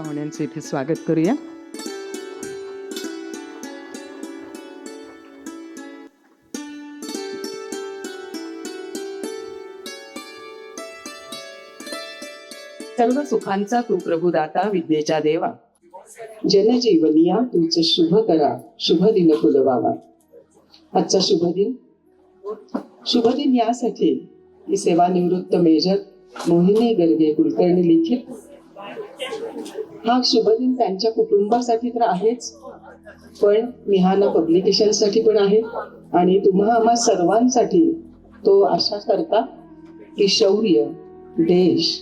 पाहुण्यांचे इथे स्वागत करूया. सर्व सुखांचा तू प्रभुदाता, विद्येच्या देवा, जनजीवनिया तूच शुभ करा, शुभ दिन फुलवावा. आजचा शुभ दिन यासाठी की सेवानिवृत्त मेजर मोहिनी गर्गे कुलकर्णी लिखित हा शुभ दिन त्यांच्या कुटुंबासाठी तर आहेच, पण मिहाना पब्लिकेशन साठी पण आहे आणि तुम्हा आम्हा सर्वांसाठी तो आशा करता की शौर्य, देश,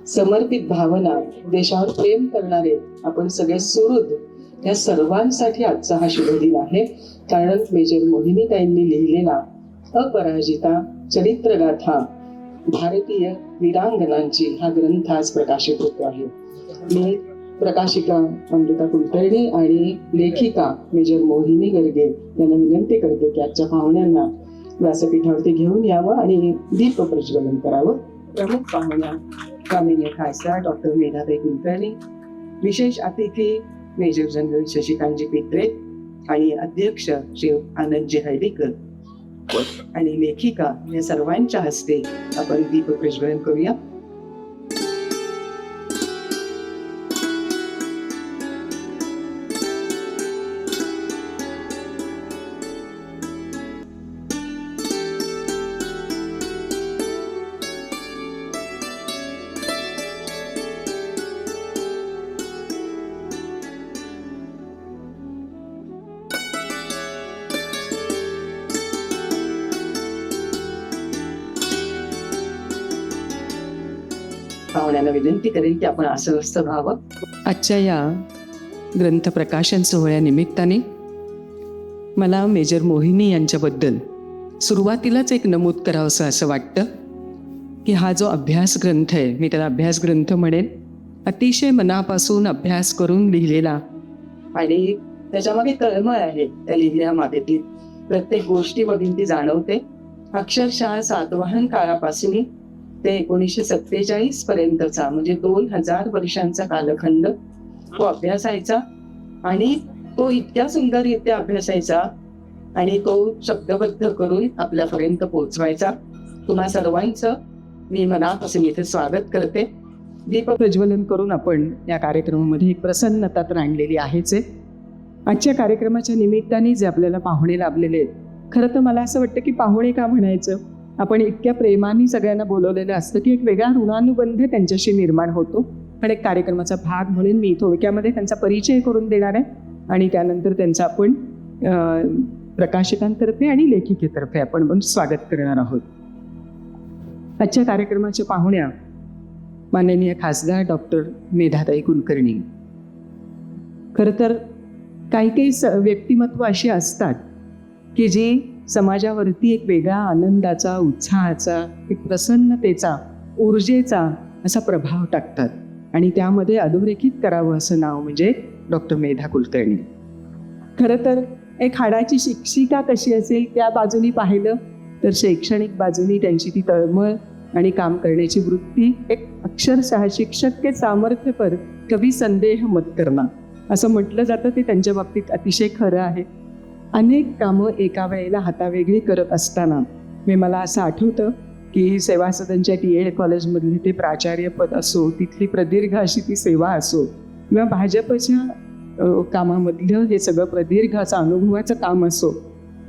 समर्पित भावना, देशावर प्रेम करणारे आपण सगळे सुहृद या सर्वांसाठी आजचा हा शुभ दिन आहे. कारण मेजर मोहिनीताईंनी लिहिलेला अपराजिता चरित्रगाथा भारतीय वीरांगनांची हा ग्रंथ आज प्रकाशित होतो आहे. मी प्रकाशिका अमृता कुलकर्णी आणि लेखिका मेजर मोहिनी गर्गे यांना विनंती करते की आजच्या पाहुण्यांना व्यासपीठावरती घेऊन यावं आणि दीप प्रज्वलन करावं. प्रमुख पाहुण्या कामिनी खासदार डॉक्टर मेधाताई कुलकर्णी, विशेष अतिथी मेजर जनरल शशिकांतजी पित्रे आणि अध्यक्ष श्री आनंदजी हळदीकर आणि लेखिका या सर्वांच्या हस्ते आपण दीप प्रज्वलन करूया. पाहुण्यांना विनंती करेन की आपण अस्वस्थ व्हावं. आजच्या या ग्रंथ प्रकाशन सोहळ्यानिमित्ताने मला मेजर मोहिनी यांच्याबद्दल सुरुवातीलाच एक नमूद करावंसं असं वाटतं की हा जो अभ्यास ग्रंथ आहे, मी त्याला अभ्यास ग्रंथ म्हणेन, अतिशय मनापासून अभ्यास करून लिहिलेला आणि त्याच्यामागे तळमळ आहे. त्या लिहिण्यामागे ती प्रत्येक गोष्टीमधून ती जाणवते. अक्षरशः सातवाहन काळापासून ते 1947 पर्यंतचा म्हणजे 2000 वर्षांचा कालखंड तो अभ्यासायचा आणि तो इतक्या सुंदररित्या अभ्यासायचा आणि तो शब्दबद्ध करून आपल्यापर्यंत पोहोचवायचा. तुम्हा सर्वांचं मी मनापासून इथे स्वागत करते. दीप प्रज्वलन करून आपण या कार्यक्रमामध्ये एक प्रसन्नता तर आणलेली आहेच आहे. आजच्या कार्यक्रमाच्या निमित्ताने जे आपल्याला पाहुणे लाभलेले आहेत, खरं तर मला असं वाटतं की पाहुणे का म्हणायचं, आपण इतक्या प्रेमाने सगळ्यांना बोलवलेलं असतं की एक वेगळा ऋणानुबंध त्यांच्याशी निर्माण होतो. पण एक कार्यक्रमाचा भाग म्हणून मी थोडक्यामध्ये त्यांचा परिचय करून देणार आहे आणि त्यानंतर त्यांचं आपण प्रकाशकांतर्फे आणि लेखिकेतर्फे आपण स्वागत करणार आहोत. आजच्या कार्यक्रमाच्या पाहुण्या माननीय खासदार डॉक्टर मेधाताई कुलकर्णी. खरं तर काही व्यक्तिमत्व अशी असतात की जी समाजावरती एक वेगळा आनंदाचा, उत्साहाचा, एक प्रसन्नतेचा, ऊर्जेचा असा प्रभाव टाकतात आणि त्यामध्ये अधोरेखित करावं असं नाव म्हणजे डॉक्टर मेधा कुलकर्णी. खरं तर एक हाडाची शिक्षिका कशी असेल त्या बाजूनी पाहिलं तर शैक्षणिक बाजूनी त्यांची ती तळमळ आणि काम करण्याची वृत्ती, एक अक्षरशः शिक्षक के सामर्थ्यपर कवी संदेह मत करणार असं म्हटलं जातं, ते त्यांच्या बाबतीत अतिशय खरं आहे. अनेक कामं एका वेळेला हातावेगळी करत असताना मला असं आठवतं की सेवा सदनच्या TED कॉलेजमधले ते प्राचार्यपद असो, तिथली प्रदीर्घ अशी ती सेवा असो किंवा भाजपच्या कामामधलं हे सगळं प्रदीर्घ असं अनुभवाचं काम असो,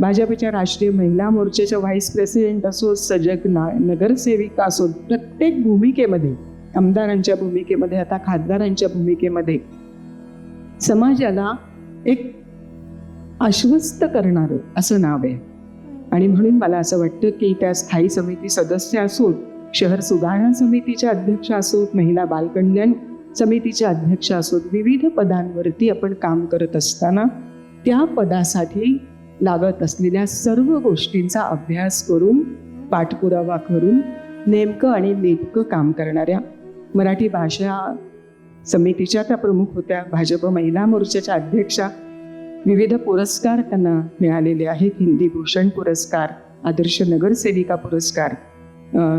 भाजपच्या राष्ट्रीय महिला मोर्चाच्या व्हाईस प्रेसिडेंट असो, सजग नगरसेविका असो, प्रत्येक भूमिकेमध्ये, आमदारांच्या भूमिकेमध्ये, आता खासदारांच्या भूमिकेमध्ये समाजाला एक आश्वस्त करणारं असं नाव आहे. आणि म्हणून मला असं वाटतं की त्या स्थायी समिती सदस्य असोत, शहर सुधारणा समितीच्या अध्यक्ष असोत, महिला बालकल्याण समितीच्या अध्यक्ष असोत, विविध पदांवरती आपण काम करत असताना त्या पदासाठी लागत असलेल्या सर्व गोष्टींचा अभ्यास करून, पाठपुरावा करून नेमकं आणि नेटकं काम करणाऱ्या मराठी भाषा समितीच्या त्या प्रमुख होत्या, भाजप महिला मोर्चाच्या अध्यक्षा, विविध पुरस्कार त्यांना मिळालेले आहेत. हिंदी भूषण पुरस्कार, आदर्श नगरसेविका पुरस्कार,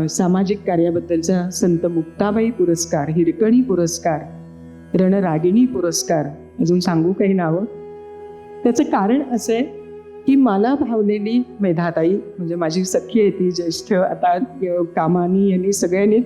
सामाजिक कार्याबद्दलचा संत मुक्ताबाई पुरस्कार, हिरकणी पुरस्कार, रणरागिणी पुरस्कार, अजून सांगू काही नावं. त्याचं कारण असं आहे की मला भावलेली मेधाताई म्हणजे माझी सखी आहे ती, ज्येष्ठ आता कामानी यांनी सगळ्यांनी,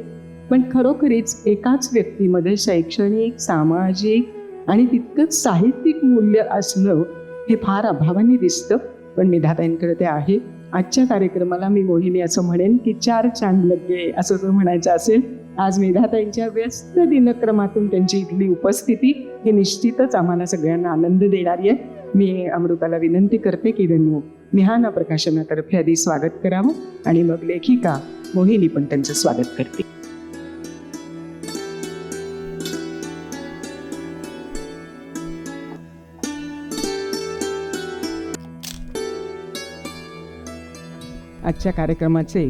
पण खरोखरीच एकाच व्यक्तीमध्ये शैक्षणिक, सामाजिक आणि तितकंच साहित्यिक मूल्य असणं हे फार अभावाने दिसतं, पण मेधाताईंकडे ते आहे. आजच्या कार्यक्रमाला मी मोहिनी असं म्हणेन की 4 चांद लगे असं जर म्हणायचं असेल, आज मेधाताईंच्या व्यस्त दिनक्रमातून त्यांची इथली उपस्थिती ही निश्चितच आम्हाला सगळ्यांना आनंद देणारी आहे. मी अमृताला विनंती करते की त्यांनी मिहाना प्रकाशनातर्फे आधी स्वागत करावं आणि मग लेखिका मोहिनी पण त्यांचं स्वागत करते. आजच्या कार्यक्रमाचे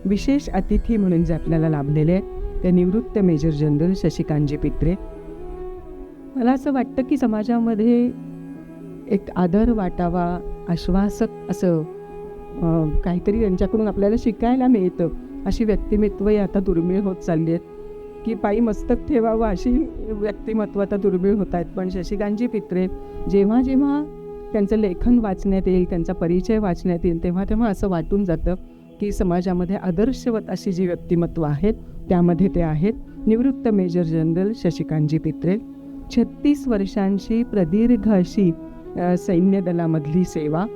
विशेष अतिथी म्हणून जे आपल्याला लाभलेले आहेत ते निवृत्त मेजर जनरल शशिकांतजी पित्रे. मला असं वाटतं की समाजामध्ये एक आदर वाटावा, आश्वासक असं काहीतरी यांच्याकडून आपल्याला शिकायला मिळतं. अशी व्यक्तिमत्वही आता दुर्मिळ होत चालली आहेत की पायी मस्तक ठेवावं अशी व्यक्तिमत्व आता दुर्मिळ होत आहेत. पण शशिकांतजी पित्रे जेव्हा जेव्हा त्यांचं लेखन वाचण्यात येईल, त्यांचा परिचय वाचण्यात येईल, तेव्हा तेव्हा असं वाटून जातं की समाजामध्ये आदर्शवत अशी जी व्यक्तिमत्व आहेत त्यामध्ये ते आहेत निवृत्त मेजर जनरल शशिकांतजी पित्रे. 36 वर्षांची प्रदीर्घ अशी सैन्य दलामधली सेवा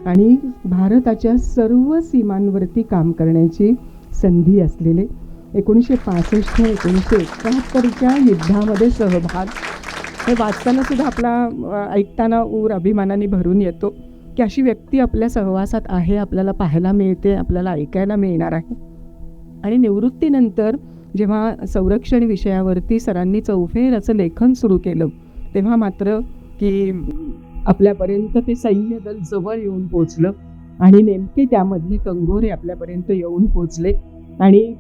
आणि भारताच्या सर्व सीमांवरती काम करण्याची संधी असलेले 1965-1971च्या युद्धामध्ये सहभाग, हे वाचताना सुद्धा आपला ऐकताना ऊर अभिमानाने भरून येतो की अशी व्यक्ती आपल्या सहवासात आहे, आपल्याला पाहायला मिळते, आपल्याला ऐकायला मिळणार आहे. आणि निवृत्तीनंतर जेव्हा संरक्षण विषयावरती सरांनी चौफेर असं लेखन सुरू केलं, तेव्हा मात्र की आपल्यापर्यंत ते सैन्य दल जवळ येऊन पोचलं आणि नेमके त्यामधले कंगोरे आपल्यापर्यंत येऊन पोचले आणि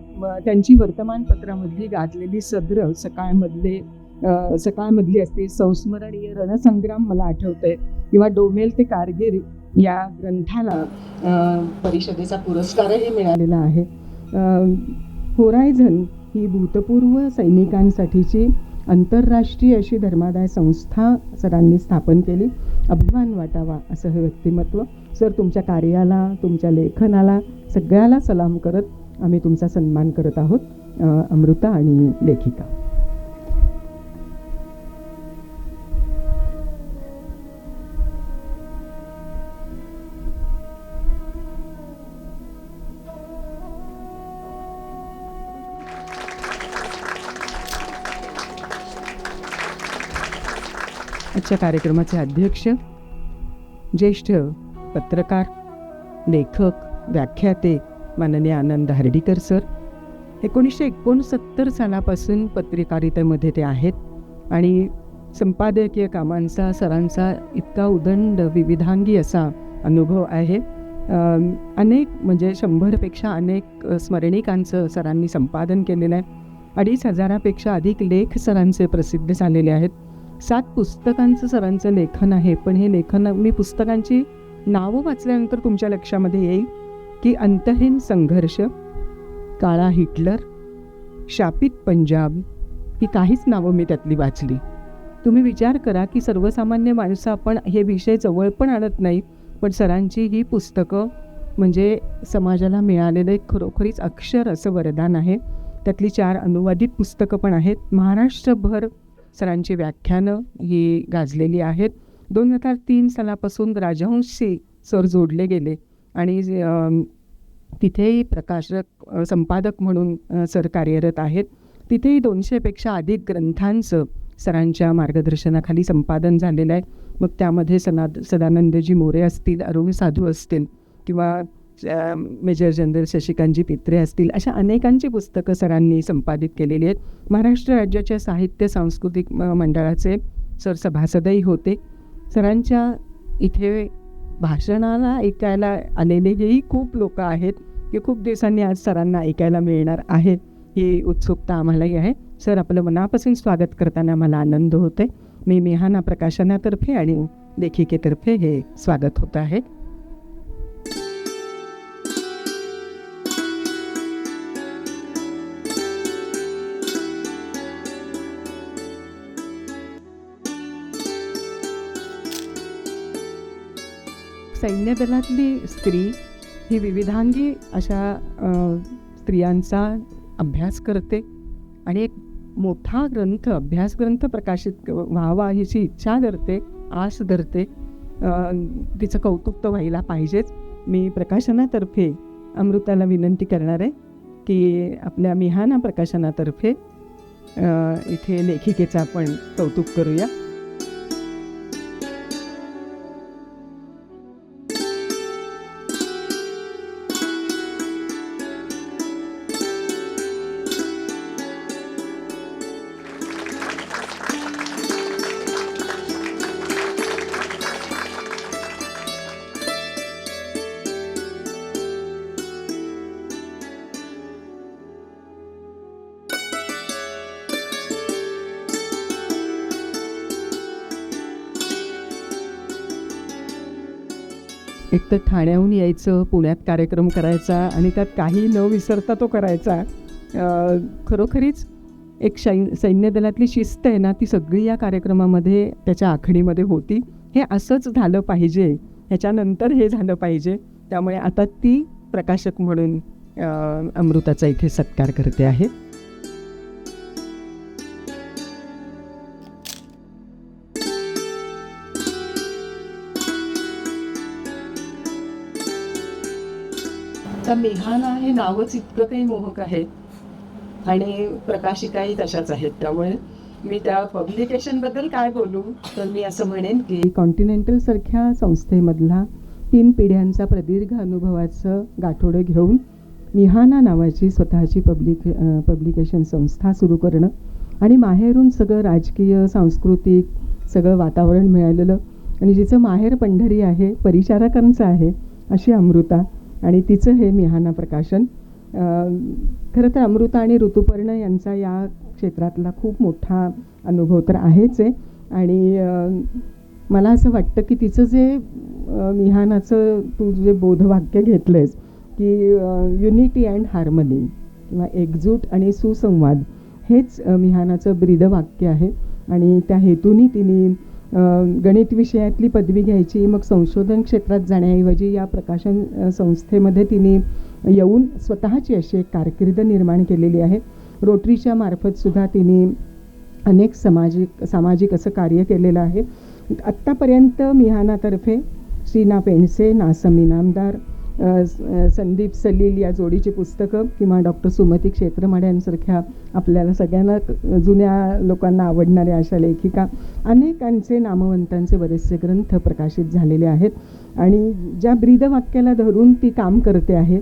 त्यांची वर्तमानपत्रामधली गाजलेली सदरं सकाळमधली असते संस्मरणीय रणसंग्राम मला आठवतंय, किंवा डोमेल ते कारगिल या ग्रंथाला परिषदेचा पुरस्कारही मिळालेला आहे. होरायझन ही भूतपूर्व सैनिकांसाठीची आंतरराष्ट्रीय अशी धर्मादाय संस्था सरांनी स्थापन केली. अभिमान वाटावा असं हे व्यक्तिमत्व. सर, तुमच्या कार्याला, तुमच्या लेखनाला सगळ्याला सलाम करत आम्ही तुमचा सन्मान करत आहोत. अमृता आणि लेखिका. आजच्या कार्यक्रमाचे अध्यक्ष ज्येष्ठ पत्रकार, लेखक, व्याख्याते माननीय आनंद हर्डीकर सर. 1969 सालापासून पत्रकारितेमध्ये ते आहेत आणि संपादकीय कामांचा सरांचा इतका उदंड विविधांगी असा अनुभव आहे. अनेक म्हणजे 100पेक्षा अनेक स्मरणिकांचं सरांनी संपादन केलेलं आहे. 2500पेक्षा अधिक लेख सरांचे प्रसिद्ध झालेले आहेत. 7 पुस्तकांचं सरांचं लेखन आहे. पण हे लेखन मी पुस्तकांची नावं वाचल्यानंतर तुमच्या लक्षामध्ये येईल की अंतहीन संघर्ष, काळा हिटलर, शापित पंजाब ही काहीच नावं मी त्यातली वाचली. तुम्ही विचार करा की सर्वसामान्य माणसं आपण हे विषय जवळ पण आणत नाही, पण सरांची ही पुस्तकं म्हणजे समाजाला मिळालेलं एक खरोखरीच अक्षर असं वरदान आहे. त्यातली 4 अनुवादित पुस्तकं पण आहेत. महाराष्ट्रभर सरांची व्याख्यानं ही गाजलेली आहेत. 2003 सालापासून राजहंसशी सर जोडले गेले आणि तिथेही प्रकाशक संपादक म्हणून सर कार्यरत आहेत. तिथेही 200पेक्षा अधिक ग्रंथांचं सरांच्या मार्गदर्शनाखाली संपादन झालेलं आहे. मग त्यामध्ये सदानंदजी मोरे असतील, अरुण साधू असतील किंवा मेजर जनरल शशिकांतजी पित्रे असतील, अशा अनेकांची पुस्तकं सरांनी संपादित केलेली आहेत. महाराष्ट्र राज्याच्या साहित्य सांस्कृतिक मंडळाचे सर सभासदही होते. सरांच्या इथे भाषणाला ऐकायला आलेलेही खूप लोक आहेत की खूप दिवसांनी आज सरांना ऐकायला मिळणार आहे, ही उत्सुकता आम्हालाही आहे. सर, आपलं मनापासून स्वागत करताना मला आनंद होते. मी मिहाना प्रकाशनातर्फे आणि लेखिकेतर्फे हे स्वागत होत आहे. सैन्य दलातली स्त्री ही विविधांगी अशा स्त्रियांचा अभ्यास करते आणि एक मोठा ग्रंथ अभ्यास ग्रंथ प्रकाशित व्हावा हीची इच्छा धरते, आस धरते. तिचं कौतुक तर व्हायला पाहिजेच. मी प्रकाशनातर्फे अमृताला विनंती करणार आहे की आपल्या मिहाना प्रकाशनातर्फे इथे लेखिकेचं आपण कौतुक करूया. एक तर ठाण्याहून यायचं, पुण्यात कार्यक्रम करायचा आणि त्यात काही न विसरता तो करायचा. खरोखरीच एक सैन्य दलातली शिस्त आहे ना, ती सगळी या कार्यक्रमामध्ये त्याच्या आखणीमध्ये होती. हे असंच झालं पाहिजे, ह्याच्यानंतर हे झालं पाहिजे. त्यामुळे आता ती प्रकाशक म्हणून अमृताचा इथे सत्कार करते आहे. तर मिहाना हे नावच इतकं काही मोहक आहे आणि प्रकाशिकाही तशाच आहेत. त्यामुळे मी त्या पब्लिकेशनबद्दल काय बोलू, तर मी असं म्हणेन की कॉन्टिनेंटलसारख्या संस्थेमधला 3 पिढ्यांचा प्रदीर्घ अनुभवाचं गाठोडं घेऊन मिहाना नावाची स्वतःची पब्लिकेशन संस्था सुरू करणं आणि माहेरून सगळं राजकीय सांस्कृतिक सगळं वातावरण मिळालेलं आणि जिचं माहेर पंढरी आहे, परिचारकांचं आहे अशी अमृता आणि तिचं हे मिहाना प्रकाशन. खरं तर अमृता आणि ऋतुपर्ण यांचा या क्षेत्रातला खूप मोठा अनुभव तर आहेच आहे आणि मला असं वाटतं की तिचं जे मिहानाचं तू जे बोधवाक्य घेतलं आहेस की युनिटी अँड हार्मनी किंवा एकजूट आणि सुसंवाद हेच मिहानाचं ब्रीदवाक्य आहे आणि त्या हेतूने तिने गणित विषयातली पदवी घ्यायची, मग संशोधन क्षेत्रात जाण्याऐवजी या प्रकाशन संस्थेमध्ये तिने येऊन स्वतःची अशी एक कारकीर्द निर्माण केलेली आहे. रोटरीच्या मार्फतसुद्धा तिने अनेक सामाजिक असं कार्य केलेलं आहे. आत्तापर्यंत मिहानातर्फे श्रीना पेंडसे, नासम इनामदार, संदीप सलील या जोडीची पुस्तकं किंवा डॉक्टर सुमती क्षेत्रमाडे यांसारख्या आपल्याला सगळ्यांना जुन्या लोकांना आवडणाऱ्या अशा लेखिका अनेकांचे नामवंतांचे बरेचसे ग्रंथ प्रकाशित झालेले आहेत आणि ज्या ब्रीदवाक्याला धरून ती काम करते आहे.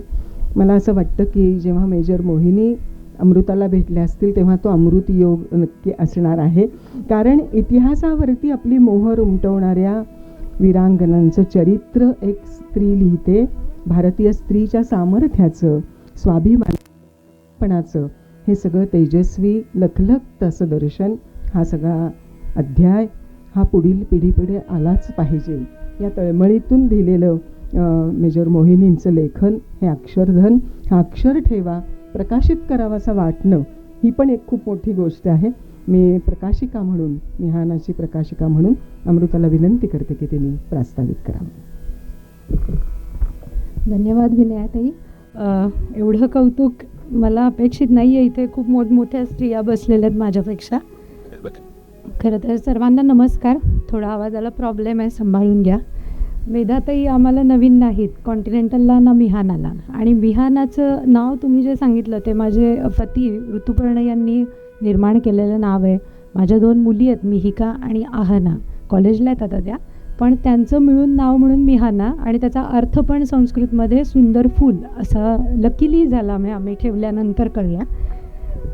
मला असं वाटतं की जेव्हा मेजर मोहिनी अमृताला भेटले असतील तेव्हा तो अमृत योग नक्की असणार आहे, कारण इतिहासावरती आपली मोहर उमटवणाऱ्या वीरांगनांचं चरित्र एक स्त्री लिहिते. भारतीय स्त्रीच्या सामर्थ्याचं, स्वाभिमानाचं हे सगळं तेजस्वी लखलखतं असं दर्शन हा सगळा अध्याय हा पुढील पिढीपुढे आलाच पाहिजे या तळमळीतून दिलेलं मेजर मोहिनींचं लेखन हे अक्षरधन, हा अक्षर ठेवा, प्रकाशित करावासा वाटणं ही पण एक खूप मोठी गोष्ट आहे. मी प्रकाशिका म्हणून, मिहानाची प्रकाशिका म्हणून अमृताला विनंती करते की तिने प्रास्ताविक करावं. धन्यवाद विनयाताई. एवढं कौतुक मला अपेक्षित नाही आहे. इथे खूप मोठमोठ्या स्त्रिया बसलेल्या आहेत माझ्यापेक्षा. खरं तर सर्वांना नमस्कार. थोडा आवाजाला प्रॉब्लेम आहे, सांभाळून घ्या. मेधाताई आम्हाला नवीन नाहीत, कॉन्टिनेंटलला ना मिहानाला. आणि मिहानाचं नाव तुम्ही जे सांगितलं ते माझे पती ऋतुपर्ण यांनी निर्माण केलेलं नाव आहे. माझ्या 2 मुली आहेत, मिहिका आणि आहना, कॉलेजला आहेत आता त्या, पण त्यांचं मिळून नाव म्हणून मिहाना आणि त्याचा अर्थ पण संस्कृतमध्ये सुंदर फूल असा लकीली झाला, आम्ही ठेवल्यानंतर कळल्या.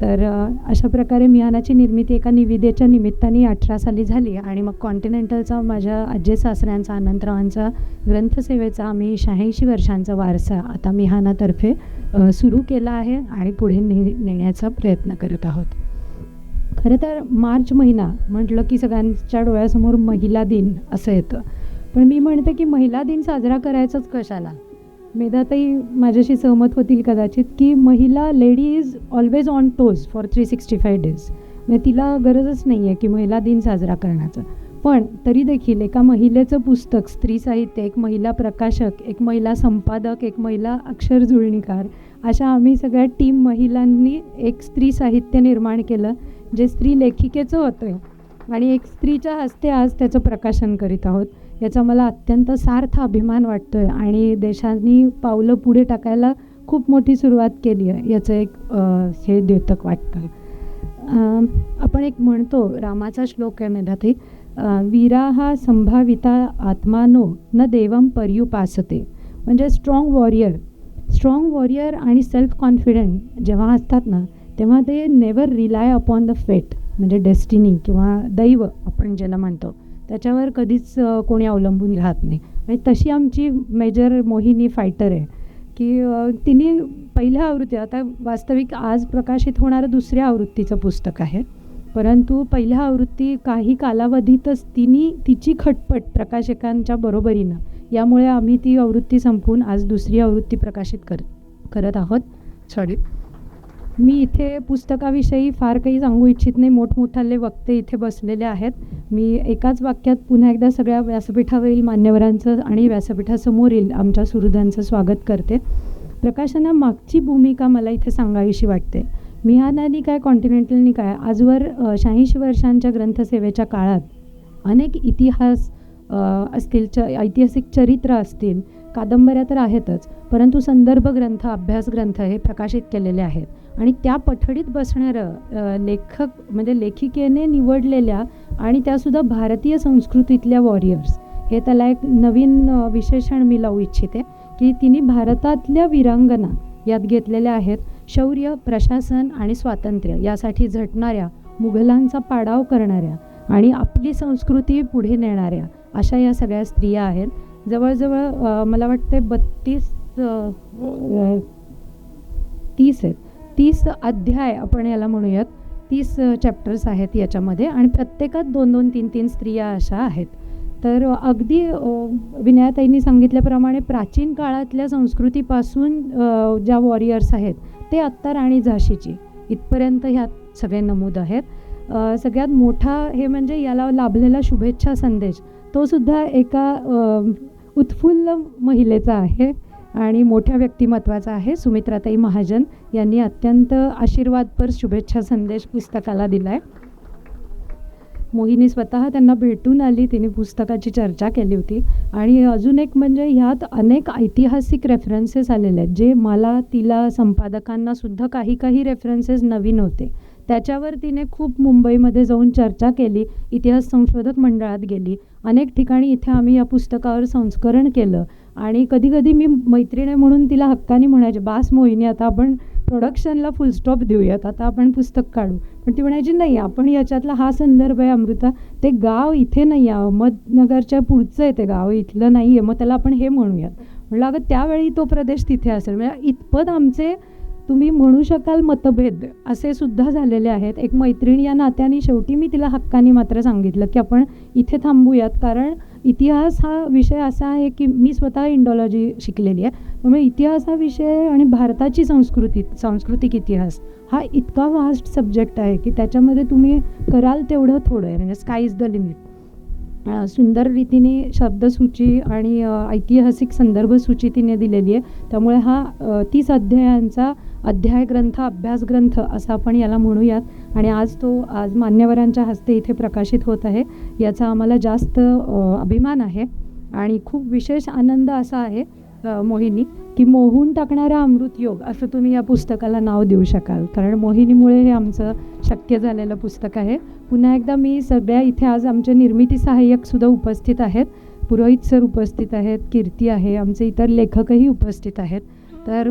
तर अशा प्रकारे मिहानाची निर्मिती एका निविदेच्या निमित्ताने 18 साली झाली आणि मग कॉन्टिनेंटलचा माझ्या आजी सासऱ्यांचा, अनंतरावांचा ग्रंथसेवेचा आम्ही 86 वर्षांचा वारसा आता मिहानातर्फे सुरू केला आहे आणि पुढे नेण्याचा प्रयत्न करत आहोत. खरं तर मार्च महिना म्हटलं की सगळ्यांच्या डोळ्यासमोर महिला दिन असं येतं, पण मी म्हणते की महिला दिन साजरा करायचाच कशाला. मेधाताई माझ्याशी सहमत होतील कदाचित की महिला, lady is always on toes for 365 days. म्हणजे तिला गरजच नाही आहे की महिला दिन साजरा करण्याचं. पण तरी देखील एका महिलेचं पुस्तक, स्त्री साहित्य, एक महिला प्रकाशक, एक महिला संपादक, एक महिला अक्षर जुळणीकार, अशा आम्ही सगळ्या टीम महिलांनी एक स्त्री साहित्य निर्माण केलं, जे स्त्री लेखिकेचं होतं आणि एक स्त्रीच्या हस्ते आज त्याचं प्रकाशन करीत आहोत. याचा मला अत्यंत सार्थ अभिमान वाटतो आहे आणि देशांनी पावलं पुढे टाकायला खूप मोठी सुरुवात केली आहे, याचं एक हे द्योतक वाटतं. आपण एक म्हणतो, रामाचा श्लोक आहे मेधाताई, वीराहा संभाविता आत्मानो न देवम पर्युपासते. म्हणजे स्ट्रॉंग वॉरियर आणि सेल्फ कॉन्फिडंट जेव्हा असतात ना, तेव्हा ते नेवर रिलाय अपॉन द फेट, म्हणजे डेस्टिनी किंवा दैव आपण ज्याला म्हणतो, त्याच्यावर कधीच कोणी अवलंबून राहत नाही. आणि तशी आमची मेजर मोहिनी फायटर आहे की तिने पहिल्या आवृत्ती, आता वास्तविक आज प्रकाशित होणारं दुसऱ्या आवृत्तीचं पुस्तक आहे, परंतु पहिल्या आवृत्ती काही कालावधीतच तिची खटपट प्रकाशकांच्या बरोबरीनं, यामुळे आम्ही ती आवृत्ती संपवून आज दुसरी आवृत्ती प्रकाशित करत आहोत. मी इथे पुस्तकाविषयी फार काही सांगू इच्छित नाही, मोठमोठाले वक्ते इथे बसलेले आहेत. मी एकाच वाक्यात पुन्हा एकदा सगळ्या व्यासपीठावरील मान्यवरांचं आणि व्यासपीठासमोरील आमच्या सुहृदांचं स्वागत करते. प्रकाशनामागची भूमिका मला इथे सांगावीशी वाटते. मिहानानी काय, कॉन्टिनेंटलनी काय, आजवर 86 वर्षांच्या ग्रंथसेवेच्या काळात अनेक इतिहास असतील, ऐतिहासिक चरित्र असतील, कादंबऱ्या तर आहेतच, परंतु संदर्भ ग्रंथ, अभ्यास ग्रंथ हे प्रकाशित केलेले आहेत. आणि त्या पठडीत बसणारं लेखक म्हणजे लेखिकेने निवडलेल्या आणि त्यासुद्धा भारतीय संस्कृतीतल्या वॉरियर्स, हे त्याला एक नवीन विशेषण मी लावू इच्छिते की तिने भारतातल्या वीरांगना यात घेतलेल्या आहेत. शौर्य, प्रशासन आणि स्वातंत्र्य यासाठी झटणाऱ्या, मुघलांचा पाडाव करणाऱ्या आणि आपली संस्कृती पुढे नेणाऱ्या अशा या सगळ्या स्त्रिया आहेत. जवळजवळ मला वाटते 30 अध्याय आपण याला म्हणूयात, 30 चॅप्टर्स आहेत याच्यामध्ये आणि प्रत्येकात 2-2, 3-3 स्त्रिया अशा आहेत. तर अगदी विनयाताईंनी सांगितल्याप्रमाणे प्राचीन काळातल्या संस्कृतीपासून ज्या वॉरियर्स आहेत ते आत्ता राणी झाशीची इथपर्यंत ह्यात सगळे नमूद आहेत. सगळ्यात मोठा हे म्हणजे याला लाभलेला शुभेच्छा संदेश, तो सुद्धा एका उत्फुल्ल महिलेचा आहे आणि मोठ्या व्यक्तिमत्वाचा आहे. सुमित्राताई महाजन यांनी अत्यंत आशीर्वादपर शुभेच्छा संदेश पुस्तकाला दिला आहे. मोहिनी स्वतः त्यांना भेटून आली, तिने पुस्तकाची चर्चा केली होती. आणि अजून एक म्हणजे ह्यात अनेक ऐतिहासिक रेफरन्सेस आलेले आहेत, जे मला, तिला, संपादकांना सुद्धा काही रेफरन्सेस नवीन होते. त्याच्यावर तिने खूप मुंबईमध्ये जाऊन चर्चा केली, इतिहास संशोधक मंडळात गेली, अनेक ठिकाणी इथे आम्ही या पुस्तकावर संस्करण केलं. आणि कधी मी मैत्रिणी म्हणून तिला हक्काने म्हणायचे, बास मोहिनी, आता आपण प्रोडक्शनला फुलस्टॉप देऊयात, आता आपण पुस्तक काढू. पण ती म्हणायची, नाही, आपण याच्यातला हा संदर्भ आहे अमृता, ते गाव इथे नाही आहे, अहमदनगरच्या पुढचं आहे ते गाव, इथलं नाही आहे, मग त्याला आपण हे म्हणूयात. म्हटलं अगं त्यावेळी तो प्रदेश तिथे असेल. म्हणजे इतपत आमचे, तुम्ही म्हणू शकाल, मतभेद असे सुद्धा झालेले आहेत. एक मैत्रीण या नात्याने शेवटी मी तिला हक्काने मात्र सांगितलं की आपण इथे थांबूयात, कारण इतिहास हा विषय असा आहे की मी स्वतः इंडॉलॉजी शिकलेली आहे, त्यामुळे इतिहास हा विषय आणि भारताची सांस्कृतिक इतिहास हा इतका वास्ट सब्जेक्ट आहे की त्याच्यामध्ये तुम्ही कराल तेवढं थोडं आहे, म्हणजे स्काय इज द लिमिट. सुंदर रीतीने शब्दसूची आणि ऐतिहासिक संदर्भ सूची तिने दिलेली आहे. त्यामुळे हा 30 अध्यायांचा अध्याय ग्रंथ, अभ्यास ग्रंथ असं आपण याला म्हणूयात. आणि आज मान्यवरांच्या हस्ते इथे प्रकाशित होत आहे, याचा आम्हाला जास्त अभिमान आहे. आणि खूप विशेष आनंद असा आहे मोहिनी, की मोहून टाकणारा अमृतयोग असं तुम्ही या पुस्तकाला नाव देऊ शकाल, कारण मोहिनीमुळे हे आमचं शक्य झालेलं पुस्तक आहे. पुन्हा एकदा मी सगळ्या इथे, आज आमचे निर्मिती सहाय्यकसुद्धा उपस्थित आहेत, पुरोहित सर उपस्थित आहेत, कीर्ती आहे, आमचे इतर लेखकही उपस्थित आहेत. तर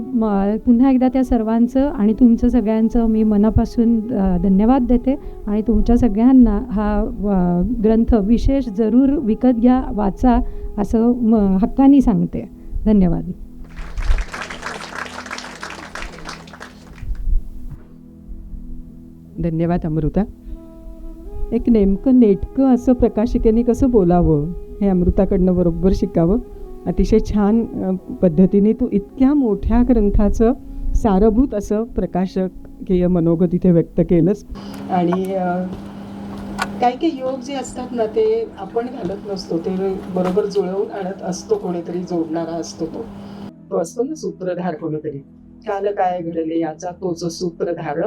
पुन्हा एकदा त्या सर्वांचं आणि तुमचं सगळ्यांचं मी मनापासून धन्यवाद देते. आणि तुमच्या सगळ्यांना हा ग्रंथ विशेष जरूर विकत घ्या, वाचा असं हक्कानी सांगते. धन्यवाद. धन्यवाद अमृता. एक नेटकं असं प्रकाशिकेने कसं बोलावं हे अमृताकडनं बरोबर शिकावं. अतिशय छान पद्धतीने तू इतक्या मोठ्या ग्रंथाचं सारभूत असं प्रकाशकीय मनोगत इथे व्यक्त केलंस. आणि काही काही योग जे असतात ना ते आपण घालत नसतो, ते बरोबर जुळवून आणत असतो कोणीतरी, जोडणारा असतो तो असतो ना सूत्रधार कोणीतरी. काल काय घडले याचा तोच सूत्रधार,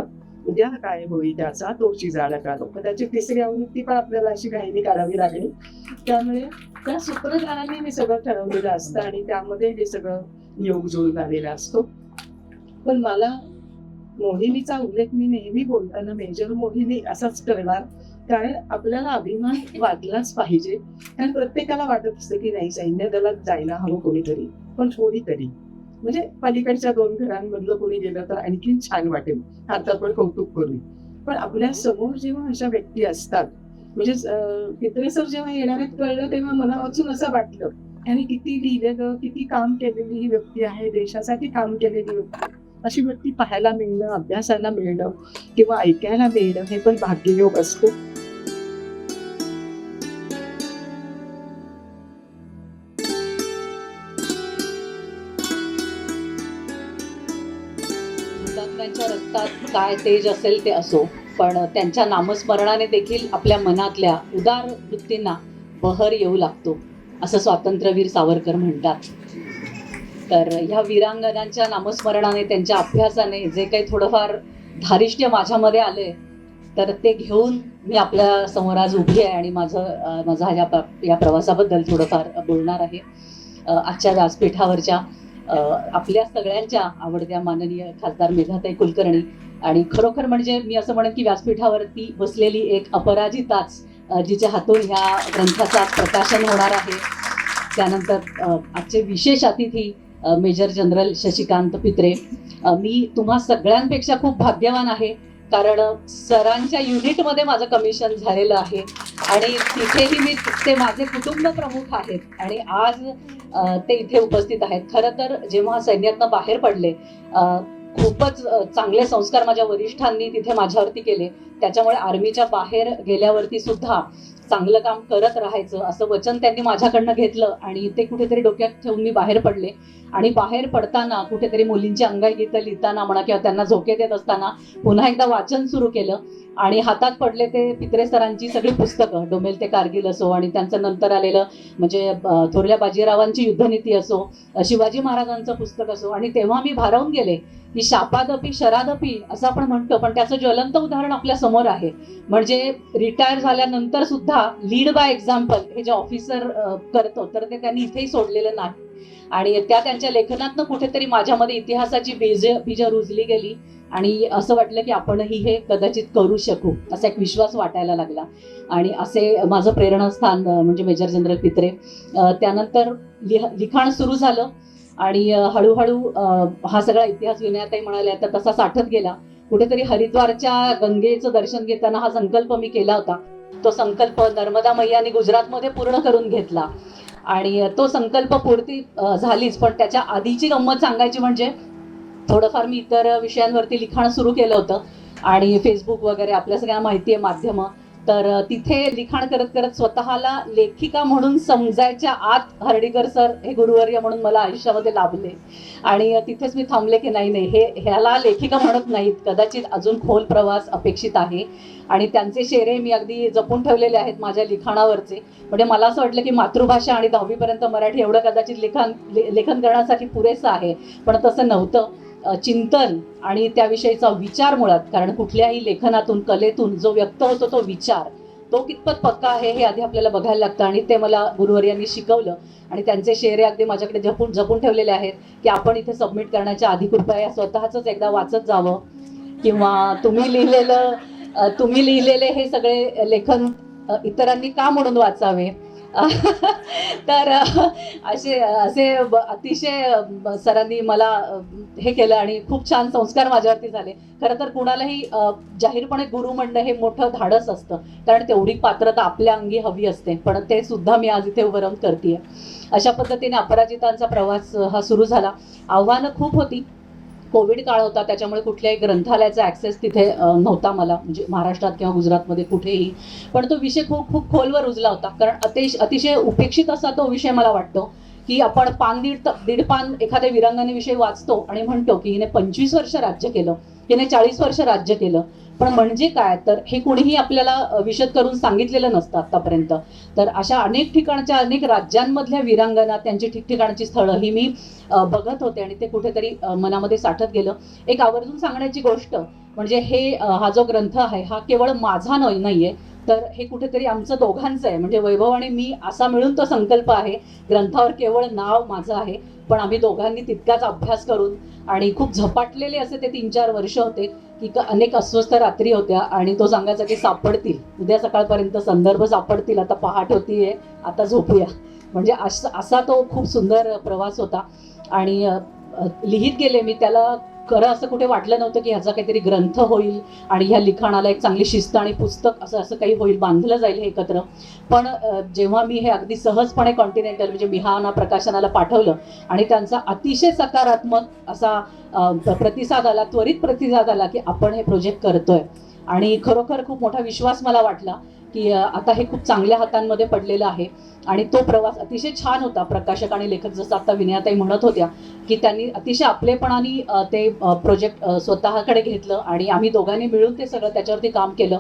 उद्या काय होईल त्याचा तोची जाण काढो. कदाचित तिसरी आवृत्ती पण आपल्याला अशी काहीतरी करावी लागली. त्यामुळे त्या सूत्रधाराने हे सगळं ठरवलेलं असतं आणि त्यामध्ये हे सगळं योग जुळून आलेला असतो. पण मला मोहिनीचा उल्लेख मी नेहमी बोलताना मेजर मोहिनी असाच करणार, कारण आपल्याला अभिमान वाटलाच पाहिजे. कारण प्रत्येकाला वाटत असतं की नाही सैन्य दलात जायला हवं कोणीतरी, पण कोणीतरी म्हणजे पलीकडच्या 2 घरांमधलं कोणी गेलं तर आणखीन छान वाटेल, आता आपण कौतुक करू. पण आपल्या समोर जेव्हा अशा व्यक्ती असतात, म्हणजे पित्रे सर जेव्हा येणार आहेत कळलं तेव्हा मला वाचून असं वाटलं आणि किती लिहिलेलं, किती काम केलेली ही व्यक्ती आहे, देशासाठी काम केलेली व्यक्ती. अशी व्यक्ती पाहायला मिळणं, अभ्यासाला मिळणं किंवा ऐकायला मिळणं हे पण भाग्ययोग असतो. हुतात्म्यांच्या रक्तात काय तेज असेल ते असो, पण त्यांच्या नामस्मरणाने देखील आपल्या मनातल्या उदार वृत्तींना बहर येऊ लागतो, असं स्वातंत्र्यवीर सावरकर म्हणतात. तर ह्या वीरांगनांच्या नामस्मरणाने, त्यांच्या अभ्यासाने जे काही थोडंफार धारिष्ट्य माझ्यामध्ये आले, तर ते घेऊन मी आपल्या समोर आज उभी आहे आणि माझा या प्रवासाबद्दल थोडंफार बोलणार आहे. आजच्या व्यासपीठावरच्या आपल्या सगळ्यांच्या आवडत्या माननीय खासदार मेधाताई कुलकर्णी, आणि खरोखर म्हणजे मी असं म्हणेन की व्यासपीठावरती बसलेली एक अपराजिताच, जिच्या हातून ह्या ग्रंथाचा प्रकाशन होणार आहे. त्यानंतर आजचे विशेष अतिथी मेजर जनरल शशिकांत पित्रे. मी तुम्हा सगळ्यांपेक्षा खूप भाग्यवान आहे, कारण सरांच्या युनिटमध्ये माझं कमिशन झालेलं आहे आणि तिथेही ते माझे कुटुंब प्रमुख आहेत आणि आज ते इथे उपस्थित आहेत. खरं तर जेव्हा सैन्यातनं बाहेर पडले, खूपच चांगले संस्कार माझ्या वरिष्ठांनी तिथे माझ्यावरती केले. त्याच्यामुळे आर्मीच्या बाहेर गेल्यावरती सुद्धा चांगलं काम करत राहायचं असं वचन त्यांनी माझ्याकडनं घेतलं आणि ते कुठेतरी डोक्यात ठेवून मी बाहेर पडले. आणि बाहेर पडताना कुठेतरी मुलींची अंगाईगीतं लिहिताना म्हणा किंवा त्यांना झोके देत असताना पुन्हा एकदा वाचन सुरू केलं आणि हातात पडले ते पित्रे सरांची सगळी पुस्तकं, डोमेल ते कारगिल असो आणि त्यांचं नंतर आलेलं म्हणजे थोरल्या बाजीरावांची युद्धनीती असो, शिवाजी महाराजांचं पुस्तक असो. आणि तेव्हा मी भारावून गेले की शापादपी शरादपी असं आपण म्हणतो, पण त्याचं ज्वलंत उदाहरण आपल्या समोर आहे. म्हणजे रिटायर झाल्यानंतर सुद्धा लीड बाय एक्झाम्पल हे जे ऑफिसर करतो, तर ते त्यांनी इथेही सोडलेलं नाही आणि त्यांच्या लेखनातनं कुठेतरी माझ्यामध्ये इतिहासाची बीज रुजली गेली आणि असं वाटलं की आपणही हे कदाचित करू शकू, असा एक विश्वास वाटायला लागला. आणि असे माझं प्रेरणास्थान म्हणजे मेजर जनरल पित्रे. त्यानंतर लिखाण सुरू झालं आणि हळूहळू हा सगळा इतिहास विनयाताई म्हणाल्या तर तसा साठत गेला. कुठेतरी हरिद्वारच्या गंगेचं दर्शन घेताना हा संकल्प मी केला होता. तो संकल्प नर्मदा मैयाने गुजरातमध्ये पूर्ण करून घेतला आणि तो संकल्प पूर्ती झालीच, पण त्याच्या आधीची गंमत सांगायची म्हणजे थोडंफार मी इतर विषयांवरती लिखाण सुरू केलं होतं आणि फेसबुक वगैरे आपल्या सगळ्यांना माहिती आहे माध्यमं, तर तिथे लिखाण करत करत स्वतःला लेखिका म्हणून समजायच्या आत हर्डीकर सर हे गुरुवर्य म्हणून मला आयुष्यामध्ये लाभले आणि तिथेच मी थांबले की नाही ह्याला लेखिका म्हणत नाहीत, कदाचित अजून खोल प्रवास अपेक्षित आहे. आणि त्यांचे शेरे मी अगदी जपून ठेवलेले आहेत माझ्या लिखाणावरचे. म्हणजे मला असं वाटलं की मातृभाषा आणि 10वीपर्यंत मराठी एवढं कदाचित लेखन करण्यासाठी पुरेसं आहे, पण तसं नव्हतं. चिंतन आणि त्याविषयीचा विचार मुळात, कारण कुठल्याही लेखनातून कलेतून जो व्यक्त होतो तो विचार, तो कितपत पक्का आहे हे आधी आपल्याला बघायला लागतं आणि ते मला गुरुवर्यांनी शिकवलं. आणि त्यांचे शेरे अगदी माझ्याकडे जपून ठेवलेले आहेत की आपण इथे सबमिट करण्याच्या आधी कृपया स्वतःच एकदा वाचत जावं किंवा तुम्ही लिहिलेले हे सगळे लेखन इतरांनी का म्हणून वाचावे. तर असे अतिशय सरांनी मला हे केलं आणि खूप छान संस्कार माझ्यावरती झाले. खरं तर कुणालाही जाहीरपणे गुरु म्हणणं हे मोठं धाडस असतं, कारण तेवढी पात्रता आपल्या अंगी हवी असते, पण ते सुद्धा मी आज इथे उभं राहून करते. अशा पद्धतीने अपराजितांचा प्रवास हा सुरू झाला. आव्हानं खूप होती. कोविड काळ होता, त्याच्यामुळे कुठल्याही ग्रंथालयाचा ॲक्सेस तिथे नव्हता मला, म्हणजे महाराष्ट्रात किंवा गुजरातमध्ये कुठेही. पण तो विषय खूप खोलवर रुजला होता, कारण अतिशय उपेक्षित असा तो विषय मला वाटतो की आपण दीड पान एखाद्या वीरांगनेविषयी वाचतो आणि म्हणतो की हिने 25 वर्ष राज्य केलं, हिने 40 वर्ष राज्य केलं, पण म्हणजे काय, तर हे कोणीही आपल्याला विशद करून सांगितलेलं नसतं आतापर्यंत. तर अशा अनेक ठिकाणच्या, अनेक राज्यांमधल्या वीरांगना, त्यांची ठिकठिकाणची स्थळं ही मी बघत होते आणि ते कुठेतरी मनामध्ये साठत गेलं. एक आवर्जून सांगण्याची गोष्ट म्हणजे हा जो ग्रंथ आहे हा केवळ माझा नाहीये, तर हे कुठेतरी आमचं दोघांचं आहे. म्हणजे वैभव आणि मी असा मिळून तो संकल्प आहे. ग्रंथावर केवळ नाव माझं आहे, पण आम्ही दोघांनी तितकाच अभ्यास करून आणि खूप झपाटलेले असे ते 3-4 वर्ष होते की अनेक अस्वस्थ रात्री होत्या आणि तो सांगायचा की सापडतील, उद्या सकाळपर्यंत संदर्भ सापडतील, आता पहाट होतीये, आता झोपूया. म्हणजे असा तो खूप सुंदर प्रवास होता. आणि लिहित गेले मी. त्याला खरं असं कुठे वाटलं नव्हतं की ह्याचा काहीतरी ग्रंथ होईल आणि ह्या लिखाणाला एक चांगली शिस्त आणि पुस्तक असं काही होईल, बांधलं जाईल हे एकत्र. पण जेव्हा मी हे अगदी सहजपणे कॉन्टिनेंटल म्हणजे मिहाना प्रकाशनाला पाठवलं आणि त्यांचा अतिशय सकारात्मक असा प्रतिसाद आला, त्वरित प्रतिसाद आला की आपण हे प्रोजेक्ट करतोय, आणि खरोखर खूप मोठा विश्वास मला वाटला की आता हे खूप चांगल्या हातांमध्ये पडलेलं आहे. आणि तो प्रवास अतिशय छान होता. प्रकाशक आणि लेखक, जसं आता विनयाताई म्हणत होत्या की त्यांनी अतिशय आपलेपणाने ते प्रोजेक्ट स्वतःकडे घेतलं आणि आम्ही दोघांनी मिळून ते सगळं त्याच्यावरती काम केलं.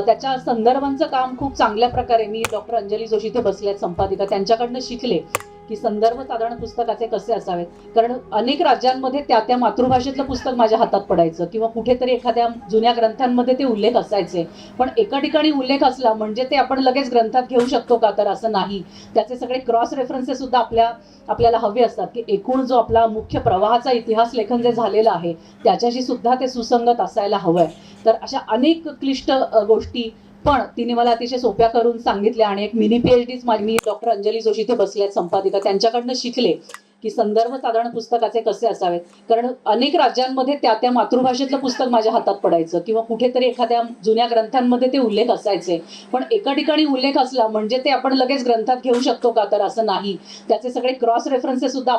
त्याच्या संदर्भांचं काम खूप चांगल्या प्रकारे मी डॉक्टर अंजली जोशी इथे बसल्यात संपादिका, त्यांच्याकडनं शिकले की संदर्भ साधारण पुस्तकाचे कसे असावेत. कारण अनेक राज्यांमध्ये त्या मातृभाषेतलं पुस्तक माझ्या हातात पडायचं किंवा कुठेतरी एखाद्या जुन्या ग्रंथांमध्ये ते उल्लेख असायचे, पण एका ठिकाणी उल्लेख असला म्हणजे ते आपण लगेच ग्रंथात घेऊ शकतो का, तर असं नाही. त्याचे सगळे क्रॉस रेफरन्सेस सुद्धा आपल्याला हवे असतात की एकूण जो आपला मुख्य प्रवाहाचा इतिहास लेखन जे झालेलं आहे त्याच्याशी सुद्धा ते सुसंगत असायला हवंय. तर अशा अनेक क्लिष्ट गोष्टी पण तिने मला अतिशय सोप्या करून सांगितल्या आणि एक मिनी PhD मी डॉक्टर अंजली जोशी इथे बसल्यात संपादिका, त्यांच्याकडनं शिकले की संदर्भ साधारण पुस्तकाचे कसे असावेत. कारण अनेक राज्यांमध्ये त्या मातृभाषेतलं पुस्तक माझ्या हातात पडायचं किंवा कुठेतरी एखाद्या जुन्या ग्रंथांमध्ये ते उल्लेख असायचे, पण एका ठिकाणी उल्लेख असला म्हणजे ते आपण लगेच ग्रंथात घेऊ शकतो का, तर असं नाही. त्याचे सगळे क्रॉस रेफरन्सेस सुद्धा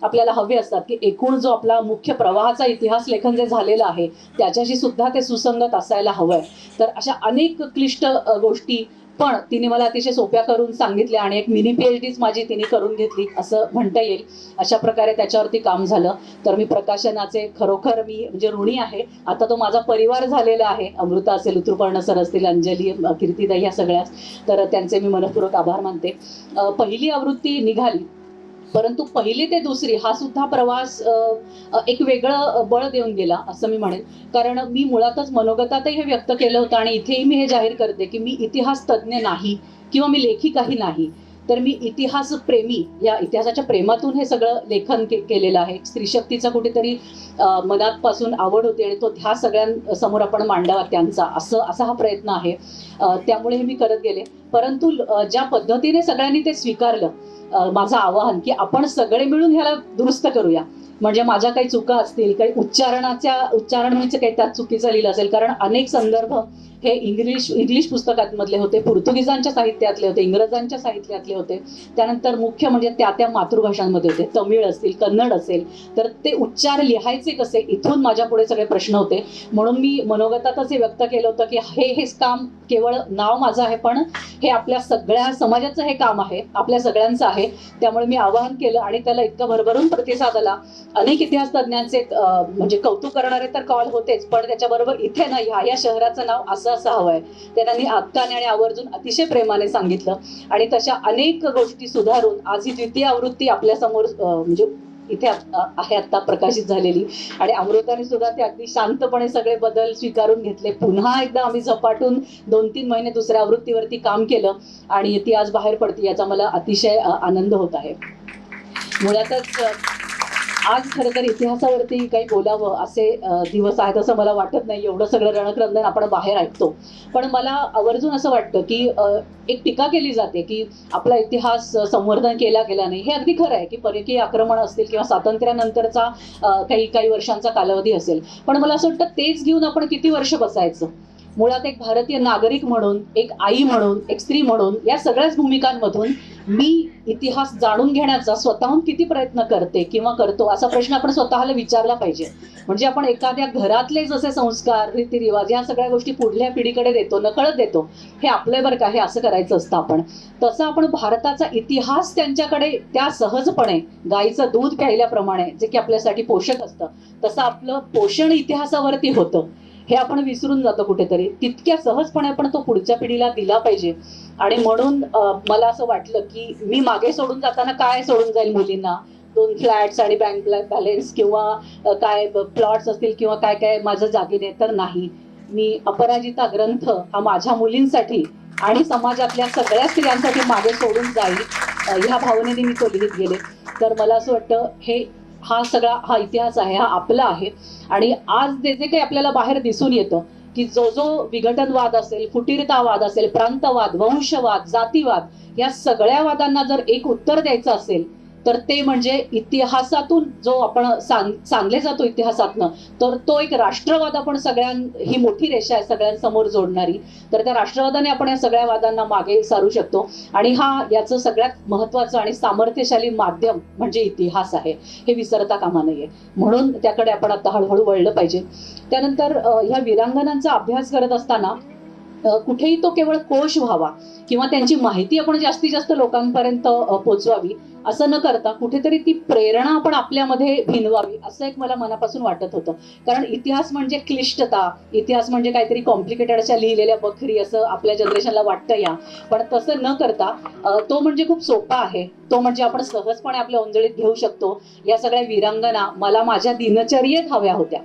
आपल्याला हवे असतात की एकूण जो आपला मुख्य प्रवाहाचा इतिहास लेखन जे झालेलं आहे त्याच्याशी सुद्धा ते सुसंगत असायला हवंय. तर अशा अनेक क्लिष्ट गोष्टी पण तिने मला अतिशय सोप्या करून सांगितल्या आणि एक मिनी PhD माझी तिने करून घेतली असं म्हणता येईल. अशा प्रकारे त्याच्यावरती काम झालं. तर मी प्रकाशनाचे खरोखर मी म्हणजे ऋणी आहे. आता तो माझा परिवार झालेला आहे. अमृता असेल, ऋतुपर्णा सर असतील, अंजली, कीर्तिताई, ह्या सगळ्याच, तर त्यांचे मी मनपूर्वक आभार मानते. पहिली आवृत्ती निघाली, परंतु पहिली ते दुसरी हा सुद्धा प्रवास एक वेगळं बळ देऊन गेला असं मी म्हणेन. कारण मी मुळातच मनोगतातही हे व्यक्त केलं होतं आणि इथेही मी हे जाहीर करते की मी इतिहास तज्ज्ञ नाही किंवा मी लेखिकाही नाही, तर मी इतिहास प्रेमी, या इतिहासाच्या प्रेमातून हे सगळं लेखन केलेलं आहे. स्त्रीशक्तीचा कुठेतरी मनात पासून आवड होती आणि तो ह्या सगळ्यांसमोर आपण मांडावा त्यांचा, असा हा प्रयत्न आहे. त्यामुळे हे मी करत गेले. परंतु ज्या पद्धतीने सगळ्यांनी ते स्वीकारलं, माझं आवाहन की आपण सगळे मिळून ह्याला दुरुस्त करूया. म्हणजे माझ्या काही चुका असतील, काही उच्चारण म्हणजे काही त्यात चुकीचं लिहिलं असेल, कारण अनेक संदर्भ हे इंग्लिश पुस्तकांमधले होते, पोर्तुगीजांच्या साहित्यातले होते, इंग्रजांच्या साहित्यातले होते, त्यानंतर मुख्य म्हणजे त्या मातृभाषांमध्ये होते, तमिळ असतील, कन्नड असेल, तर ते उच्चार लिहायचे कसे, इथून माझ्या पुढे सगळे प्रश्न होते. म्हणून मी मनोगतातच हे व्यक्त केलं होतं की हेच काम केवळ नाव माझं आहे, पण हे आपल्या सगळ्या समाजाचं हे काम आहे, आपल्या सगळ्यांचं आहे. त्यामुळे मी आवाहन केलं आणि त्याला इतका भरभरून प्रतिसाद आला. अनेक इतिहास तज्ञांचे म्हणजे कौतुक करणारे तर कॉल होतेच, पण त्याच्याबरोबर इथे ना या शहराचं नाव असं हवंय ते त्यांनी हक्काने आणि आवर्जून अतिशय प्रेमाने सांगितलं. आणि तशा अनेक गोष्टी सुधारून आज ही द्वितीय आवृत्ती आपल्या समोर म्हणजे इथे आहे आता प्रकाशित झालेली. आणि अमृताने सुद्धा ते अगदी शांतपणे सगळे बदल स्वीकारून घेतले. पुन्हा एकदा आम्ही झपाटून 2-3 महिने दुसऱ्या आवृत्तीवरती काम केलं आणि ती आज बाहेर पडते, याचा मला अतिशय आनंद होत आहे. मुळातच आज खरं तर इतिहासावरती काही बोलावं असे दिवस आहेत असं मला वाटत नाही. एवढं सगळं रणक्रंदन आपण बाहेर ऐकतो, पण मला आवर्जून असं वाटतं की एक टीका केली जाते की आपला इतिहास संवर्धन केला गेला नाही. हे अगदी खरं आहे की परकीय आक्रमण असतील किंवा स्वातंत्र्यानंतरचा काही वर्षांचा कालावधी असेल, पण मला असं वाटतं तेच घेऊन आपण किती वर्ष बसायचं. मुळात एक भारतीय नागरिक म्हणून, एक आई म्हणून, एक स्त्री म्हणून या सगळ्याच भूमिकांमधून मी इतिहास जाणून घेण्याचा स्वतःहून किती प्रयत्न करते किंवा करतो असा प्रश्न आपण स्वतःला विचारला पाहिजे. म्हणजे आपण एखाद्या घरातले जसे संस्कार, रीतिरिवाज या सगळ्या गोष्टी पुढल्या पिढीकडे देतो, नकळत देतो, हे आपलं बरं का, हे असं करायचं असतं आपण. तसं आपण भारताचा इतिहास त्यांच्याकडे त्या सहजपणे गाईचं दूध प्यायल्याप्रमाणे जे की आपल्यासाठी पोषक असतं, तसं आपलं पोषण इतिहासावरती होतं. हे आपण विसरून जातो कुठेतरी. तितक्या सहजपणे आपण तो पुढच्या पिढीला दिला पाहिजे. आणि म्हणून मला असं वाटलं की मी मागे सोडून जाताना काय सोडून जाईल मुलींना, 2 फ्लॅट्स आणि बँक बॅलन्स किंवा काय प्लॉट्स असतील किंवा काय काय माझं जागीने, तर नाही. मी अपराजिता ग्रंथ हा माझ्या मुलींसाठी आणि समाजातल्या सगळ्या स्त्रियांसाठी मागे सोडून जाईल, ह्या भावनेने मी तो लिहित गेले. तर मला असं वाटतं हा इतिहास आहे, हा आपला आहे. आणि आज जे जे काही आपल्याला बाहेर दिसून येतं की जो विघटनवाद असेल, फुटीरतावाद असेल, प्रांतवाद, वंशवाद, जातीवाद, या सगळ्या वादांना जर एक उत्तर द्यायचं असेल तर ते म्हणजे इतिहासातून जो आपण सांगले जातो इतिहासातनं, तर तो एक राष्ट्रवाद आपण ही मोठी रेषा आहे सगळ्यांसमोर जोडणारी. तर त्या राष्ट्रवादाने आपण या सगळ्या वादांना मागे सारू शकतो. आणि याचं सगळ्यात महत्त्वाचं आणि सामर्थ्यशाली माध्यम म्हणजे इतिहास आहे, हे विसरता कामा नये. म्हणून त्याकडे आपण आता हळूहळू वळलं पाहिजे. त्यानंतर ह्या वीरांगनांचा अभ्यास करत असताना कुठेही तो केवळ कोश व्हावा किंवा त्यांची माहिती आपण जास्तीत जास्त लोकांपर्यंत पोचवावी असं न करता कुठेतरी ती प्रेरणा आपण आपल्यामध्ये भिनवावी, असं एक मला मनापासून वाटत होतं. कारण इतिहास म्हणजे क्लिष्टता, इतिहास म्हणजे काहीतरी कॉम्प्लिकेटेड अशा लिहिलेल्या बखरी असं आपल्या जनरेशनला वाटतं या. पण तसं न करता तो म्हणजे खूप सोपा आहे. तो म्हणजे आपण सहजपणे आपल्या ओंजळीत घेऊ शकतो. या सगळ्या वीरांगना मला माझ्या दिनचर्येत हव्या होत्या.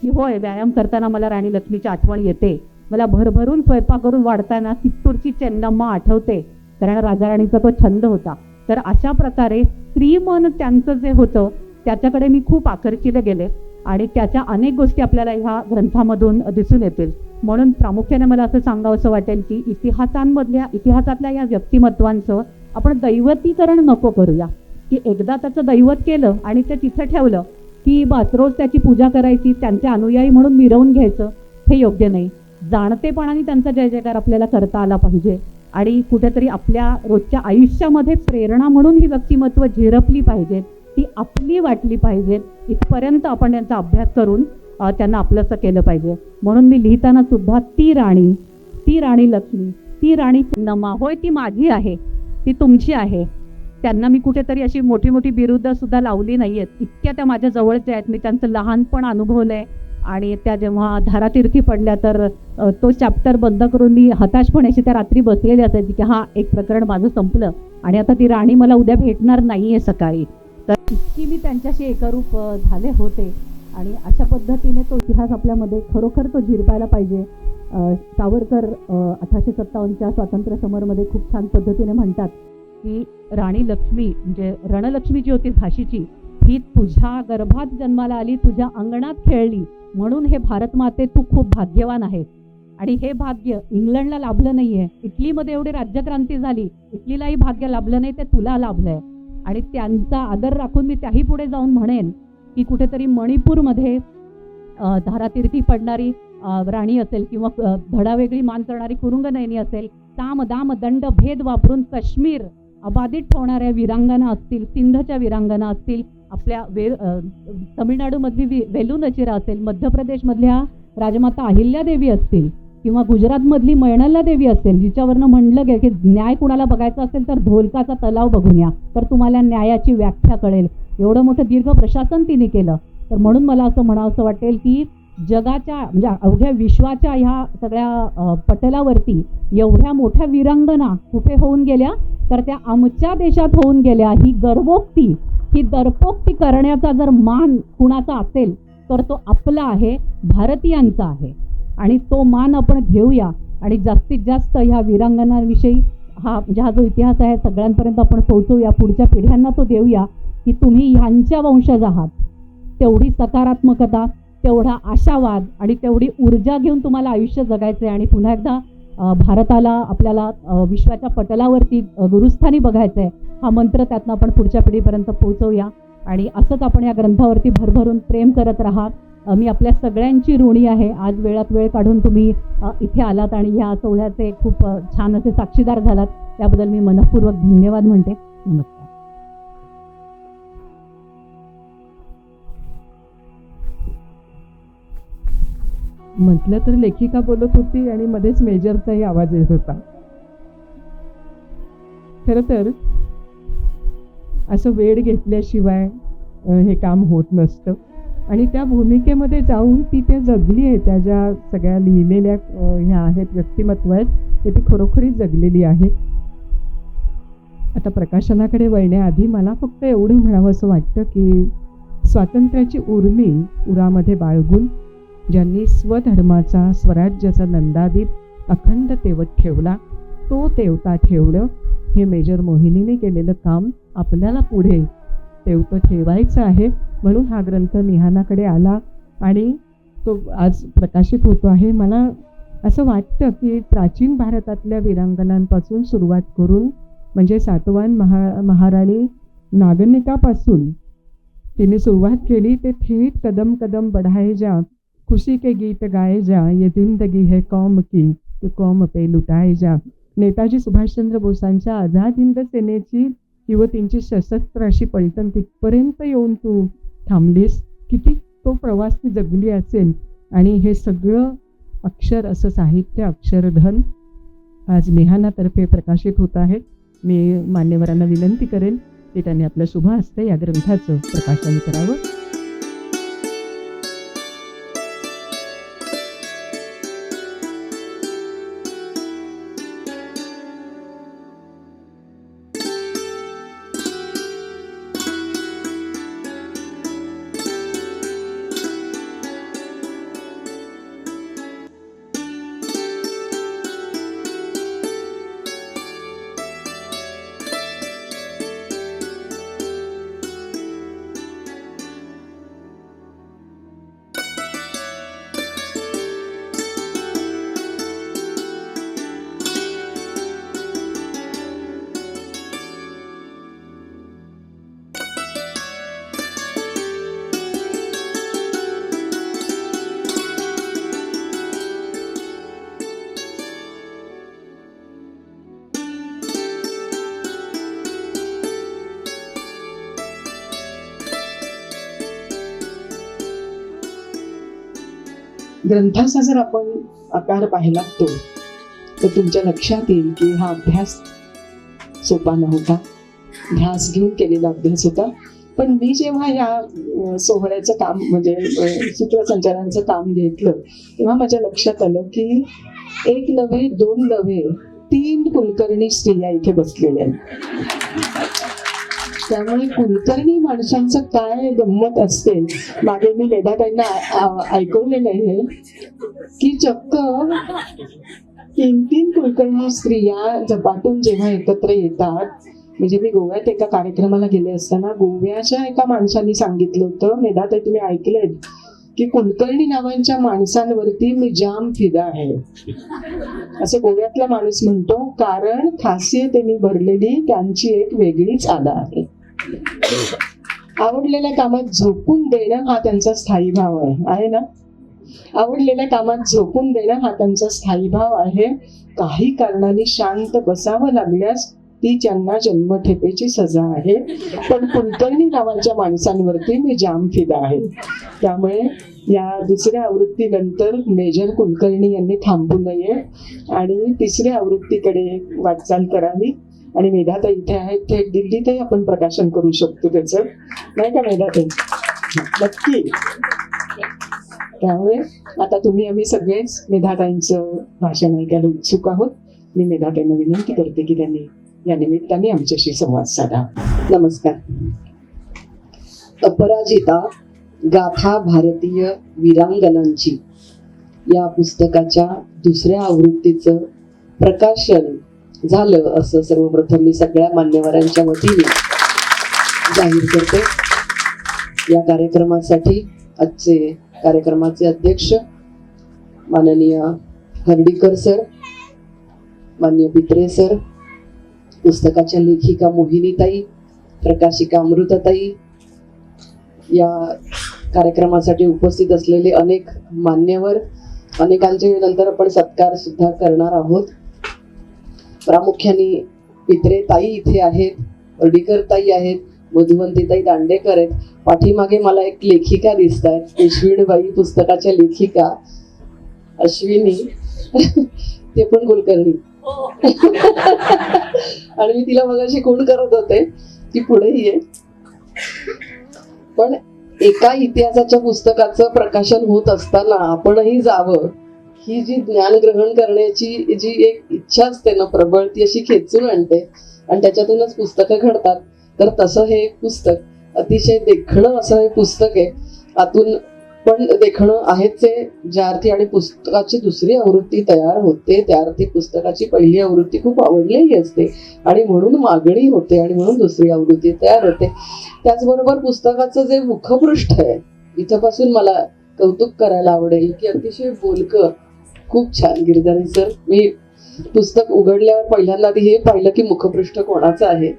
होय, व्यायाम करताना मला राणी लक्ष्मीची आठवण येते. मला भरभरून स्वयंपाक करून वाढताना चित्तूरची चेन्नम्मा आठवते, कारण राजा राणीचा तो छंद होता. तर अशा प्रकारे स्त्री मन त्यांचं जे होतं त्याच्याकडे मी खूप आकर्षिले गेले आणि त्याच्या अनेक गोष्टी आपल्याला ह्या ग्रंथामधून दिसून येतील. म्हणून प्रामुख्याने मला असं सांगावंसं वाटेल की इतिहासातल्या या व्यक्तिमत्वांचं आपण दैवतीकरण नको करूया, की एकदा त्याचं दैवत केलं आणि ते तिथं ठेवलं की बस रोज त्याची पूजा करायची, त्यांचे अनुयायी म्हणून मिरवून घ्यायचं, हे योग्य नाही. जाणतेपणाने त्यांचा जय जयकार आपल्याला करता आला पाहिजे आणि कुठेतरी आपल्या रोजच्या आयुष्यामध्ये प्रेरणा म्हणून ही व्यक्तिमत्व झिरपली पाहिजेत, ती आपली वाटली पाहिजेत. इथपर्यंत आपण त्यांचा अभ्यास करून त्यांना आपलंसं केलं पाहिजे. म्हणून मी लिहिताना सुद्धा ती राणी लक्ष्मी, ती राणी चेन्नम्मा, होय ती माझी आहे, ती तुमची आहे. त्यांना मी कुठेतरी अशी मोठी मोठी बिरुदं सुद्धा लावली नाही आहेत. इतक्या त्या माझ्या जवळच्या आहेत. मी त्यांचं लहानपण अनुभवलं आहे. आणि त्या जेव्हा धारातीर्थी पडल्या तर तो चॅप्टर बंद करून मी हताशपणे अशी त्या रात्री बसलेली असायची की एक प्रकरण माझं संपलं आणि आता ती राणी मला उद्या भेटणार नाही आहे सकाळी. तर इतकी मी त्यांच्याशी एकरूप झाले होते. आणि अशा पद्धतीने तो इतिहास आपल्यामध्ये खरोखर तो झिरपायला पाहिजे. सावरकर 1857च्या स्वातंत्र्य समरमध्ये खूप छान पद्धतीने म्हणतात की राणी लक्ष्मी म्हणजे रणलक्ष्मी जी होती झाशीची, ही तुझ्या गर्भात जन्माला आली, तुझ्या अंगणात खेळली, म्हणून हे भारत माते तू खूप भाग्यवान आहेस. आणि हे भाग्य इंग्लंडला लाभलं नाहीये. इटलीमध्ये एवढी राज्यक्रांती झाली, इटलीलाही भाग्य लाभलं नाही, ते तुला लाभलंय. आणि त्यांचा आदर राखून मी त्याही पुढे जाऊन म्हणेन की कुठेतरी मणिपूरमध्ये धारातीर्थी पडणारी राणी असेल किंवा धडावेगळी मान करणारी कुरुंगनयनी असेल, साम दाम दंड भेद वापरून काश्मीर अबाधित ठेवणाऱ्या वीरांगना असतील, सिंधच्या वीरांगना असतील, आपल्या तमिळनाडूमधली वेलुनचिरा असेल, मध्य प्रदेशमधल्या राजमाता अहिल्यादेवी असतील किंवा गुजरातमधली मैणला देवी असेल, जिच्यावरनं म्हणलं गेलं की न्याय कुणाला बघायचा असेल तर धोलकाचा तलाव बघून या, तर तुम्हाला न्यायाची व्याख्या कळेल. एवढं मोठं दीर्घ प्रशासन तिने केलं. तर म्हणून मला असं म्हणावंसं वाटेल की जगाच्या म्हणजे अवघ्या विश्वाच्या ह्या सगळ्या पटलावरती एवढ्या मोठ्या वीरांगना कुठे होऊन गेल्या, तर त्या आमच्या देशात होऊन गेल्या. ही गर्वोक्ती, ही दर्पोक्ती करण्याचा जर मान कुणाचा असेल तर तो आपला आहे, भारतीयांचा आहे. आणि तो मान आपण घेऊया आणि जास्तीत जास्त ह्या वीरांगनांविषयी म्हणजे हा जो इतिहास आहे सगळ्यांपर्यंत आपण पोहोचवूया, पुढच्या पिढ्यांना तो देऊया की तुम्ही ह्यांच्या वंशज आहात. तेवढी सकारात्मकता, तेवढा आशावाद आणि तेवढी ऊर्जा घेऊन तुम्हाला आयुष्य जगायचं आहे. आणि पुन्हा एकदा भारताला आपल्याला विश्वाच्या पटलावरती गुरुस्थानी बघायचं आहे. हा मंत्र त्यातनं आपण पुढच्या पिढीपर्यंत पोहोचवूया आणि असंच आपण या ग्रंथावरती भरभरून प्रेम करत राहा. मी आपल्या सगळ्यांची ऋणी आहे. आज वेळात वेळ काढून तुम्ही इथे आलात आणि ह्या सोहळ्याचे खूप छान असे साक्षीदार झालात, त्याबद्दल मी मनःपूर्वक धन्यवाद म्हणते. नमस्कार. म्हटलं तर लेखिका बोलत होती आणि मध्येच मेजरचाही आवाज येत होता. खरं तर असं वेळ घेतल्याशिवाय हे काम होत नसतं. आणि त्या भूमिकेमध्ये जाऊन ती ते जगली आहे. त्या ज्या सगळ्या लिहिलेल्या ह्या आहेत व्यक्तिमत्व आहेत ते ती खरोखरीच जगलेली आहे. आता प्रकाशनाकडे वळण्याआधी मला फक्त एवढं म्हणावं असं वाटतं की स्वातंत्र्याची उर्मी उरामध्ये बाळगून ज्यांनी स्वधर्माचा स्वराज्याचा नंदादीप अखंड तेवत ठेवला, तो तेवता ठेवणं हे मेजर मोहिनीने केलेलं काम आपल्याला पुढे तेवतं ठेवायचं आहे. म्हणून हा ग्रंथ मिहानाकडे आला आणि तो आज प्रकाशित होतो आहे. मला असं वाटतं की प्राचीन भारतातल्या वीरांगनांपासून सुरुवात करून म्हणजे सातवाहन महाराणी नागनिकापासून तिने सुरुवात केली ते थेट कदम कदम बढ़ाए जा, खुशी के गीत गाए जा, ये जिंदगी है कौम की तो कौम पे लुटाए जा. नेताजी सुभाषचंद्र बोसांच्या आझाद हिंद सेनेची युवतींची सशस्त्र अशी पलटण तिथपर्यंत येऊन तू थांबलीस. किती तो प्रवास ती जगली असेल. आणि हे सगळं अक्षर असं साहित्य अक्षरधन आज मिहानातर्फे प्रकाशित होत आहे. मी मान्यवरांना विनंती करेन की त्यांनी आपल्या शुभ हस्ते या ग्रंथाचं प्रकाशन करावं. ग्रंथाचा जर आपण आकार पाहिला तर तुमच्या लक्षात येईल की हा अभ्यास सोपा नव्हता. ध्यास घेऊन केलेला अभ्यास होता. पण मी जेव्हा या सोहळ्याचं काम म्हणजे सूत्रसंचालनाचं काम घेतलं तेव्हा माझ्या लक्षात आलं की 1 नव्हे 2 नव्हे 3 कुलकर्णी स्त्रिया इथे बसलेल्या आहेत. त्यामुळे कुलकर्णी माणसांचं काय गंमत असते. मागे मी मेधाताईंना ऐकवलेलं आहे की चक्क 3 कुलकर्णी स्त्रिया झपाटून जेव्हा एकत्र येतात. म्हणजे मी गोव्यात एका कार्यक्रमाला गेले असताना गोव्याच्या एका माणसाने सांगितलं होतं, मेधाताई तुम्ही ऐकलंय की कुलकर्णी नावांच्या माणसांवरती मी जाम फिदा आहे. असं गोव्यातला माणूस म्हणतो, कारण खासियतेने भरलेली त्यांची एक वेगळीच आदा आहे. आवडलेल्या कामात झोकून देणं हा त्यांचा स्थायी भाव आहे ना. आवडलेल्या कामात झोकून देणं हा त्यांचा स्थायी भाव आहे. काही कारणाने शांत बसावं लागल्यास ती त्यांना जन्मठेपेची सजा आहे. पण कुलकर्णी नावाच्या माणसांवरती मी जाम फिदा आहे. त्यामुळे या दुसऱ्या आवृत्तीनंतर मेजर कुलकर्णी यांनी थांबू नये आणि तिसऱ्या आवृत्तीकडे वाटचाल करावी. आणि मेधाताई इथे आहेत, थेट दिल्लीतही आपण प्रकाशन करू शकतो त्याचं, नाही का मेधाताई? नक्की. त्यामुळे आता तुम्ही आम्ही सगळेच मेधाताईंचं भाषण ऐकायला उत्सुक आहोत. मी मेधाताईंना विनंती करते की त्यांनी या निमित्ताने आमच्याशी संवाद साधा. नमस्कार. अपराजिता गाथा भारतीय वीरांगनांची या पुस्तकाच्या दुसऱ्या आवृत्तीचं प्रकाशन झालं असं सर्वप्रथम मी सगळ्या मान्यवरांच्या वतीने जाहीर करते. या कार्यक्रमासाठी आजचे कार्यक्रमाचे अध्यक्ष माननीय हर्डीकर सर, माननीय पित्रे सर, पुस्तकाच्या लेखिका मोहिनीताई, प्रकाशिका अमृताताई, या कार्यक्रमासाठी उपस्थित असलेले अनेक मान्यवर, अनेकांचे नंतर आपण सत्कार सुद्धा करणार आहोत. प्रामुख्याने पित्रे ताई इथे आहेत, हर्डीकर ताई आहेत, मधुवंतीताई दांडेकर आहेत. पाठीमागे मला एक लेखिका दिसत आहेत, अश्विनीबाई, पुस्तकाच्या लेखिका अश्विनी, ते पण कुलकर्णी. आणि मी तिला मगाशी खूण करत होते की पुढे ये. पण एका इतिहासाच्या पुस्तकाचं प्रकाशन होत असताना आपणही जावं, ही जी ज्ञान ग्रहण करण्याची जी एक इच्छा असते ना प्रबळ, ती अशी खेचून आणते आणि त्याच्यातूनच पुस्तकं घडतात. तर तसं हे एक पुस्तक अतिशय देखणं असं हे पुस्तक आहे. आतून पण देखणं आहेच आहे. ज्या अर्थी आणि पुस्तकाची दुसरी आवृत्ती तयार होते त्या अर्थी पुस्तकाची पहिली आवृत्ती खूप आवडलेली असते आणि म्हणून मागणी होते आणि म्हणून दुसरी आवृत्ती तयार होते. त्याचबरोबर पुस्तकाचं जे मुखपृष्ठ आहे, इथपासून मला कौतुक करायला आवडेल की अतिशय बोलकं, खूप छान. गिरधारी सर, मी पुस्तक उघडल्यावर पहिल्यांदा आधी हे पाहिलं की मुखपृष्ठ कोणाचं आहे.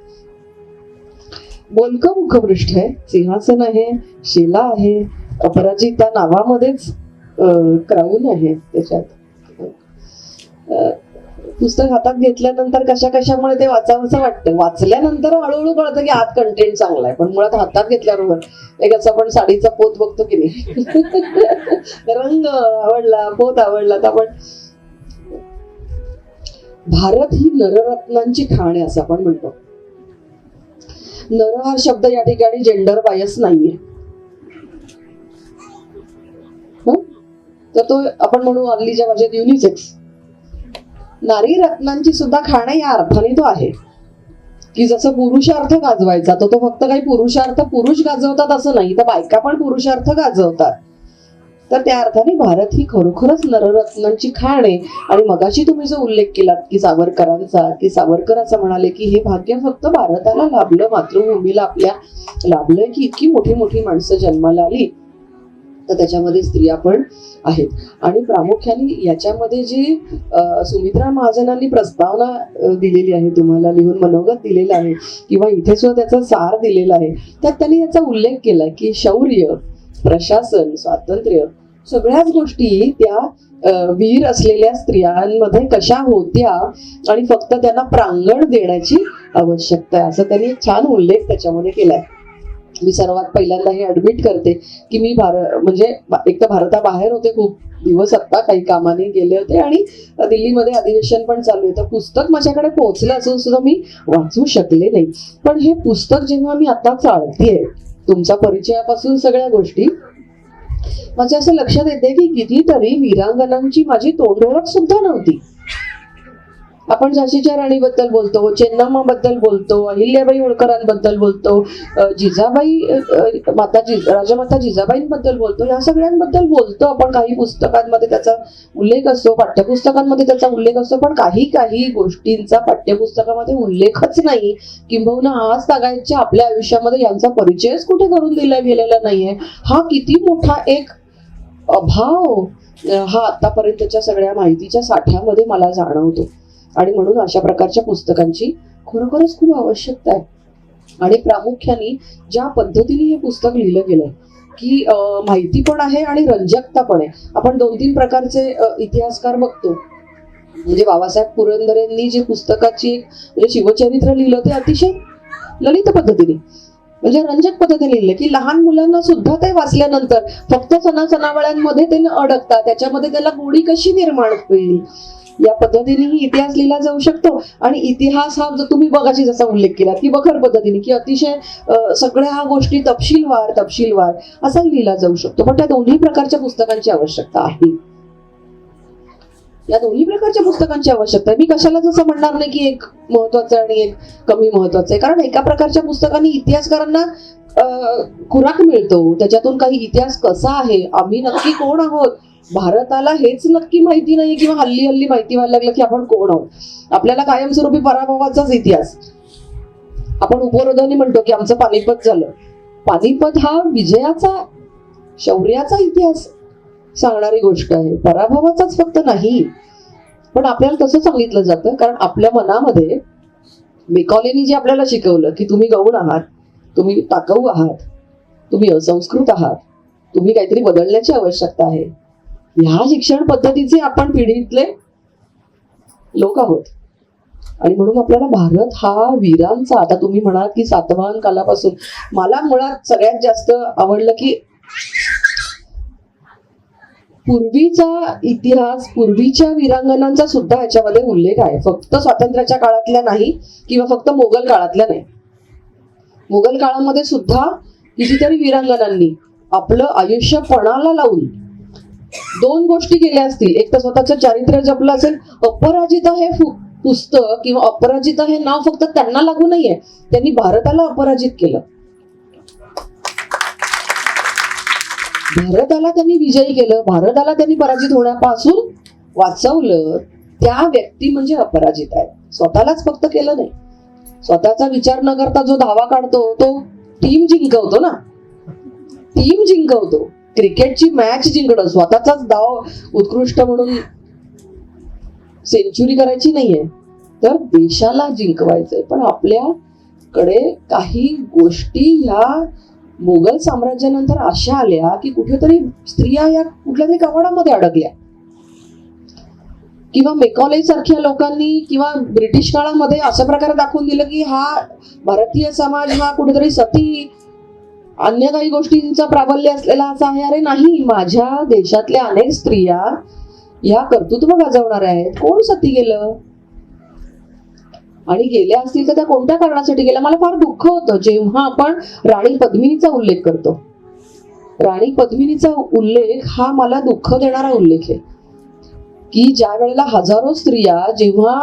बोलकं मुखपृष्ठ आहे, सिंहासन आहे, शिला आहे, अपराजिता नावामध्येच क्राऊन आहे. त्याच्यात पुस्तक हातात घेतल्यानंतर कशामुळे ते वाचावंसं वाटतं. वाचल्यानंतर हळूहळू कळतं की आत कंटेंट चांगला आहे, पण मुळात हातात घेतल्याबरोबर एक असं आपण साडीचा पोत बघतो की नाही, रंग आवडला, पोत आवडला, तर आपण भारत ही नररत्नांची खाण आहे असं आपण म्हणतो. नर हा शब्द या ठिकाणी जेंडर बायस नाहीये, तर तो आपण म्हणू हल्लीच्या भाषेत युनिसेक्स. नारी रत्नांची सुद्धा खाणे या अर्थाने तो आहे की जसं पुरुषार्थ गाजवायचा तो फक्त काही पुरुषार्थ पुरुष गाजवतात असं नाही, तर बायका पण पुरुषार्थ गाजवतात. तर त्या अर्थाने भारत ही खरोखरच नररत्नांची खाण आहे. आणि मगाशी तुम्ही जो उल्लेख केलात की सावरकरांचा, की सावरकर असं म्हणाले की हे भाग्य फक्त भारताला लाभलं, मातृभूमीला आपल्या लाभलंय की इतकी मोठी मोठी माणसं जन्माला आली, तर त्याच्यामध्ये स्त्रिया पण आहेत. आणि प्रामुख्याने याच्यामध्ये जी सुमित्रा महाजनांनी प्रस्तावना दिलेली आहे, तुम्हाला लिहून मनोगत दिलेलं आहे किंवा इथे सुद्धा त्याचा सार दिलेला आहे, त्यात त्यांनी याचा उल्लेख केला की शौर्य, प्रशासन, स्वातंत्र्य सगळ्याच गोष्टी त्या वीर असलेल्या स्त्रियांमध्ये कशा होत्या आणि फक्त त्यांना प्रांगण देण्याची आवश्यकता आहे, असं त्यांनी एक छान उल्लेख त्याच्यामध्ये केलाय. मी सर्वात पहिल्यांदा हे ऍडमिट करते की मी म्हणजे एक तर भारताबाहेर होते खूप दिवस, आत्ता काही कामाने गेले होते आणि दिल्लीमध्ये अधिवेशन पण चालू आहे, तर पुस्तक माझ्याकडे पोहोचलं असून सुद्धा मी वाचू शकले नाही. पण हे पुस्तक जेव्हा मी आता चालतेय, तुमच्या परिचयापासून सगळ्या गोष्टी, माझ्या असं लक्षात येते की कितीतरी वीरांगनांची माझी तोंडओळख सुद्धा नव्हती. आपण झाशीच्या राणीबद्दल बोलतो, चेन्नम्माबद्दल बोलतो, अहिल्याबाई होळकरांबद्दल बोलतो, जिजाबाई, राजमाता जिजाबाईंबद्दल बोलतो, या सगळ्यांबद्दल बोलतो आपण. काही पुस्तकांमध्ये त्याचा उल्लेख असतो, पाठ्यपुस्तकांमध्ये त्याचा उल्लेख असतो, पण काही गोष्टींचा पाठ्यपुस्तकामध्ये उल्लेखच नाही. किंबहुना आज तागायतच्या आपल्या आयुष्यामध्ये यांचा परिचयच कुठे करून दिला गेलेला नाहीये. हा किती मोठा एक अभाव हा आतापर्यंतच्या सगळ्या माहितीच्या साठ्यामध्ये मला जाणवतो. आणि म्हणून अशा प्रकारच्या पुस्तकांची खरोखरच खूप आवश्यकता आहे. आणि प्रामुख्याने ज्या पद्धतीने हे पुस्तक लिहिलं गेलंय की माहिती पण आहे आणि रंजकता पण आहे. आपण 2-3 प्रकारचे इतिहासकार बघतो. म्हणजे बाबासाहेब पुरंदरेंनी जे पुस्तकाची म्हणजे शिवचरित्र लिहिलं ते अतिशय ललित पद्धतीने, म्हणजे रंजक पद्धतीने लिहिलं की लहान मुलांना सुद्धा ते वाचल्यानंतर फक्त सणासणावळ्यांमध्ये ते न अडकता त्याच्यामध्ये त्याला गोडी कशी निर्माण होईल या पद्धतीनेही इतिहास लिहिला जाऊ शकतो. आणि इतिहास हा जो तुम्ही बघाशी जसा उल्लेख केला की बखर पद्धतीने की अतिशय सगळ्या ह्या गोष्टी तपशीलवार असाही लिहिला जाऊ शकतो. पण त्या दोन्ही प्रकारच्या पुस्तकांची आवश्यकता आहे. या दोन्ही प्रकारच्या पुस्तकांची आवश्यकता आहे. मी कशाला जसं म्हणणार नाही की एक महत्वाचं आणि एक कमी महत्वाचं आहे, कारण एका प्रकारच्या पुस्तकांनी इतिहासकारांना खुराक मिळतो, त्याच्यातून काही इतिहास कसा आहे, आम्ही नक्की कोण आहोत, भारताला हेच नक्की माहिती नाही किंवा हल्ली माहिती व्हायला लागलं की आपण कोण आहोत. आपल्याला कायमस्वरूपी पराभवाचाच इतिहास, आपण उपरोधाने म्हणतो की आमचं पानिपत झालं. पानिपत हा विजयाचा, शौर्याचा इतिहास सांगणारी गोष्ट आहे, पराभवाचाच फक्त नाही. पण आपल्याला तसं सांगितलं जातं कारण आपल्या मनामध्ये मेकॉलेनी जे आपल्याला शिकवलं की तुम्ही गौण आहात, तुम्ही टाकाऊ आहात, तुम्ही असंस्कृत आहात, तुम्ही काहीतरी बदलण्याची आवश्यकता आहे, ह्या शिक्षण पद्धतीचे आपण पिढीतले लोक आहोत. आणि म्हणून आपल्याला भारत हा वीरांचा, आता तुम्ही म्हणाल की सातवाहन कालापासून, मला मुळात सगळ्यात जास्त आवडलं की पूर्वीचा इतिहास, पूर्वीच्या वीरांगनांचा सुद्धा ह्याच्यामध्ये उल्लेख आहे. फक्त स्वातंत्र्याच्या काळातल्या नाही किंवा फक्त मोगल काळातल्या नाही. मोगल काळामध्ये सुद्धा कितीतरी वीरांगनांनी आपलं आयुष्य पणाला लावून दोन गोष्टी केल्या असतील, एक तर स्वतःचं चारित्र्य जपलं असेल. अपराजिता हे पुस्तक किंवा अपराजिता हे नाव फक्त त्यांना लागू नाहीये, त्यांनी भारताला अपराजित केलं. भारताला त्यांनी विजयी केलं, भारताला त्यांनी पराजित होण्यापासून वाचवलं. त्या व्यक्ती म्हणजे अपराजित आहे. स्वतःलाच फक्त केलं नाही, स्वतःचा विचार न करता जो धावा काढतो तो टीम जिंकवतो ना, टीम जिंकवतो. क्रिकेटची मॅच जिंकणं, स्वतःचाच डाव उत्कृष्ट म्हणून सेंचुरी करायची नाहीये, तर देशाला जिंकवायचंय. पण आपल्याकडे काही गोष्टी ह्या मोगल साम्राज्यानंतर अशा आल्या की कुठेतरी स्त्रिया या कुठल्या तरी कवाडामध्ये अडकल्या, किंवा मेकॉले सारख्या लोकांनी किंवा ब्रिटिश काळामध्ये अशा प्रकारे दाखवून दिलं की हा भारतीय समाज हा कुठेतरी सती अन्य काही गोष्टींचा प्राबल्य असलेला असा आहे. अरे नाही, माझ्या देशातल्या अनेक स्त्रिया या कर्तृत्व गाजवणाऱ्या आहेत. कोण सती गेलं आणि गेल्या असतील तर त्या कोणत्या कारणासाठी गेल्या? मला फार दुःख होतं जेव्हा आपण राणी पद्मिनीचा उल्लेख करतो. राणी पद्मिनीचा उल्लेख हा मला दुःख देणारा उल्लेख आहे की ज्या वेळेला हजारो स्त्रिया जेव्हा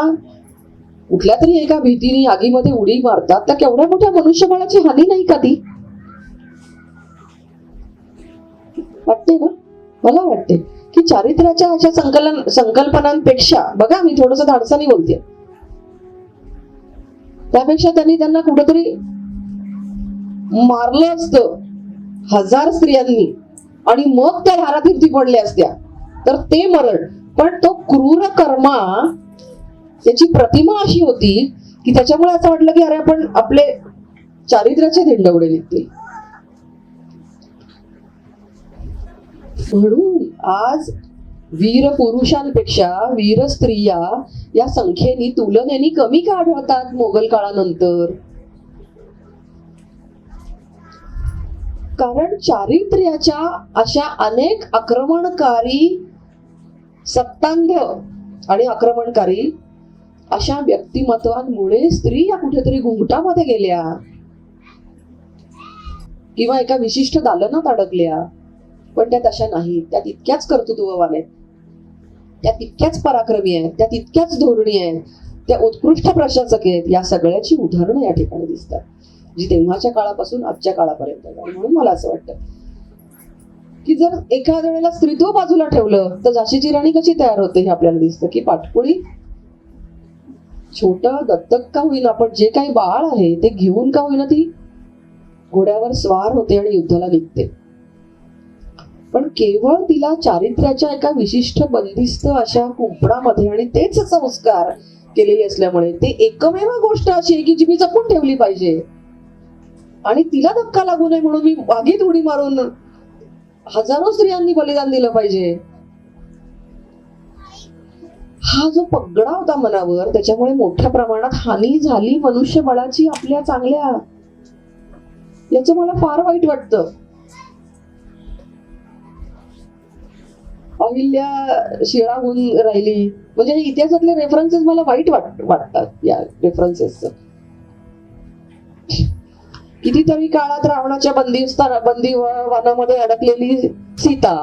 कुठल्या तरी एका भीतीने आगीमध्ये उडी मारतात, तर केवढ्या मोठ्या मनुष्यबळाची हानी नाही का ती? वाटते ना, मला वाटते की चारित्र्याच्या अशा संकल्पनांपेक्षा, बघा मी थोडस धाडसाने बोलते, त्यापेक्षा त्यांना कुठेतरी मारलं असतं हजार स्त्रियांनी आणि मग त्या धारातीर्थी पडल्या असत्या, तर ते मरण. पण तो क्रूर कर्मा, त्याची प्रतिमा अशी होती की त्याच्यामुळे असं वाटलं की अरे आपण आपले चारित्र्याचे धिंडवडे निघतील. म्हणून आज वीर पुरुषांपेक्षा वीर स्त्रिया या संख्येने तुलनेने कमी का आढळतात मोगल काळानंतर? कारण चारित्र्याच्या अशा अनेक आक्रमणकारी, सत्तांध आणि आक्रमणकारी अशा व्यक्तिमत्वांमुळे स्त्री या कुठेतरी घुंगटामध्ये गेल्या किंवा एका विशिष्ट दालनात अडकल्या. पण त्या तशा नाहीत. त्या तितक्याच कर्तृत्ववान आहेत, त्या तितक्याच पराक्रमी आहेत, त्या तितक्याच धोरणी आहेत, त्या उत्कृष्ट प्रशासक आहेत. या सगळ्याची उदाहरणं या ठिकाणी दिसतात, जी तेव्हाच्या काळापासून आजच्या काळापर्यंत. म्हणून मला असं वाटतं की जर एखाद्या वेळेला स्त्रीत्व बाजूला ठेवलं तर झाशीची राणी कशी तयार होते हे आपल्याला दिसतं की पाठपोळी छोटं दत्तक का होईना, पण जे काही बाळ आहे ते घेऊन का होईना ती घोड्यावर स्वार होते आणि युद्धाला निघते. पण केवळ तिला चारित्र्याच्या एका विशिष्ट बंदिस्त अशा कुंपणामध्ये आणि तेच संस्कार केलेले असल्यामुळे ते एकमेव गोष्ट अशी आहे की जी मी जपून ठेवली पाहिजे आणि तिला धक्का लागू नये म्हणून मी आगीत उडी मारून हजारो स्त्रियांनी बलिदान दिलं पाहिजे. हा जो पगडा होता मनावर, त्याच्यामुळे मोठ्या प्रमाणात हानी झाली मनुष्यबळाची आपल्या चांगल्या. याचं मला फार वाईट वाटतं. अहिल्या शिळा होऊन राहिली, म्हणजे हे इतिहासातले रेफरन्सेस मला वाईट वाटतात. या रेफरन्सेसचं कितीतरी काळात रावणाच्या बंदी वनामध्ये अडकलेली सीता,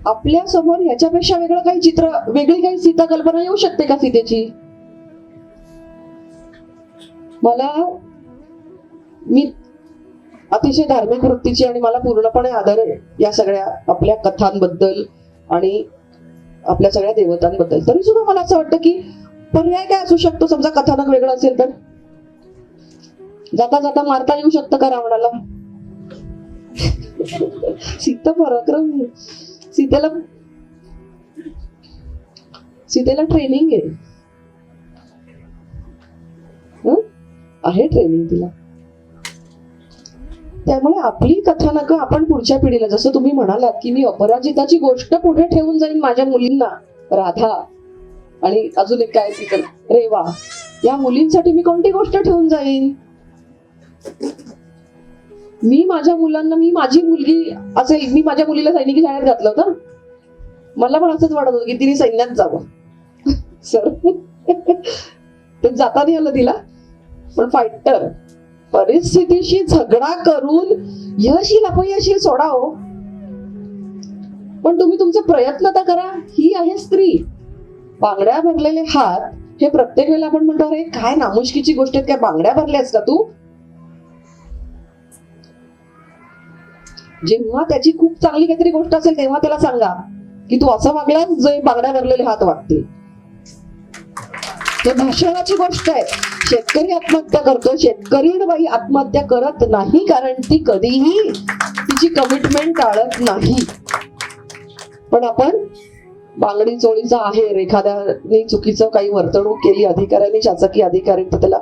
आपल्या समोर ह्याच्यापेक्षा वेगळं काही चित्र, वेगळी काही सीता कल्पना येऊ शकते का सीतेची? मी अतिशय धार्मिक वृत्तीची आणि मला पूर्णपणे आदर आहे या सगळ्या आपल्या कथांबद्दल आणि आपल्या सगळ्या देवतांबद्दल. तरी सुद्धा मला असं वाटतं की पर्याय काय असू शकतो? समजा कथानक वेगळं असेल तर जाता जाता मारता येऊ शकतं का रावणाला? सीता पराक्रम, सीतेला ट्रेनिंग आहे ट्रेनिंग तिला. त्यामुळे आपली कथानकं आपण पुढच्या पिढीला, जसं तुम्ही म्हणालात की मी अपराजिताची गोष्ट पुढे ठेवून जाईन माझ्या मुलींना, राधा आणि अजून एक काय ती रेवा, या मुलींसाठी मी कोणती गोष्ट ठेवून जाईन? मी माझ्या मुलांना, मी माझी मुलगी असेल, मी माझ्या मुलीला सैनिकी शाळेत घातलं होतं, मला पण असंच वाटत होतं की तिने सैन्यात जावं. सर ते जाता नाही आलं तिला, पण फायटर परिस्थितीशी झगडा करून यश येईल अपयश येईल सोडा हो, पण तुम्ही तुमचे प्रयत्न तर करा. ही आहे स्त्री. बांगड्या भरलेले हात हे प्रत्येक वेळेला आपण म्हणतो अरे काय नामुष्कीची गोष्ट आहे, काय बांगड्या भरल्यास का तू. जेव्हा त्याची खूप चांगली काहीतरी गोष्ट असेल तेव्हा त्याला सांगा की तू असं वागलास जे बांगड्या भरलेले हात वागतील. हे भाषणाची गोष्ट आहे. शेतकरी आत्महत्या करतो, शेतकरी बाई आत्महत्या करत नाही, कारण ती कधीही तिची कमिटमेंट टाळत नाही. पण आपण बांगडी चोळीचा आहेर, एखाद्याने चुकीचं काही वर्तणूक केली अधिकाऱ्याने, शासकीय अधिकारी, तर त्याला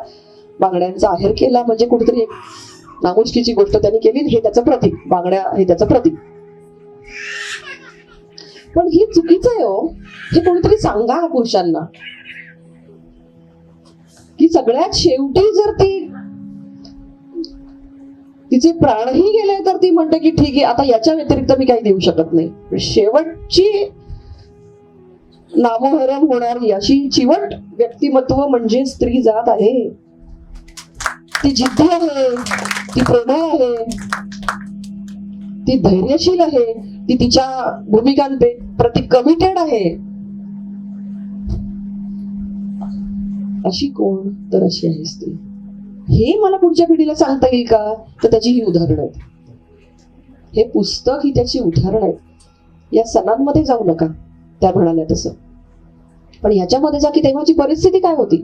बांगड्यांचा आहेर केला म्हणजे कुठेतरी एक नामुष्कीची गोष्ट त्यांनी केली, हे त्याचं प्रतीक. बांगड्या हे त्याचं प्रतीक. पण ही चुकीचं आहे हो. हे कोणीतरी सांगा पुरुषांना की सगळ्यात शेवटी जर तिचे प्राणही गेले तर ती म्हणते की ठीक आहे आता याच्या व्यतिरिक्त मी काही देऊ शकत नाही. शेवटची नामोहरम होणारी अशी चिवट व्यक्तिमत्व म्हणजे स्त्री जात आहे. ती जिद्दी आहे, ती प्रेमळ आहे, ती धैर्यशील आहे, ती तिच्या भूमिकांप्रती कमिटेड आहे. अशी कोण तर अशी आहे स्त्री. हे मला पुढच्या पिढीला सांगता येईल का, तर त्याची ही उदाहरणं आहेत. हे पुस्तक ही त्याची उदाहरणं आहेत. या सणांमध्ये जाऊ नका त्या म्हणाल्या तसं, पण ह्याच्यामध्ये जा की तेव्हाची परिस्थिती काय होती.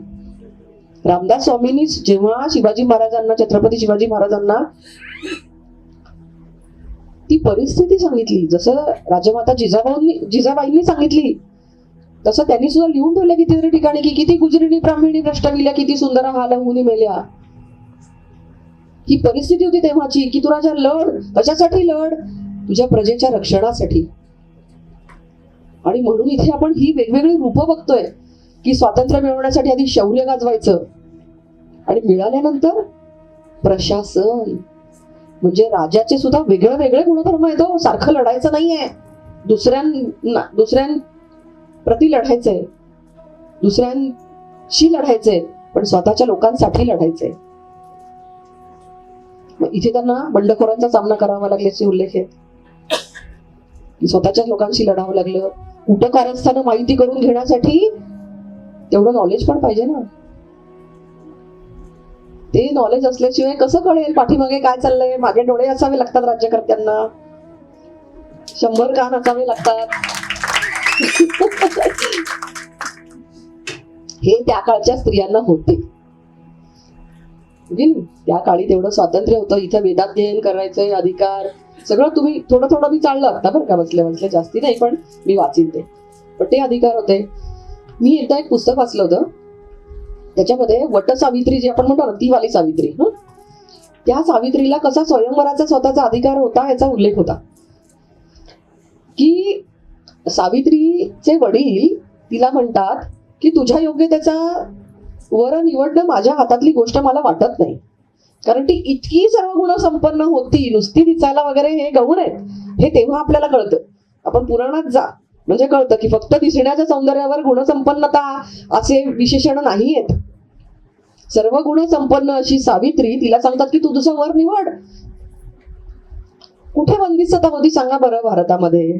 रामदास स्वामींनी जेव्हा शिवाजी महाराजांना, छत्रपती शिवाजी महाराजांना ती परिस्थिती सांगितली, जसं राजमाता जिजाबाईंनी सांगितली तसं त्यांनी सुद्धा लिहून ठेवलं कितीतरी ठिकाणी की किती गुजरीनी ब्राह्मणी भ्रष्टविल्या, किती सुंदर हाल होऊन मेल्या. ही परिस्थिती होती तेव्हाची की तू राजा लढ. कशासाठी लढ? तुझ्या प्रजेच्या रक्षणासाठी. आणि म्हणून इथे आपण ही वेगवेगळी रूपं बघतोय की स्वातंत्र्य मिळवण्यासाठी आधी शौर्य गाजवायचं आणि मिळाल्यानंतर प्रशासन. म्हणजे राजाचे सुद्धा वेगळे वेगळे गुणधर्म आहेत हो. सारखं लढायचं नाहीये. दुसऱ्यां प्रति लढायचंय, दुसऱ्यांशी लढायचंय, पण स्वतःच्या लोकांसाठी लढायचंय. इथे त्यांना बंडखोरांचा सामना करावा लागल्याचे उल्लेख आहेत की स्वतःच्याच लोकांशी लढावं लागलं. कुठं कारस्थानं माहिती करून घेण्यासाठी तेवढं नॉलेज पण पाहिजे ना. ते नॉलेज असल्याशिवाय कसं कळेल पाठीमागे काय चाललंय. मागे डोळे असावे लागतात राज्यकर्त्यांना, 100 कान असावे लागतात. हे त्या काळच्या स्त्रियांना होते. त्या काळी तेवढं स्वातंत्र्य होतं. इथं वेदाध्ययन करायचंय, अधिकार सगळं तुम्ही थोडं थोडं मी चाललं आता बरं का, बसल्या बसल्या, जास्ती नाही पण मी वाचीन ते, पण ते अधिकार होते. मी एकदा एक पुस्तक वाचलं होतं, त्याच्यामध्ये वट सावित्री जी आपण म्हणतो ना, ती वाली सावित्री, त्या सावित्रीला कसा स्वयंवराचा स्वतःचा अधिकार होता याचा उल्लेख होता. की सावित्रीचे वडील तिला म्हणतात की तुझ्या योग्यतेचा वर निवडणं माझ्या हातातली गोष्ट मला वाटत नाही, कारण ती इतकी सर्व गुण संपन्न होती. नुसती दिसायला वगैरे हे गौण आहेत हे तेव्हा आपल्याला कळतं. आपण पुराणात जा म्हणजे कळतं की फक्त दिसण्याच्या सौंदर्यावर गुणसंपन्नता असे विशेषण नाही आहेत. सर्व गुण संपन्न अशी सावित्री, तिला सांगतात की तू तुझा वर निवड. कुठे बंदिस्तता होती सांगा बरं भारतामध्ये.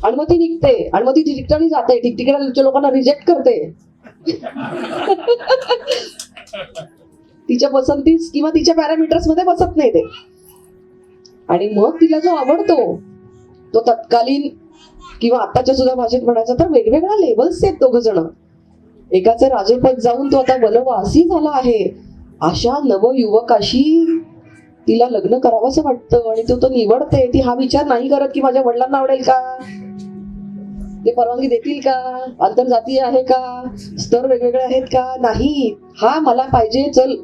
आणि मग ती निघते आणि मग ती ठिकठिकाणी जाते, ठिकठिकाणी लोकांना रिजेक्ट करते. तिच्या पसंतीस किंवा तिच्या पॅरामीटर्स मध्ये बसत नाही ते. आणि मग तिला जो आवडतो तो तत्कालीन किंवा आताच्या सुद्धा भाषेत म्हणायचं तर वेगवेगळ्या लेवल्स आहेत दोघ जण. एकाचं राजेपद जाऊन तो आता वनवासी झाला आहे, अशा नवयुवकाशी तिला लग्न करावंसं वाटतं आणि तो निवडते. ती हा विचार नाही करत की माझ्या वडिलांना आवडेल का, ते परवानगी देतील का, आंतरजातीय आहे का, स्तर वेगवेगळे आहेत का, नाही, हा मला पाहिजे चल.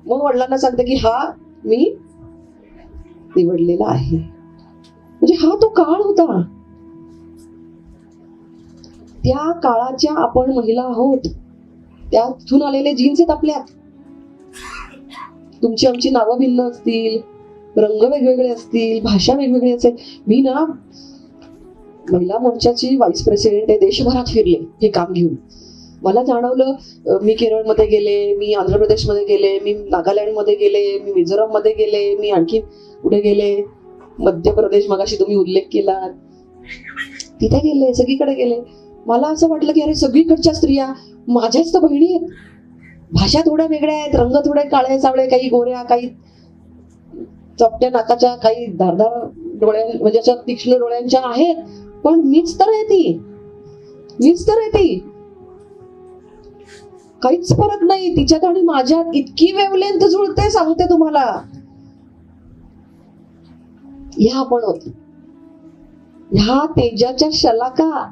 मग वडिलांना सांगते की हा मी निवडलेला आहे. म्हणजे हा तो काळ होता. त्या काळाच्या आपण महिला आहोत. त्यातून आलेले जीन्स आहेत आपल्यात. तुमची आमची नावं भिन्न असतील, रंग वेगवेगळे असतील, भाषा वेगवेगळी असेल. मी ना महिला मोर्चाची व्हाईस प्रेसिडेंट आहे, देशभरात फिरले हे काम घेऊन. मला जाणवलं, मी केरळमध्ये गेले, मी आंध्र प्रदेशमध्ये गेले, मी नागालँडमध्ये गेले, मी मिझोराममध्ये गेले, मी आणखी पुढे गेले, मध्य प्रदेश मगाशी तुम्ही उल्लेख केला, तिथे गेले, सगळीकडे गेले. मला असं वाटलं की अरे सगळीकडच्या स्त्रिया माझ्याच तर बहिणी आहेत. भाषा थोड्या वेगळ्या आहेत, रंग थोडे काळे सावळे, काही गोऱ्या, काही चपट्या नाकाच्या, काही धारदार डोळ्या म्हणजे अशा तीक्ष्ण डोळ्यांच्या आहेत, पण मीच तर आहे ती. काहीच फरक नाही तिच्यात आणि माझ्यात. इतकी वेवलेंथ जुळते, सांगते तुम्हाला. ह्या आपण होत, ह्या तेजाच्या शलाका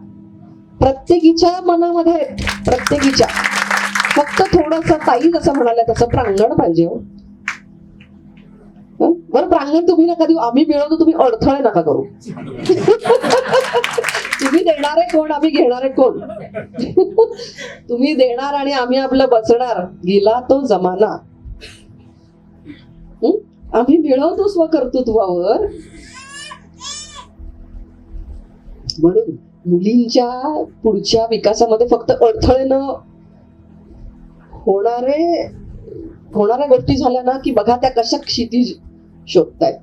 प्रत्येकीच्या मनामध्ये आहेत, प्रत्येकीच्या. फक्त थोडस ताई जसं म्हणाल्या तसं प्रांगण पाहिजे. हो बरं, प्रांगण तुम्ही नका देऊ, आम्ही मिळवतो, तुम्ही अडथळे नका करू. तुम्ही देणारे कोण, आम्ही घेणारे कोण. तुम्ही देणार आणि आम्ही आपलं बसणार, गेला तो जमाना. आम्ही मिळवतो स्वकर्तृत्वावर. म्हणून मुलींच्या पुढच्या विकासामध्ये फक्त अडथळे न होणाऱ्या गोष्टी झाल्या ना की बघा त्या कशा क्षितिज शोधतायत.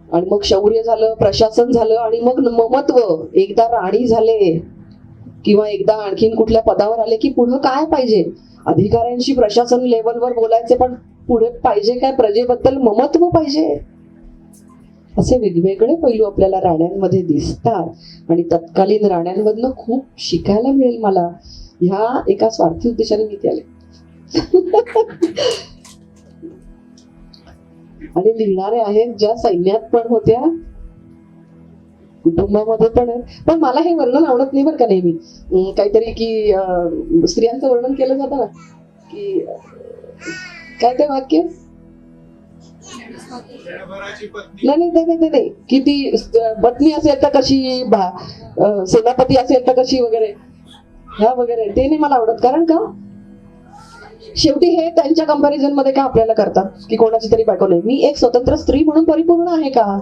आणि मग शौर्य झालं, प्रशासन झालं, आणि मग ममत्व. एकदा राणी झाले किंवा एकदा आणखीन कुठल्या पदावर आले की पुढं काय पाहिजे. अधिकाऱ्यांशी प्रशासन लेवलवर बोलायचे, पण पुढे पाहिजे काय, प्रजेबद्दल ममत्व पाहिजे. असे वेगवेगळे पैलू आपल्याला राण्यांमध्ये दिसतात. आणि तत्कालीन राण्यांमधनं खूप शिकायला मिळेल मला. ह्या एका स्वार्थी उद्देशाने मी ते आले. आणि लिहिणारे आहेत ज्या सैन्यात पण होत्या, कुटुंबामध्ये पण आहेत. पण मला हे वर्णन आवडत नाही बरं का. नेहमी काहीतरी की स्त्रियांचं वर्णन केलं जातं ना की काय ते वाक्य, नाही की ती पत्नी असेल तर कशी, सेनापती असेल तर कशी वगैरे, ह्या वगैरे, ते नाही मला आवडत. कारण का शेवटी हे त्यांच्या कंपॅरिझन मध्ये का आपल्याला करतात की कोणाची तरी बायको नाही. मी एक स्वतंत्र स्त्री म्हणून परिपूर्ण आहे का?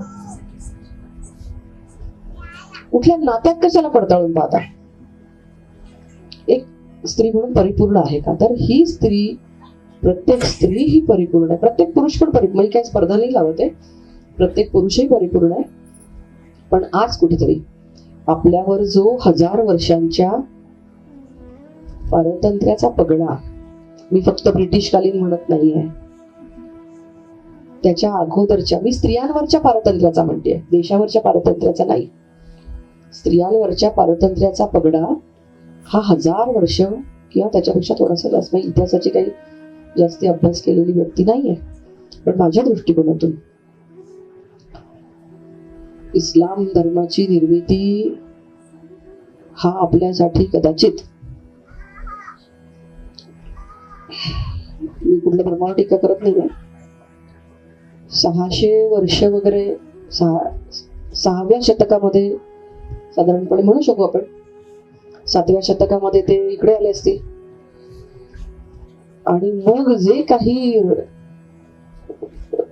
कुठल्या नात्यात कशाला पडताळून पाहता? एक स्त्री म्हणून परिपूर्ण आहे का? तर ही स्त्री, प्रत्येक स्त्री ही परिपूर्ण आहे. प्रत्येक पुरुष पण परिपूर्ण, मी काही स्पर्धा नाही लावत आहे, प्रत्येक पुरुषही परिपूर्ण आहे. पण आज कुठेतरी आपल्यावर जो 1000 वर्षांच्या पारतंत्र्याचा पगडा, मी फक्त ब्रिटिशकालीन म्हणत नाहीये, त्याच्या अगोदरच्या, मी स्त्रियांवरच्या पारतंत्र्याचा म्हणते, देशावरच्या पारतंत्र्याचा नाही. स्त्रियांवरच्या पारतंत्र्याचा पगडा हा 1000 वर्ष किंवा त्याच्यापेक्षा थोडासा जास्त, इतिहासाची काही जास्ती अभ्यास केलेली व्यक्ती नाहीये, पण माझ्या दृष्टिकोनातून इस्लाम धर्माची निर्मिती हा आपल्यासाठी कदाचित, मी कुठल्या धर्मावर टीका करत नाहीये, 600 वर्ष वगैरे, 6व्या शतकामध्ये साधारणपणे म्हणू शकू आपण, 7व्या शतकामध्ये ते इकडे आले असतील. आणि मग जे काही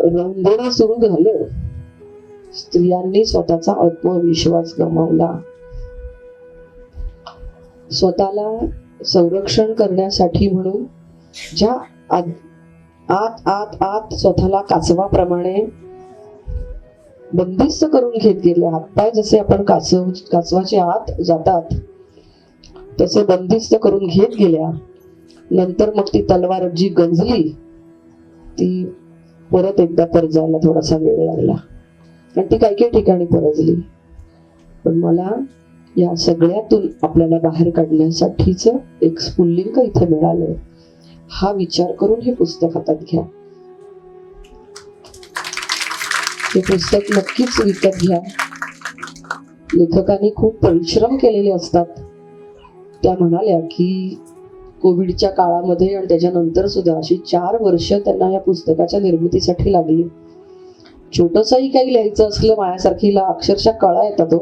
रंधोळा सुरू झालं, स्त्रियांनी स्वतःचा आत्मविश्वास गमावला, स्वतःला संरक्षण करण्यासाठी म्हणून ज्या आत आत आत स्वतःला कासवाप्रमाणे बंदिस्त करून घेत गेले, हातपाय जसे आपण कासवाचे आत जातात तसे बंदिस्त करून घेत गेल्या. नंतर मग ती तलवार जी गंजली ती परत एकदा परजायला थोडासा वेळ लागला, आणि ती काही काही ठिकाणी परजली. पण मला या सगळ्यातून आपल्याला बाहेर काढण्यासाठीच एक स्फुल्लिंग इथे मिळालंय, हा विचार करून हे पुस्तक हातात घ्या. हे पुस्तक नक्कीच विकत घ्या. लेखकांनी खूप परिश्रम केलेले असतात. त्या म्हणाल्या की कोविडच्या काळामध्ये आणि त्याच्यानंतर सुद्धा अशी 4 वर्ष त्यांना या पुस्तकाच्या निर्मितीसाठी लागली. छोटसही काही लिहायचं असलं माझ्यासारखीला अक्षरशः कळा येतात.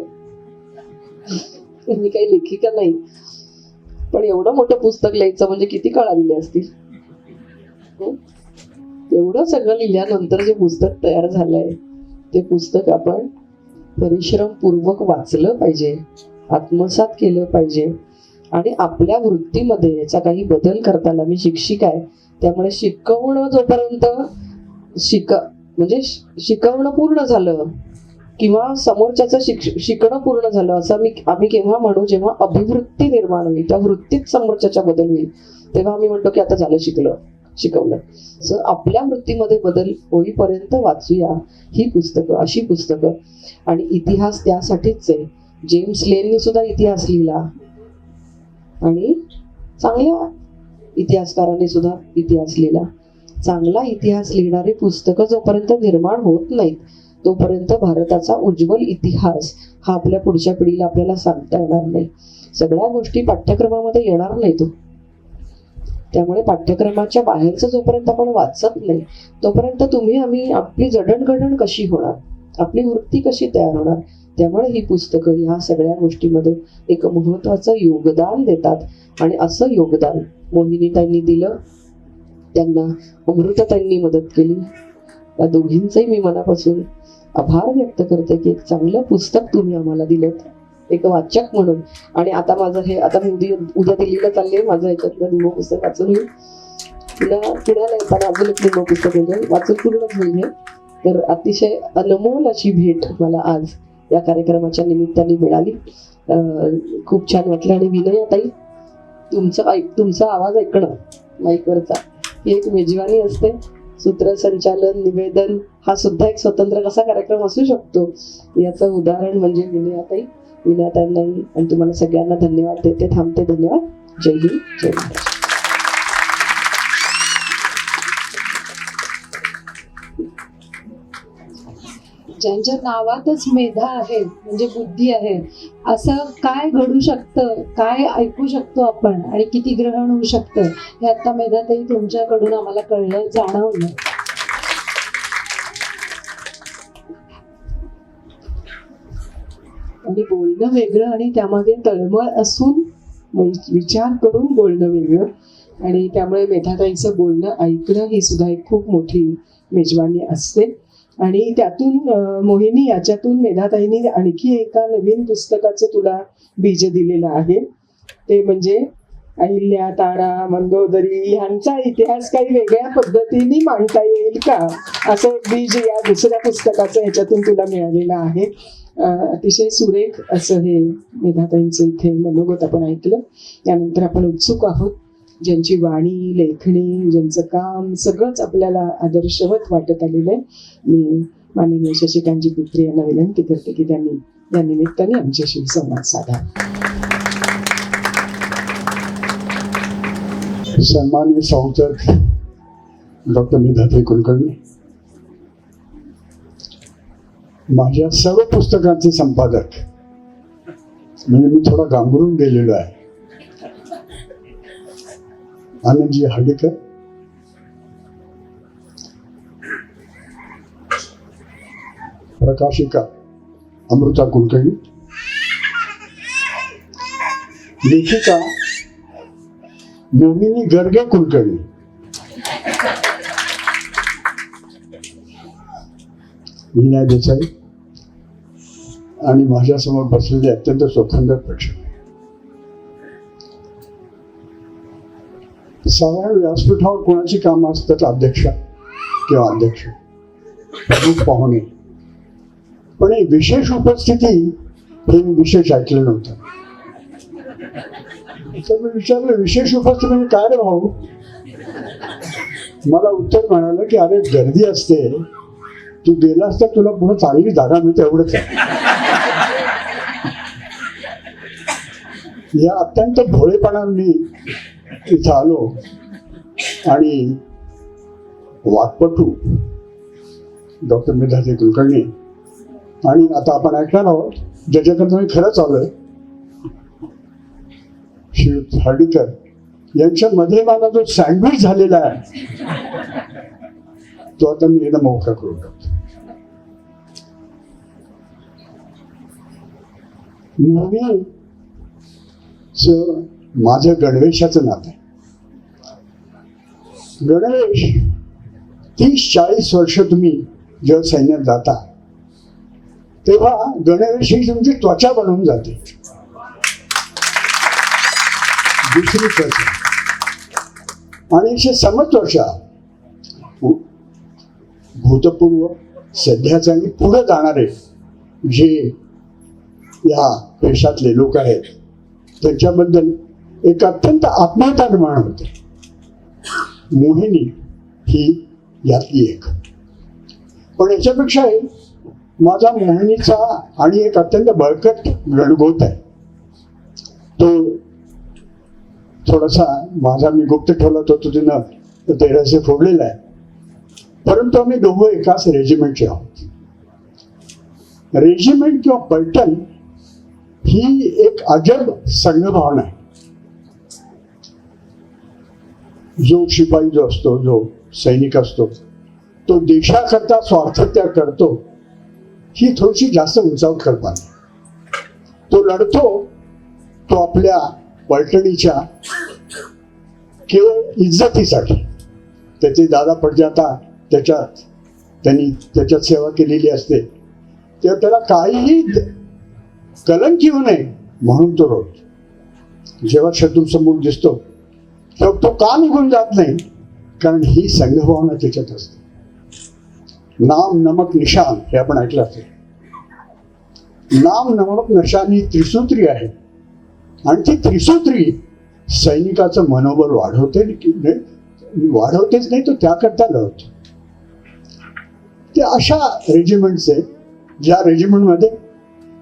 मी काही लेखिका नाही, पण एवढं मोठं पुस्तक लिहायचं म्हणजे किती कळा दिल्या असतील. एवढं सगळं लिहिल्यानंतर जे पुस्तक तयार झालंय ते पुस्तक आपण परिश्रमपूर्वक वाचलं पाहिजे, आत्मसात केलं पाहिजे. आणि आपल्या वृत्तीमध्ये याचा काही बदल करताना मी शिक्षिका आहे, त्यामुळे शिकवणं जोपर्यंत शिकवणं पूर्ण झालं किंवा समोरच्याचं शिकणं पूर्ण झालं असं आम्ही केव्हा म्हणू, जेव्हा अभिवृत्ती निर्माण होईल, त्या वृत्तीत समोरच्याच्या बदल होईल, तेव्हा आम्ही म्हणतो की आता झालं शिकवलं. आपल्या वृत्तीमध्ये बदल होईपर्यंत वाचूया ही पुस्तकं, अशी पुस्तकं. आणि इतिहास त्यासाठीच आहे. जेम्स लेननी सुद्धा इतिहास लिहिला आणि चांगल्या इतिहासकारांनी सुद्धा इतिहास लिहिला. चांगला इतिहास लिहिणारी पुस्तकं जोपर्यंत निर्माण होत नाहीत तोपर्यंत भारताचा उज्ज्वल इतिहास हा आपल्या पुढच्या पिढीला आपल्याला सांगता येणार नाही. सगळ्या गोष्टी पाठ्यक्रमामध्ये येणार नाहीत. त्यामुळे पाठ्यक्रमाच्या बाहेरचं जोपर्यंत आपण वाचत नाही तोपर्यंत आम्ही आपली जडणघडण कशी होणार, आपली वृत्ती कशी तयार होणार. त्यामुळे ही पुस्तकं ह्या सगळ्या गोष्टीमध्ये एक महत्त्वाचं योगदान देतात आणि असं योगदान मोहिनीताईंनी दिलं, त्यांना अमृताताईंनी मदत केली. या दोघींचंही मी मनापासून आभार व्यक्त करते की एक चांगलं पुस्तक तुम्ही आम्हाला दिलं एक वाचक म्हणून. आणि आता माझं हे आता मी उद्या दिल्लीला चालले, माझं ह्याच्यातलं निमो पुस्तक वाचून होईल. पुण्याला येताना अजून एक निमो पुस्तक म्हणजे वाचून पूर्णच होईल हे. तर अतिशय अनमोल अशी भेट मला आज या कार्यक्रमाच्या निमित्ताने मिळाली. खूप छान वाटलं. आणि विनयाताई, तुमचा आवाज ऐकणं माईकवरचा ही एक मेजवानी असते. सूत्रसंचालन, निवेदन हा सुद्धा एक स्वतंत्र कसा कार्यक्रम असू शकतो याचं उदाहरण म्हणजे विनयाताईंनाही आणि तुम्हाला सगळ्यांना धन्यवाद देते. थांबते. धन्यवाद. जय हिंद, जय महाराष्ट्र. ज्यांच्या नावातच मेधा आहे म्हणजे बुद्धी आहे, असं काय घडू शकतं, काय ऐकू शकतो आपण आणि किती ग्रहण होऊ शकतं हे आता मेधाताई तुमच्याकडून आम्हाला कळलं, जाणवलं. आणि बोलणं वेगळं आणि त्यामागे तळमळ असून विचार करून बोलणं वेगळं. आणि त्यामुळे मेधाताईचं बोलणं ऐकणं ही सुद्धा एक खूप मोठी मेजवानी असते. आणि त्यातून मोहिनी, याच्यातून मेधाताईंनी आणखी एका नवीन पुस्तकाचं तुला बीज दिलेलं आहे. ते म्हणजे अहिल्या, तारा, मंदोदरी यांचा इतिहास काही वेगळ्या पद्धतीने मांडता येईल का, असं एक बीज या दुसऱ्या पुस्तकाचं ह्याच्यातून तुला मिळालेलं आहे. अतिशय सुरेख असं हे मेधाताईंचं इथे मनोगत आपण ऐकलं. त्यानंतर आपण उत्सुक आहोत ज्यांची वाणी, लेखणी, ज्यांचं काम सगळंच आपल्याला आदर्शवत वाटत आलेलं आहे. मी माननीय शशिकांतजी पित्रे यांना विनंती करते की त्यांनी या निमित्ताने आमच्याशी संवाद साधा. सन्माननीय संस्थक डॉक्टर मेधाताई कुलकर्णी, माझ्या सर्व पुस्तकांचे संपादक, म्हणजे मी थोडा गांभरून गेलेलो आहे, आनंदजी हर्डीकर, प्रकाशिका अमृता कुलकर्णी, लेखिका मोहिनी गर्गे कुलकर्णी, विनय देसाई आणि माझ्यासमोर बसलेले अत्यंत सुखंदर प्रेक्षक. साधारण व्यासपीठावर कोणाची कामं असतात, अध्यक्ष किंवा अध्यक्ष, प्रमुख पाहुणे, पण एक विशेष उपस्थिती हे मी विशेष ऐकलं नव्हतं. तर मी विचारलं, विशेष उपस्थिती म्हणजे काय रे भाऊ? मला उत्तर मिळालं की अरे गर्दी असते, तू गेलास तर तुला पुढे चांगली जागा मिळते, एवढंच आहे. या अत्यंत भोळेपणाने इथं आलो आणि वाक्पटू डॉक्टर मेधाताई कुलकर्णी आणि आता आपण ऐकणार आहोत ज्याच्याकडे मी खरंच आलोय, श्री हर्डीकर यांच्यामध्ये मला जो सँडविच झालेला आहे तो आता मी एकदम मोकळा करून टाकतो. माझं गणवेशाचं नातं आहे. गणवेश 30-40 वर्ष तुम्ही जेव्हा सैन्यात जाता तेव्हा गणवेश ही तुमची त्वचा बनवून जाते. दुसरी चर्चा आणि 150 वर्षा भूतपूर्व सध्याचे आणि पुढे जाणारे जे या देशातले लोक आहेत त्यांच्याबद्दल एक अत्यंत आत्मीयता निर्माण होते. मोहिनी ही यातली एक. पण याच्यापेक्षाही माझा मोहिनीचा आणि एक अत्यंत बळकट गणगोत आहे. तो थोडासा माझा मी गुप्त ठेवला तो तिनं ते रहस्य फोडलेला आहे. परंतु आम्ही दोघं एकाच रेजिमेंटचे आहोत. रेजिमेंट किंवा पलटण ही एक अजब संघभावना आहे. जो शिपाई जो असतो, जो सैनिक असतो, तो देशाकरता स्वार्थत्याग करतो ही थोडीशी जास्त उंचावत कल्पना. तो लढतो तो आपल्या पलटणीच्या केवळ इज्जतीसाठी. त्याचे दादा पडजाता त्याच्यात सेवा केलेली असते तेव्हा त्याला काहीही कलंक येऊ नये म्हणून तो रोज जेव्हा शत्रूसमोर दिसतो तेव्हा तो का निघून जात नाही, कारण ही संघभावना त्याच्यात असते. नाम नमक निशान हे आपण ऐकलं असेल. नाम नमक निशान ही त्रिसूत्री आहे आणि ती त्रिसूत्री सैनिकाचं मनोबल वाढवतेच नाही तो त्याकरता लढतो. ते अशा रेजिमेंटचे ज्या रेजिमेंटमध्ये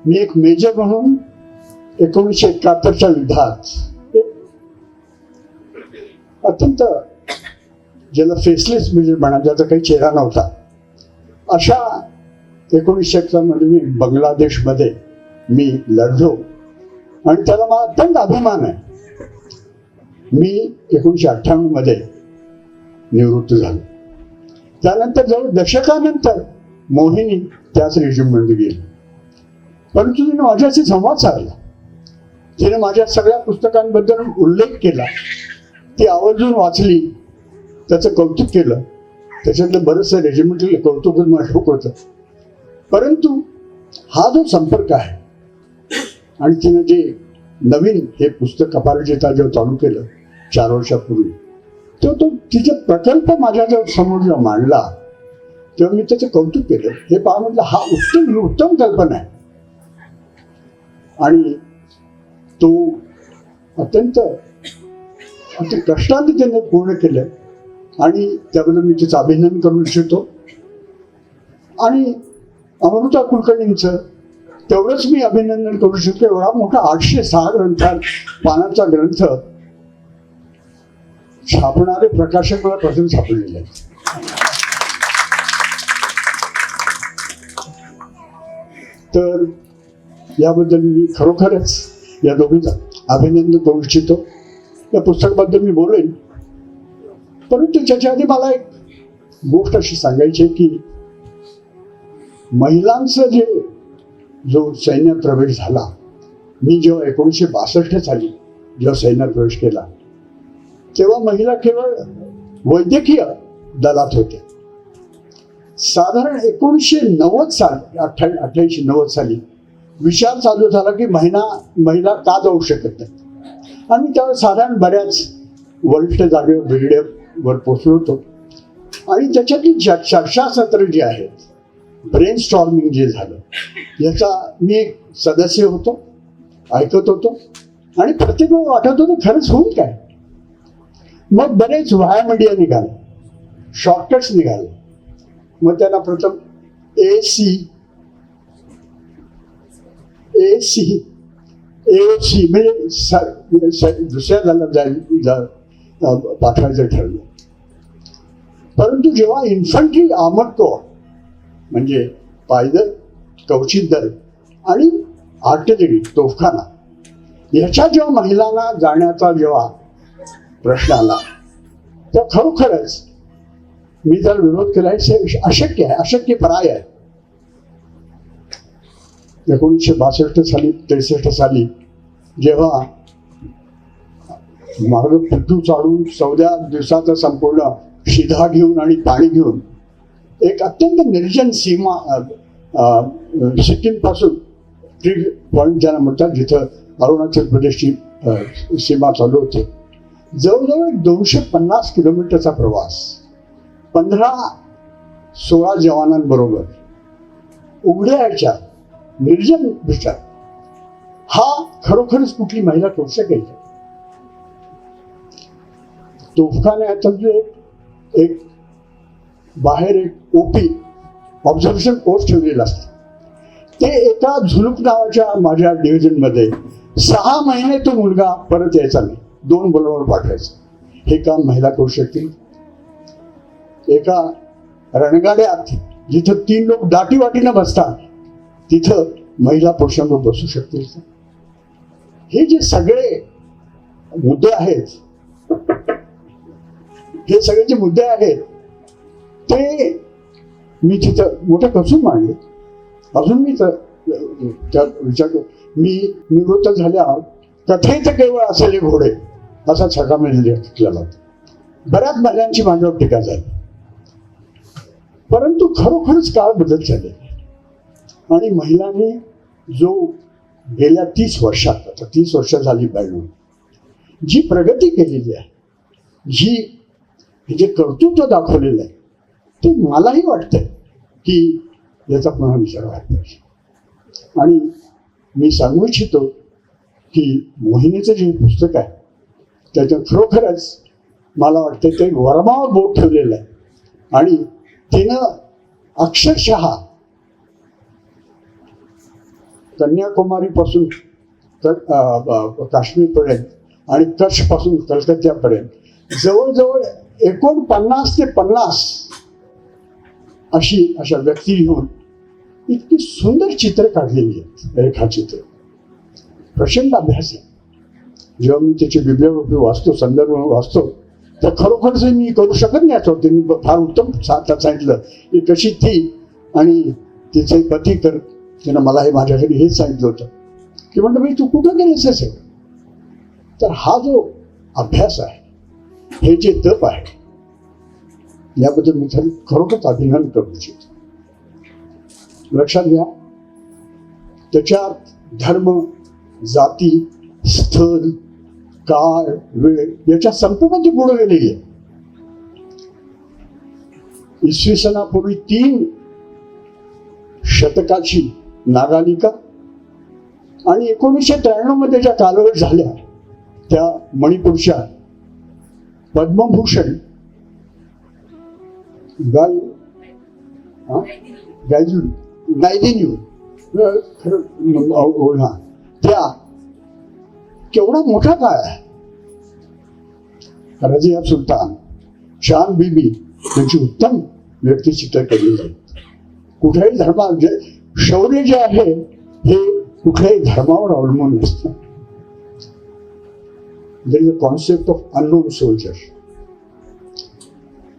मी एक मेजर म्हणून 1971च्या युद्धात अत्यंत ज्याला फेसलेस मेजर म्हणा, ज्याचा काही चेहरा नव्हता, अशा 1971 मध्ये मी बांगलादेशमध्ये मी लढलो आणि त्याला मला अत्यंत अभिमान आहे. मी 1998 मध्ये निवृत्त झालो. त्यानंतर जवळ दशकानंतर मोहिनी त्याच रेजिमेंटमध्ये गेली. परंतु तिने माझ्याशी संवाद साधला. तिने माझ्या सगळ्या पुस्तकांबद्दल उल्लेख केला. ती आवर्जून वाचली, त्याचं कौतुक केलं. त्याच्यातलं बरंचसं रेजिमेंटल कौतुक मला ठाऊक होतं. परंतु हा जो संपर्क आहे आणि तिनं जे नवीन हे पुस्तक अपराजिता जेव्हा चालू केलं 4 वर्षापूर्वी, तेव्हा तो तिचा प्रकल्प माझ्या समोर जेव्हा मांडला तेव्हा मी त्याचं कौतुक केलं. हे पहा म्हटलं, हा उत्तम कल्पना आहे. आणि तो अत्यंत कष्टाने त्याने पूर्ण केलं आणि त्याबद्दल मी त्याचं अभिनंदन करू इच्छितो. आणि अमृता कुलकर्णींचं तेवढंच मी अभिनंदन करू शकतो. एवढा मोठा 806 पानाचा ग्रंथ छापणारे प्रकाशक मला प्रथम सापडलेले आहेत. तर याबद्दल मी खरोखरच या दोघींचं अभिनंदन करू इच्छितो. या पुस्तकाबद्दल मी बोलेन, परंतु त्याच्या आधी मला एक गोष्ट अशी सांगायची आहे की महिलांचं जो सैन्यात प्रवेश झाला, मी जेव्हा 1962 साली जेव्हा सैन्यात प्रवेश केला तेव्हा महिला केवळ वैद्यकीय दलात होत्या. साधारण 1990 साली 88-90 साली विचार चालू झाला की महिला का जाऊ शकत नाही. आणि त्यावेळेस साधारण बऱ्याच वरिष्ठ जागेवर बिल्डेवर पोचलो होतो. आणि त्याच्यातली चर्चासत्र जी आहेत, ब्रेन स्टॉर्मिंग जे झालं, याचा मी एक सदस्य होतो, ऐकत होतो आणि प्रत्येक वेळ वाटत होतं खरंच होईल काय. मग बरेच व्हाया मीडिया निघाले, शॉर्टकट्स निघाले. मग त्यांना प्रथम AOC म्हणजे दुसऱ्या दलात पाठवायचं ठरलं. परंतु जेव्हा इन्फंट्री आर्मर्ड कोर म्हणजे पायदळ, कवचित दल आणि आर्टिलरी तोफखाना ह्याच्या जेव्हा महिलांना जाण्याचा जेव्हा प्रश्न आला तेव्हा खरोखरच मी त्याला विरोध केला. हे अशक्य आहे, अशक्यप्राय आहे. 1962 साली 63 साली जेव्हा मार्ग पिट्टू चालून 14 दिवसाचा संपूर्ण शिधा घेऊन आणि पाणी घेऊन एक अत्यंत निर्जन सीमा सिक्कीम पासून ट्री पॉइंट ज्याला म्हणतात, जिथं अरुणाचल प्रदेशची सीमा चालू होते. जवळजवळ 250 किलोमीटरचा प्रवास 15-16 जवानांबरोबर उघड्या ह्याच्या निर्जन विचार हा खरोखरच कुठली महिला करू शकेल. तोफखान्यात एक बाहेर एक ओपी ऑब्झर्वेशन पोस्ट ठेवलेला असतं. ते एका झुलूक नावाच्या माझ्या डिव्हिजनमध्ये 6 महिने तो मुलगा परत यायचा नाही, 2 बरोबर पाठवायचं. हे काम महिला करू शकतील. एका रणगाड्यात जिथं 3 लोक दाटीवाटीनं बसतात तिथं महिला पुरुषांवर बसू शकतील. हे जे सगळे मुद्दे आहेत, हे सगळे जे मुद्दे आहेत ते मी तिथं मोठं कसून मांडले. अजून मी त्या विचार मी निवृत्त झाल्यावर कथेत केवळ असलेले घोडे असा छका मिळाला होता. बऱ्याच महिलांची माझ्यावर टीका झाली, परंतु खरोखरच काळ बदल झाले आणि महिलांनी जो गेल्या 30 वर्षात, आता 30 वर्ष झाली बॅडून, जी प्रगती केलेली आहे, जे कर्तृत्व दाखवलेलं आहे, ते मलाही वाटतंय की याचा पुन्हा विचार व्हायला पाहिजे. आणि मी सांगू इच्छितो की मोहिनीचं जे पुस्तक आहे त्याच्यात खरोखरच मला वाटतं ते वर्मावर बोट ठेवलेलं आहे आणि तिनं अक्षरशः कन्याकुमारीपासून काश्मीरपर्यंत आणि कच्छपासून कलकत्त्यापर्यंत जवळजवळ 49 ते 50 अशा व्यक्ती घेऊन इतकी सुंदर चित्र काढलेली आहेत. रेखाचित्र प्रचंड अभ्यास आहे. जेव्हा मी त्याची बिब्लिओग्राफी वाचतो, संदर्भ वाचतो, तर खरोखरच मी करू शकत नाही. असं त्यांनी फार उत्तम सांगितलं की कशी ती आणि तिचे पती कर, तिनं मला हे माझ्या घरी हेच सांगितलं होतं की म्हणलं मी तू कुठं गेलीस असेल. तर हा जो अभ्यास आहे, हे जे तप आहे, याबद्दल मी खरोखरच अभिनंदन करू इच्छितो. लक्षात घ्या, त्याच्यात धर्म, जाती, स्थळ, काळ, वेळ याच्या संपूर्ण ती पुढे गेलेली आहे. इसवी सनापूर्वी 3 शतकाची नागालिका आणि 1993 मध्ये ज्या कालवड झाल्या त्या मणिपूरच्या पद्मभूषण गायदिन्यू त्या केवढा मोठा काळ आहे. रजिया सुलतान, शान बीबी यांची उत्तम व्यक्तिचित्र केलेली आहे. कुठल्याही धर्मा शौर्य जे आहे हे कुठल्याही धर्मावर अवलंबून नसतं. There is a concept of unknown soldier,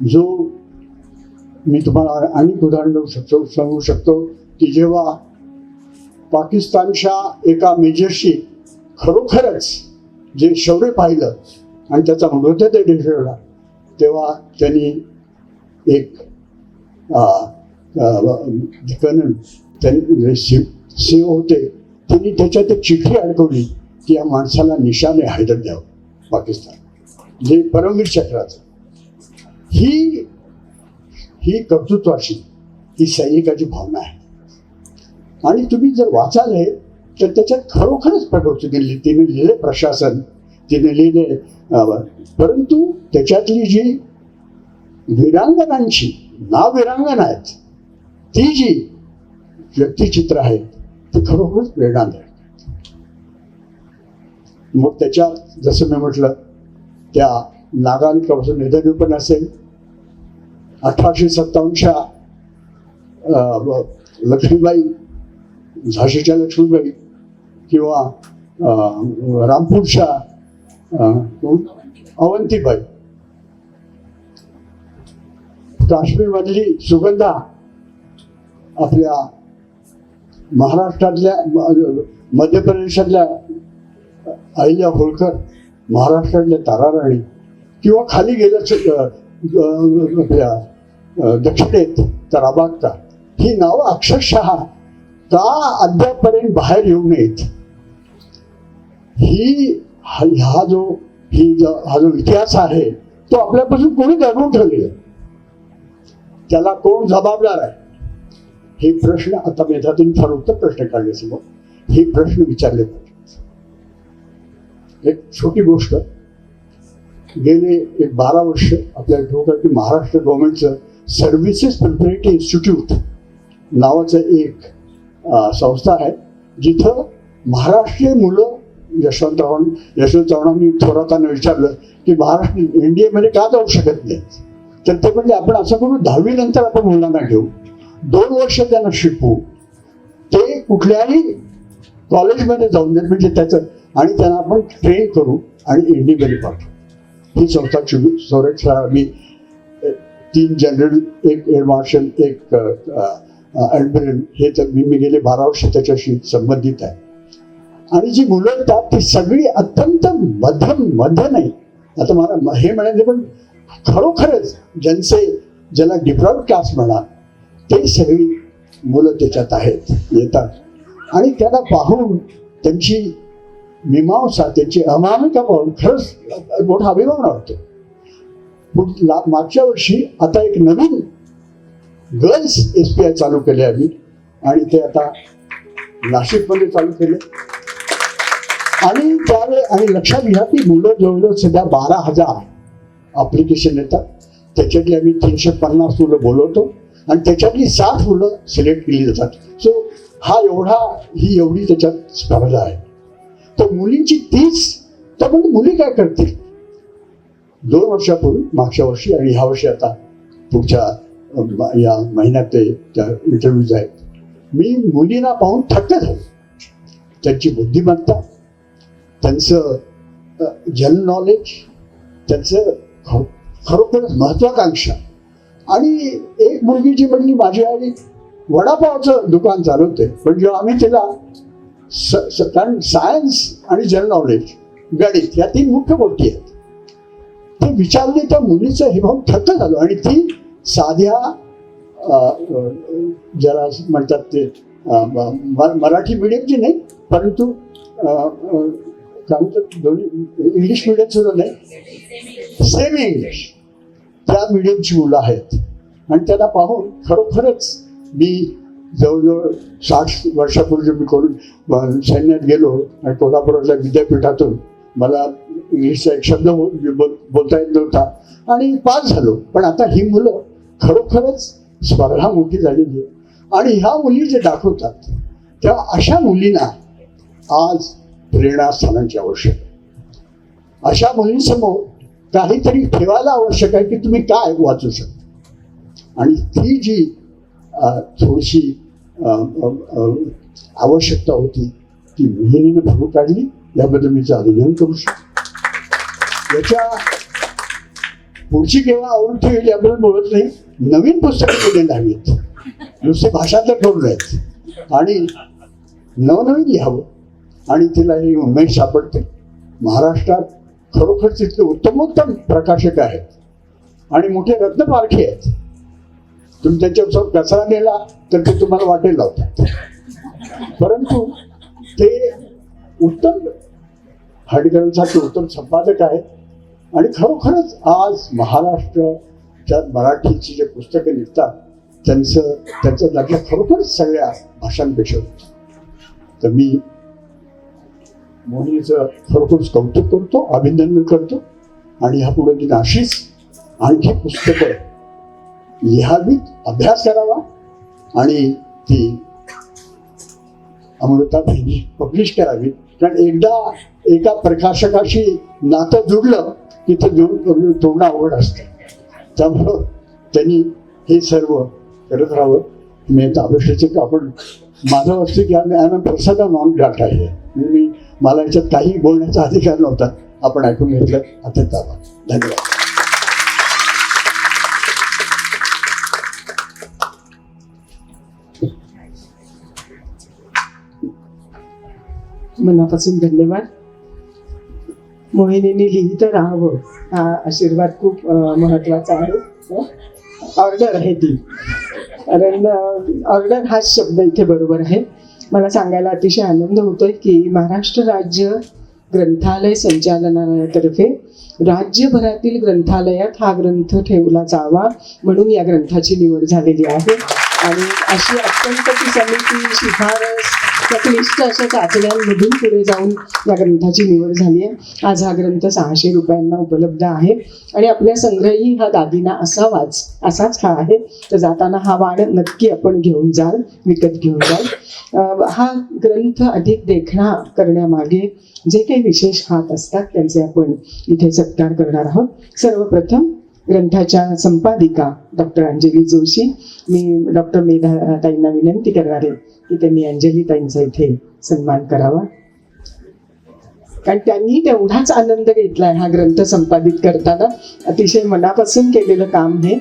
जो मी तुम्हाला अनेक उदाहरण सांगू शकतो की जेव्हा पाकिस्तानच्या एका मेजरशी खरोखरच जे शौर्य पाहिलं आणि त्याचा मृतदेह दिसला, तेव्हा त्यांनी एक कर्नल, त्यांनी सिंह होते, त्यांनी त्याच्यात एक चिठ्ठी अडकवली की या माणसाला निशाने हैदर द्यावं पाकिस्तान, जे परमवीर चक्राचं. ही कर्तृत्वाची, ही सैनिकाची भावना आहे. आणि तुम्ही जर वाचाल हे तर त्याच्यात खरोखरच प्रगती केली. तिने लिहिले प्रशासन, तिने लिहिले, परंतु त्याच्यातली जी वीरांगणांची वीरांगण आहेत, ती जी व्यक्तिचित्र आहेत ती खरोखरच प्रेरणादायक. मग त्याच्यात जसं मी म्हटलं त्या नागालिकापासून निधन पण असेल, 1857च्या लक्ष्मीबाई, झाशीच्या लक्ष्मीबाई, किंवा रामपूरच्या अवंतीबाई, काश्मीरमधली सुगंधा, आपल्या महाराष्ट्रातल्या मध्य प्रदेशातल्या अहिल्या होळकर, महाराष्ट्रातल्या ताराराणी, किंवा खाली गेल्या आपल्या दक्षिणेत तराबागता, ही नावं अक्षरशः का अद्यापर्यंत बाहेर येऊ नयेत, ही हा जो इतिहास आहे तो आपल्यापासून कोणी दडवून ठेवलेला आहे, त्याला कोण जबाबदार आहे, हे प्रश्न आता मेधातून फार उत्तर प्रश्न काढल्यासमोर हे प्रश्न विचारले पाहिजे. एक छोटी गोष्ट, गेले 12 वर्ष आपल्याला ठेवतं की महाराष्ट्र गव्हर्नमेंटचं सर्व्हिसेस प्रिपरेटरी इन्स्टिट्यूट नावाचं एक संस्था आहे, जिथं महाराष्ट्रीय मुलं यशवंतरावांनी थोरातांना विचारलं की महाराष्ट्र इंडियामध्ये का जाऊ शकत नाही, तर ते म्हणजे आपण असं करू 10वी नंतर आपण मुलांना घेऊ, 2 वर्ष त्यांना शिकवू, ते कुठल्याही कॉलेजमध्ये जाऊन देत म्हणजे त्याचं, आणि त्यांना आपण ट्रेन करू आणि इंडियामध्ये पाठवू. ही संस्था संरक्षण मी 3 जनरल, एक एअर मार्शल, एक ॲडमिरल, हे तर मी गेले 12 वर्ष त्याच्याशी संबंधित आहे. आणि जी मुलं येतात ती सगळी अत्यंत मध्य नाही, आता मला हे म्हणायचं पण खरोखरच ज्याला डिप्राइव्ड क्लास म्हणा ते सगळी मुलं त्याच्यात आहेत, येतात, आणि त्यांना पाहून त्यांची मीमांसा, त्यांची अमामिका पाहून खरंच मोठा अभिमान वाटतो. मागच्या वर्षी आता एक नवीन गर्ल्स SPI चालू केले आम्ही, आणि ते आता नाशिकमध्ये चालू केले. आणि त्यावेळी आणि लक्षात घ्या की मुलं जवळजवळ सध्या 12,000 ॲप्लिकेशन येतात, त्याच्यातली आम्ही 350 मुलं बोलवतो आणि त्याच्यातली 60 मुलं सिलेक्ट केली जातात. सो ही एवढी त्याच्यात स्पर्धा आहे. तर मुलींची 30, तर म्हणजे मुली काय करतील, 2 वर्षापूर्वी, मागच्या वर्षी आणि ह्या वर्षी आता पुढच्या या महिन्यात त्या इंटरव्ह्यूज आहेत. मी मुलींना पाहून थक्क झालो. त्यांची बुद्धिमत्ता, त्यांचं जनरल नॉलेज, त्यांचं खरोखरच महत्वाकांक्षा. आणि एक मुलगी जी म्हणली माझी आई वडापावचं दुकान चालवते, पण जेव्हा आम्ही तिला कारण सायन्स आणि जनरल नॉलेज, गणित या 3 मुख्य गोष्टी आहेत, ते विचारले त्या मुलीचं हे भाऊ थक्क झालो. आणि ती साध्या ज्याला म्हणतात ते मराठी मिडियमची नाही, परंतु इंग्लिश मिडियम सुद्धा नाही, सेमी इंग्लिश त्या मिडियमची मुलं आहेत. आणि त्यांना पाहून खरोखरच मी जवळजवळ 60 वर्षापूर्वी मी सैन्यात गेलो आणि कोल्हापुरातल्या विद्यापीठातून मला इंग्लिशचा एक शब्द बोलता येत नव्हता आणि पास झालो. पण आता ही मुलं खरोखरच स्पर्धा मोठी झालेली आहे. आणि ह्या मुली जे दाखवतात तेव्हा अशा मुलींना आज प्रेरणास्थानांची आवश्यक आहे. अशा मुलींसमोर काहीतरी ठेवायला आवश्यक आहे की तुम्ही काय वाचू शकता. आणि ती जी थोडीशी आवश्यकता होती ती मोहिनीने भरून काढली, याबद्दल मी अभिनंदन करू शकतो. याच्या पुढची केव्हा आवडती होईल याबद्दल बोलत नाही. नवीन पुस्तकं केलेली हवीत, नुसते भाषांतर करू नयेत आणि नवनवीन लिहावं. आणि तिला ही उन्मेष सापडते. महाराष्ट्रात खरोखर तिथले उत्तमोत्तम प्रकाशक आहेत आणि मोठे रत्नपारखी आहेत. तुम्ही त्यांच्यासमोर कचरा नेला तर ते तुम्हाला वाटेल लावतात, परंतु ते उत्तम हडकरांसारखे उत्तम संपादक आहेत. आणि खरोखरच आज महाराष्ट्राच्या मराठीची जे पुस्तकं निघतात त्यांचं दर्जा खरोखरच सगळ्या भाषांपेक्षा होतं. तर मी मोहिनीचं खरोखरच कौतुक करतो, अभिनंदन करतो. आणि ह्या पुढे तिने अशीच आणखी पुस्तकं लिहावीत, अभ्यास करावा आणि ती अमृता बहिणी पब्लिश करावी. कारण एकदा एका प्रकाशकाशी नातं जुडलं की ते तोडणं अवघड असतं. त्यामुळं त्यांनी हे सर्व करत राहावं. मी आता अपेक्षित आपण माझं असतं की आम्ही प्रसादा नॉन ग्राट आहे, मला याच्यात काही बोलण्याचा अधिकार नव्हता. आपण ऐकून घेतलं, आता जावा. धन्यवाद. मनापासून धन्यवाद. मोहिनीने लिहित राहावं हा आशीर्वाद खूप महत्वाचा आहे. ऑर्डर आहे ती, कारण ऑर्डर हाच शब्द इथे बरोबर आहे. मला सांगायला अतिशय आनंद होतोय की महाराष्ट्र राज्य ग्रंथालय संचालनालयातर्फे राज्यभरातील ग्रंथालयात हा ग्रंथ ठेवला जावा म्हणून या ग्रंथाची निवड झालेली आहे. आणि अशी अत्यंत ती समिती, शिफारस, क्लिष्ट अशा चाचण्यांमधून पुढे जाऊन या ग्रंथाची निवड झाली आहे. आज हा ग्रंथ 600 रुपयांना उपलब्ध आहे आणि आपल्या संग्रही हा दागिना असाच हा आहे. तर जाताना हा वाण नक्की आपण घेऊन जाल, विकत घेऊन जाल. हा ग्रंथ अधिक देखणा करण्यामागे जे काही विशेष हात असतात त्यांचे आपण इथे सत्कार करणार आहोत. सर्वप्रथम ग्रंथाच्या संपादिका डॉक्टर अंजली जोशी, मी डॉक्टर मेधा ताईंना विनंती करणार आहे की त्यांनी अंजली ताईंचा इथे सन्मान करावा, कारण त्यांनी तेवढाच आनंद घेतलाय हा ग्रंथ संपादित करताना. अतिशय मनापासून केलेलं काम हे.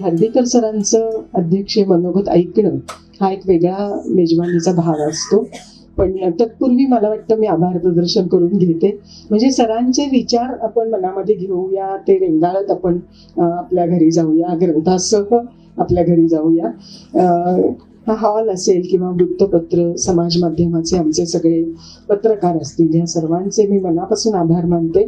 हर्डीकर सरांचं अध्यक्ष मनोगत ऐकणं हा एक वेगळा मेजवानीचा भाग असतो. पण तत्पूर्वी मला वाटतं मी आभार प्रदर्शन करून घेते. म्हणजे सरांचे विचार आपण मनामध्ये घेऊया, ते रेंगाळत आपण आपल्या घरी जाऊया, ग्रंथासह आपल्या घरी जाऊया. हा हॉल असेल किंवा वृत्तपत्र, समाज माध्यमाचे आमचे सगळे पत्रकार असतील, या सर्वांचे मी मनापासून आभार मानते.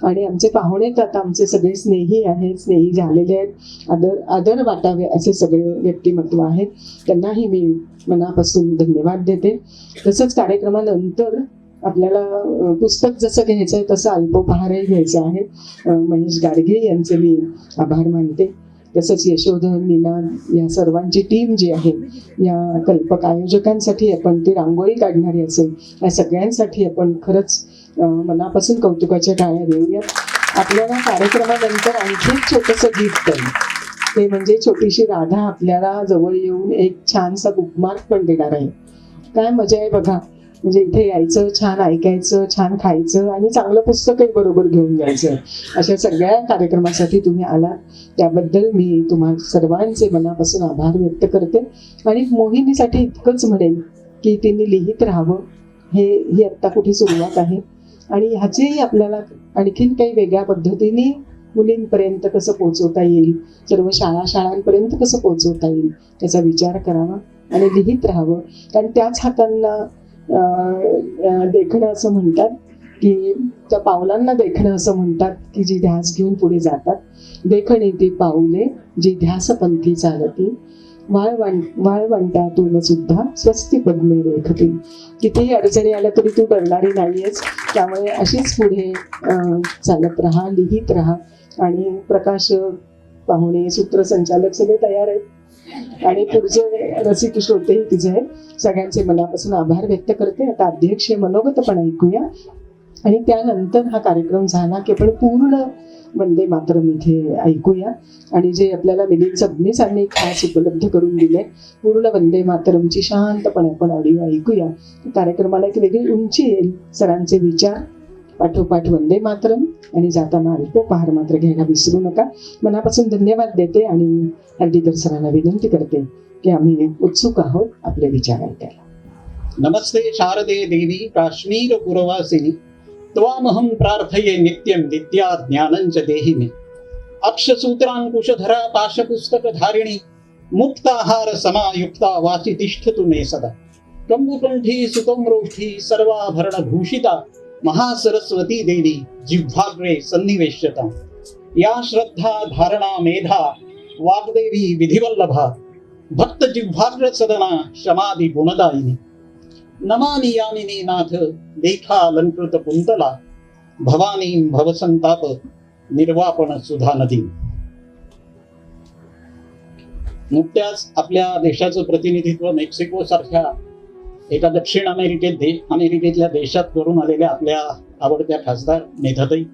आणि आमचे पाहुणे तर आता आमचे सगळे स्नेही आहेत, स्नेही झालेले आहेत, आदर वाटावे असे सगळे व्यक्तिमत्व आहेत, त्यांनाही मी मनापासून धन्यवाद देते. तसंच कार्यक्रमानंतर आपल्याला पुस्तक जसं घ्यायचं आहे तसं अल्पोपहारही घ्यायचं आहे. महेश गाडगे यांचे मी आभार मानते. तसंच यशोधन, निनाद या सर्वांची टीम जी आहे, या कल्पक आयोजकांसाठी आपण, ते रांगोळी काढणारी असेल, या सगळ्यांसाठी आपण खरंच मनापासून कौतुकाच्या टाळ्या देऊयात. आपल्याला कार्यक्रमानंतर आणखी एक छोटंसं गिफ्ट आहे, ते म्हणजे छोटीशी राधा आपल्याला जवळ येऊन एक छानसा बुकमार्क पण देणार आहे. काय मजा आहे बघा. म्हणजे इथे यायचं, छान ऐकायचं, छान खायचं आणि चांगलं पुस्तकही बरोबर घेऊन जायचं. अशा सगळ्या कार्यक्रमासाठी तुम्ही आलात, त्याबद्दल मी तुम्हा सर्वांचे मनापासून आभार व्यक्त करते. आणि मोहिनीसाठी इतकंच म्हणेन की तिने लिहित राहावं. ही आत्ता कुठे सुरुवात आहे आणि ह्याचेही आपल्याला आणखीन काही वेगळ्या पद्धतीने मुलींपर्यंत कसं पोहोचवता येईल, सर्व शाळांपर्यंत कसं पोहोचवता येईल त्याचा विचार करावा आणि लिहित राहावं. कारण त्याच हातांना देखणं असं म्हणतात, की त्या पावलांना देखणं असं म्हणतात की जी ध्यास घेऊन पुढे जातात. देखणे ती पाऊले जी ध्यासपंथी चालती, वाळवंटातून सुद्धा स्वस्ती पद्मे रेखतील. कितीही अडचणी आल्या तरी तू डरणारी नाहीयेस. त्यामुळे अशीच पुढे चालत राहा, लिहित राहा. आणि प्रकाश पाहुणे, सूत्रसंचालक सगळे तयार आहेत आणि पुढचे रसिक श्रोतेही तिचे आहेत. सगळ्यांचे मनापासून आभार व्यक्त करते. आता अध्यक्ष मनोगत पण ऐकूया. आणि त्यानंतर हा कार्यक्रम झाला की आपण पूर्ण वंदे मातरम इथे ऐकूया. आणि जे आपल्याला मिलिंद सबनीसांनी खास उपलब्ध करून दिले पूर्ण वंदे मातरमची शांतपणे आपण ऑडिओ ऐकूया. कार्यक्रमाला एक वेगळी उंची येईल. सरांचे विचार पाठोपाठ वंदे मातरम आणि जाताना अल्पोपहार मात्र घ्यायला विसरू नका. मनापासून धन्यवाद देते आणि हर्डीकर सरांना विनंती करते की आम्ही उत्सुक आहोत आपले विचार ऐकायला. नमस्ते शारदे देवी काश्मीर पुरवासिनी त्वामहं प्रार्थये नित्यं विद्या ज्ञानञ्च देहि मे. अक्षसूत्राङ्कुशधरा पाशपुस्तकधारिणी मुक्ताहार समायुक्ता वाचि तिष्ठतु मे सदा. कम्बुकण्ठी सुतम्रोष्ठी सर्वाभरणभूषिता महासरस्वती देवी जिह्वाग्रे सन्निवेश्यता. या श्रद्धा धारणा मेधा वाग्देवी विधिवल्लभा भक्त जिह्वाग्र सदना क्षमादि गुणदायिनी. नमामि यामिनी नाथ देखालंकृत कुंतला भवानी भवसंताप निर्वापण सुधा नदी. नुकत्याच आपल्या देशाचं प्रतिनिधित्व मेक्सिको सारख्या एका दक्षिण अमेरिकेतल्या देशात करून आलेल्या आपल्या आवडत्या खासदार मेधाताई,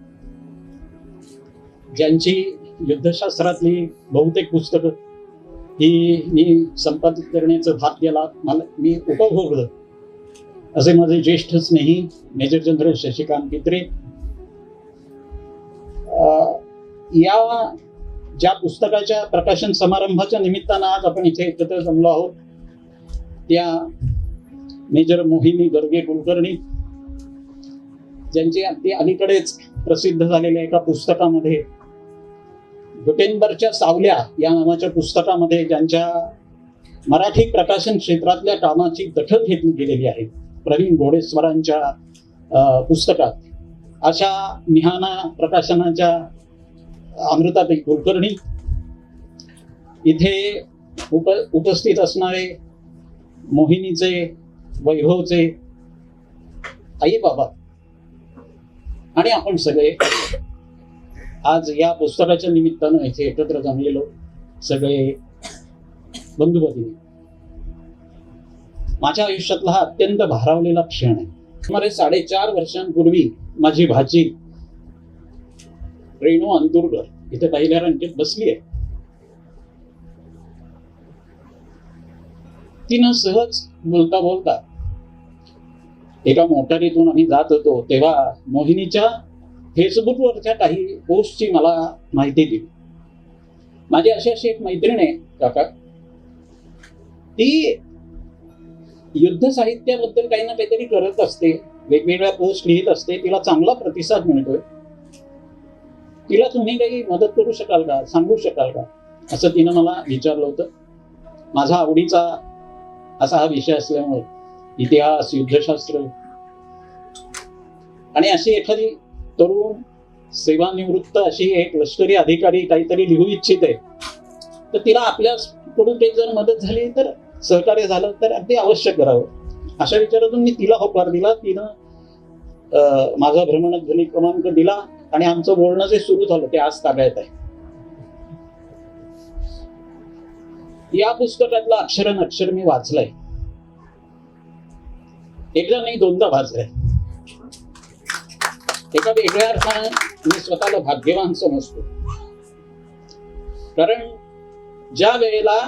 ज्यांची युद्धशास्त्रातली बहुतेक पुस्तकं ही मी संपादित करण्याचं भाग्याला मी उपभोगलं. असे माझे ज्येष्ठ स्नेही मेजर जनरल शशिकांत पित्रे या ज्या पुस्तकाच्या प्रकाशन समारंभाच्या निमित्तानं आज आपण इथे एकत्र जमलो आहोत त्या मेजर मोहिनी गर्गे कुलकर्णी, ज्यांची अगदी अलीकडेच प्रसिद्ध झालेल्या एका पुस्तकामध्ये गुटेनबर्गच्या सावल्या या नावाच्या पुस्तकामध्ये ज्यांच्या मराठी प्रकाशन क्षेत्रातल्या कामाची दखल घेतली गेलेली आहे प्रवीण घोडेस्वरांच्या पुस्तकात, अशा मिहाना प्रकाशनाच्या अमृताताई कुलकर्णी, इथे उपस्थित असणारे मोहिनीचे वैभवचे आई बाबा आणि आपण सगळे आज या पुस्तकाच्या निमित्तानं इथे एकत्र जमलेलो सगळे बंधू भगिनी. माझ्या आयुष्यातला हा अत्यंत भारावलेला क्षण आहे. सुमारे 4.5 वर्षांपूर्वी माझी भाची रेणू अंतुरकर इथे पहिल्या रांगेत बसली आहे. तिनं सहज बोलता बोलता एका मोटारीतून आम्ही जात होतो तेव्हा मोहिनीच्या फेसबुकवरच्या काही पोस्टची मला माहिती दिली. माझी अशी एक मैत्रीण आहे काका, ती युद्ध साहित्याबद्दल काही ना काहीतरी करत असते, वेगवेगळ्या पोस्ट लिहित असते, तिला चांगला प्रतिसाद मिळतोय. तिला तुम्ही काही मदत करू शकाल का, सांगू शकाल का, असं तिनं मला विचारलं होतं. माझा आवडीचा असा हा विषय असल्यामुळे इतिहास, युद्धशास्त्र आणि अशी एखादी तरुण सेवानिवृत्त अशी एक लष्करी अधिकारी काहीतरी लिहू इच्छिते तर तिला आपल्याकडून काही जर मदत झाली तर, सहकार्य झालं तर अगदी अवश्य करावं, अशा विचारातून मी तिला होकार दिला. तिनं माझा भ्रमणध्वनी क्रमांक दिला आणि आमचं बोलणं जे सुरू झालं ते आज ताब्यात आहे. या पुस्तकातलं अक्षर मी वाचलंय, एकदा नाही दोनदा वाचलंय. एका वेगळ्या अर्थानं मी स्वतःला भाग्यवान समजतो, कारण ज्या वेळेला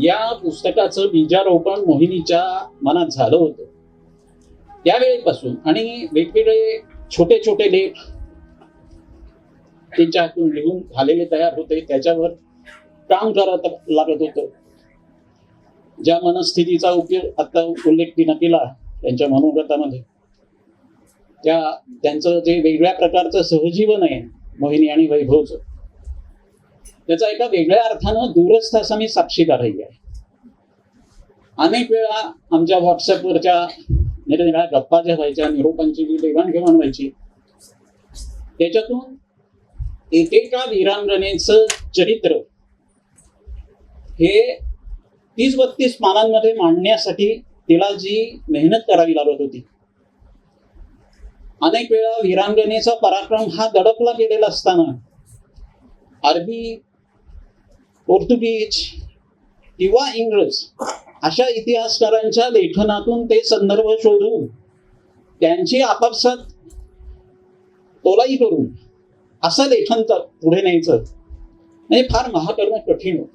या पुस्तकाचं बीजारोपण मोहिनीच्या मनात झालं होतं त्यावेळेपासून आणि वेगवेगळे छोटे छोटे लेख त्यांच्या हातून लिहून झालेले तयार होते, त्याच्यावर काम करत लागत होतं. ज्या मनस्थितीचा आता उल्लेख तिनं केला त्यांच्या मनोगतामध्ये, त्यांचं जे वेगळ्या प्रकारचं सहजीवन आहे मोहिनी आणि वैभवचं, त्याचा एका वेगळ्या अर्थानं दूरस्थ असा मी साक्षीदार आहे. अनेक वेळा आमच्या व्हॉट्सअपवरच्या निरनिराळ्या गप्पा ज्या व्हायच्या, निरोपांची जी देवाणघेवाण व्हायची, त्याच्यातून एकेका वीरांगनेचं चरित्र हे 30-32 पानांमध्ये मांडण्यासाठी तिला जी मेहनत करावी लागत होती. अनेक वेळा वीरांगनेचा पराक्रम हा दडपला गेलेला असताना अरबी, पोर्तुगीज किंवा इंग्रज अशा इतिहासकारांच्या लेखनातून ते संदर्भ शोधून त्यांची आपापसात तोलाई करून असं लेखन पुढे न्यायचं म्हणजे फार महाकर्म कठीण होतं.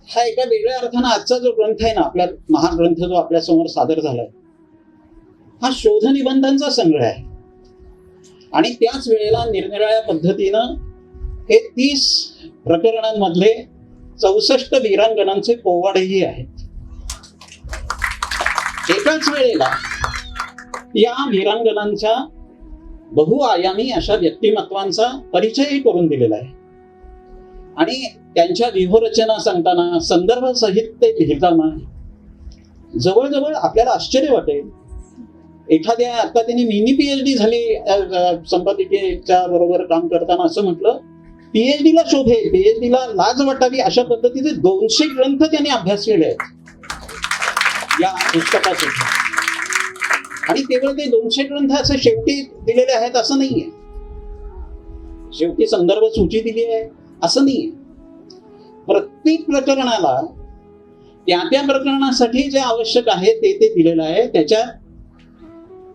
हा एका वेगळ्या अर्थानं आजचा जो ग्रंथ आहे ना, आपल्या महाग्रंथ जो आपल्या समोर सादर झालाय, हा शोध निबंधांचा संग्रह आहे. आणि त्याच वेळेला निरनिराळ्या पद्धतीनं हे 30 प्रकरणांमधले 64 वीरांगणांचे पोवाडेही आहेत. एकाच वेळेला या वीरांगणांच्या बहुआयामी अशा व्यक्तिमत्वांचा परिचयही करून दिलेला आहे. आणि त्यांच्या व्यूहरचना सांगताना, संदर्भ सहित ते लिहिताना जवळजवळ आपल्याला आश्चर्य वाटेल. एखाद्या आता त्यांनी मिनी PhD झाली संपादकीच्या बरोबर काम करताना असं म्हटलं, PhD ला शोभेल, PhD ला लाज वाटावी अशा पद्धतीचे 200 ग्रंथ त्यांनी अभ्यास केले आहेत या पुस्तकासाठी. आणि केवळ ते 200 ग्रंथ असे शेवटी दिलेले आहेत असं नाहीये, शेवटी संदर्भ सूची दिली आहे असं नाहीये. प्रत्येक प्रकरणाला त्या प्रकरणासाठी जे आवश्यक आहे ते दिलेलं आहे. त्याच्यात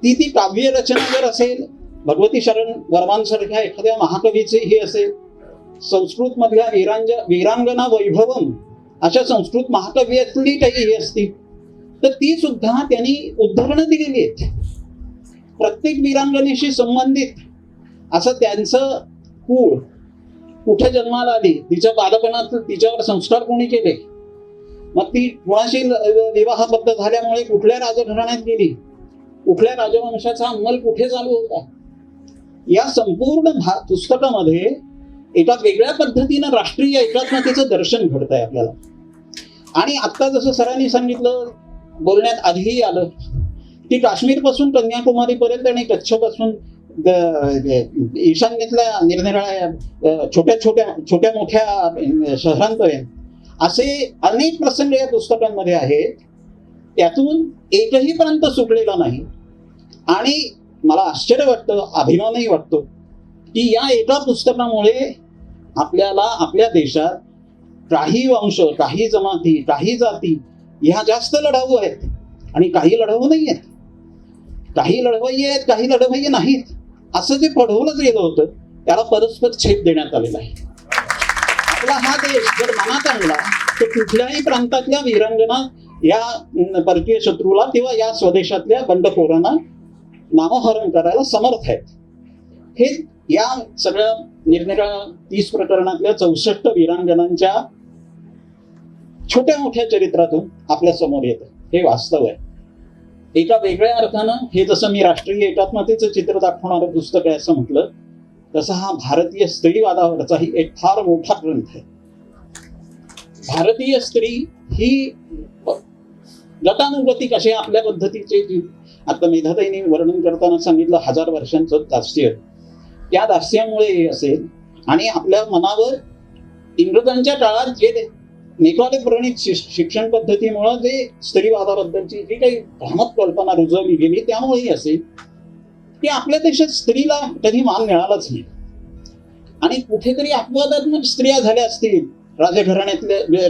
ती काव्य रचना जर असेल, भगवती शरण वर्मांसारख्या एखाद्या महाकवीचे हे असेल, संस्कृत मधल्या वीरांगना वैभवम अशा संस्कृत महाकाव्यातली काही हे असतील तर ती सुद्धा त्यांनी उद्धरणं दिलेली आहेत. प्रत्येक वीरांगनेशी संबंधित असं त्यांचं कुळ, कुठे जन्माला आली, तिच्या बालपणात तिच्यावर संस्कार कोणी केले, मग ती कुणाशी विवाहबद्ध झाल्यामुळे कुठल्या राजघराण्यात गेली, कुठल्या राजवंशाचा अंमल कुठे चालू होता, या संपूर्ण पुस्तकामध्ये एका वेगळ्या पद्धतीनं राष्ट्रीय एकात्मतेचं दर्शन घडतंय आपल्याला. आणि आता जसं सरांनी सांगितलं, बोलण्यात आधीही आलं की काश्मीर पासून कन्याकुमारी पर्यंत आणि कच्छ पासून ईशान्येतल्या निरनिराळ्या छोट्या मोठ्या शहरांपर्यंत असे अनेक प्रसंग या पुस्तकांमध्ये आहेत. त्यातून एकही प्रांत सुटलेला नाही. आणि मला आश्चर्य वाटतं, अभिमानही वाटतो की या एका पुस्तकामुळे आपल्याला आपल्या देशात काही वंश, काही जमाती, काही जाती ह्या जास्त लढाऊ आहेत आणि काही लढाऊ नाही आहेत. काही लढवय्ये आहेत, काही लढवय्ये नाहीत. असं जे पढवलं गेलं होतं त्याला परस्पर छेद देण्यात आलेला आहे. आपला हा देश जर मनात आणला तर कुठल्याही प्रांतातल्या वीरांगना या परकीय शत्रूला किंवा या स्वदेशातल्या बंडखोरांना नामोहरण करायला समर्थ आहेत. हे या सगळ्या निरनिराळ्या 30 प्रकरणातल्या 64 वीरांगणांच्या छोट्या मोठ्या चरित्रातून आपल्या समोर येतं. हे वास्तव आहे. एका वेगळ्या अर्थानं हे जसं मी राष्ट्रीय एकात्मतेचं चित्र दाखवणारं पुस्तक आहे असं म्हटलं, तसं हा भारतीय स्त्रीवादावरचाही एक फार मोठा ग्रंथ आहे. भारतीय स्त्री ही गतानुगतिक असे आपल्या पद्धतीचे जी आता मेधाताईंनी वर्णन करताना सांगितलं 1000 वर्षांचं दास्य, त्या दास्यामुळे असेल आणि आपल्या मनावर इंग्रजांच्या काळात जे मेघालय प्रणित शिक्षण पद्धतीमुळे जे स्त्रीवादाबद्दलची जी काही भ्रामक कल्पना रुजवली गेली त्यामुळेही असेल की आपल्या देशात स्त्रीला कधी मान मिळालाच नाही. आणि कुठेतरी अपवादात्मक स्त्रिया झाल्या असतील राजघराण्यातल्या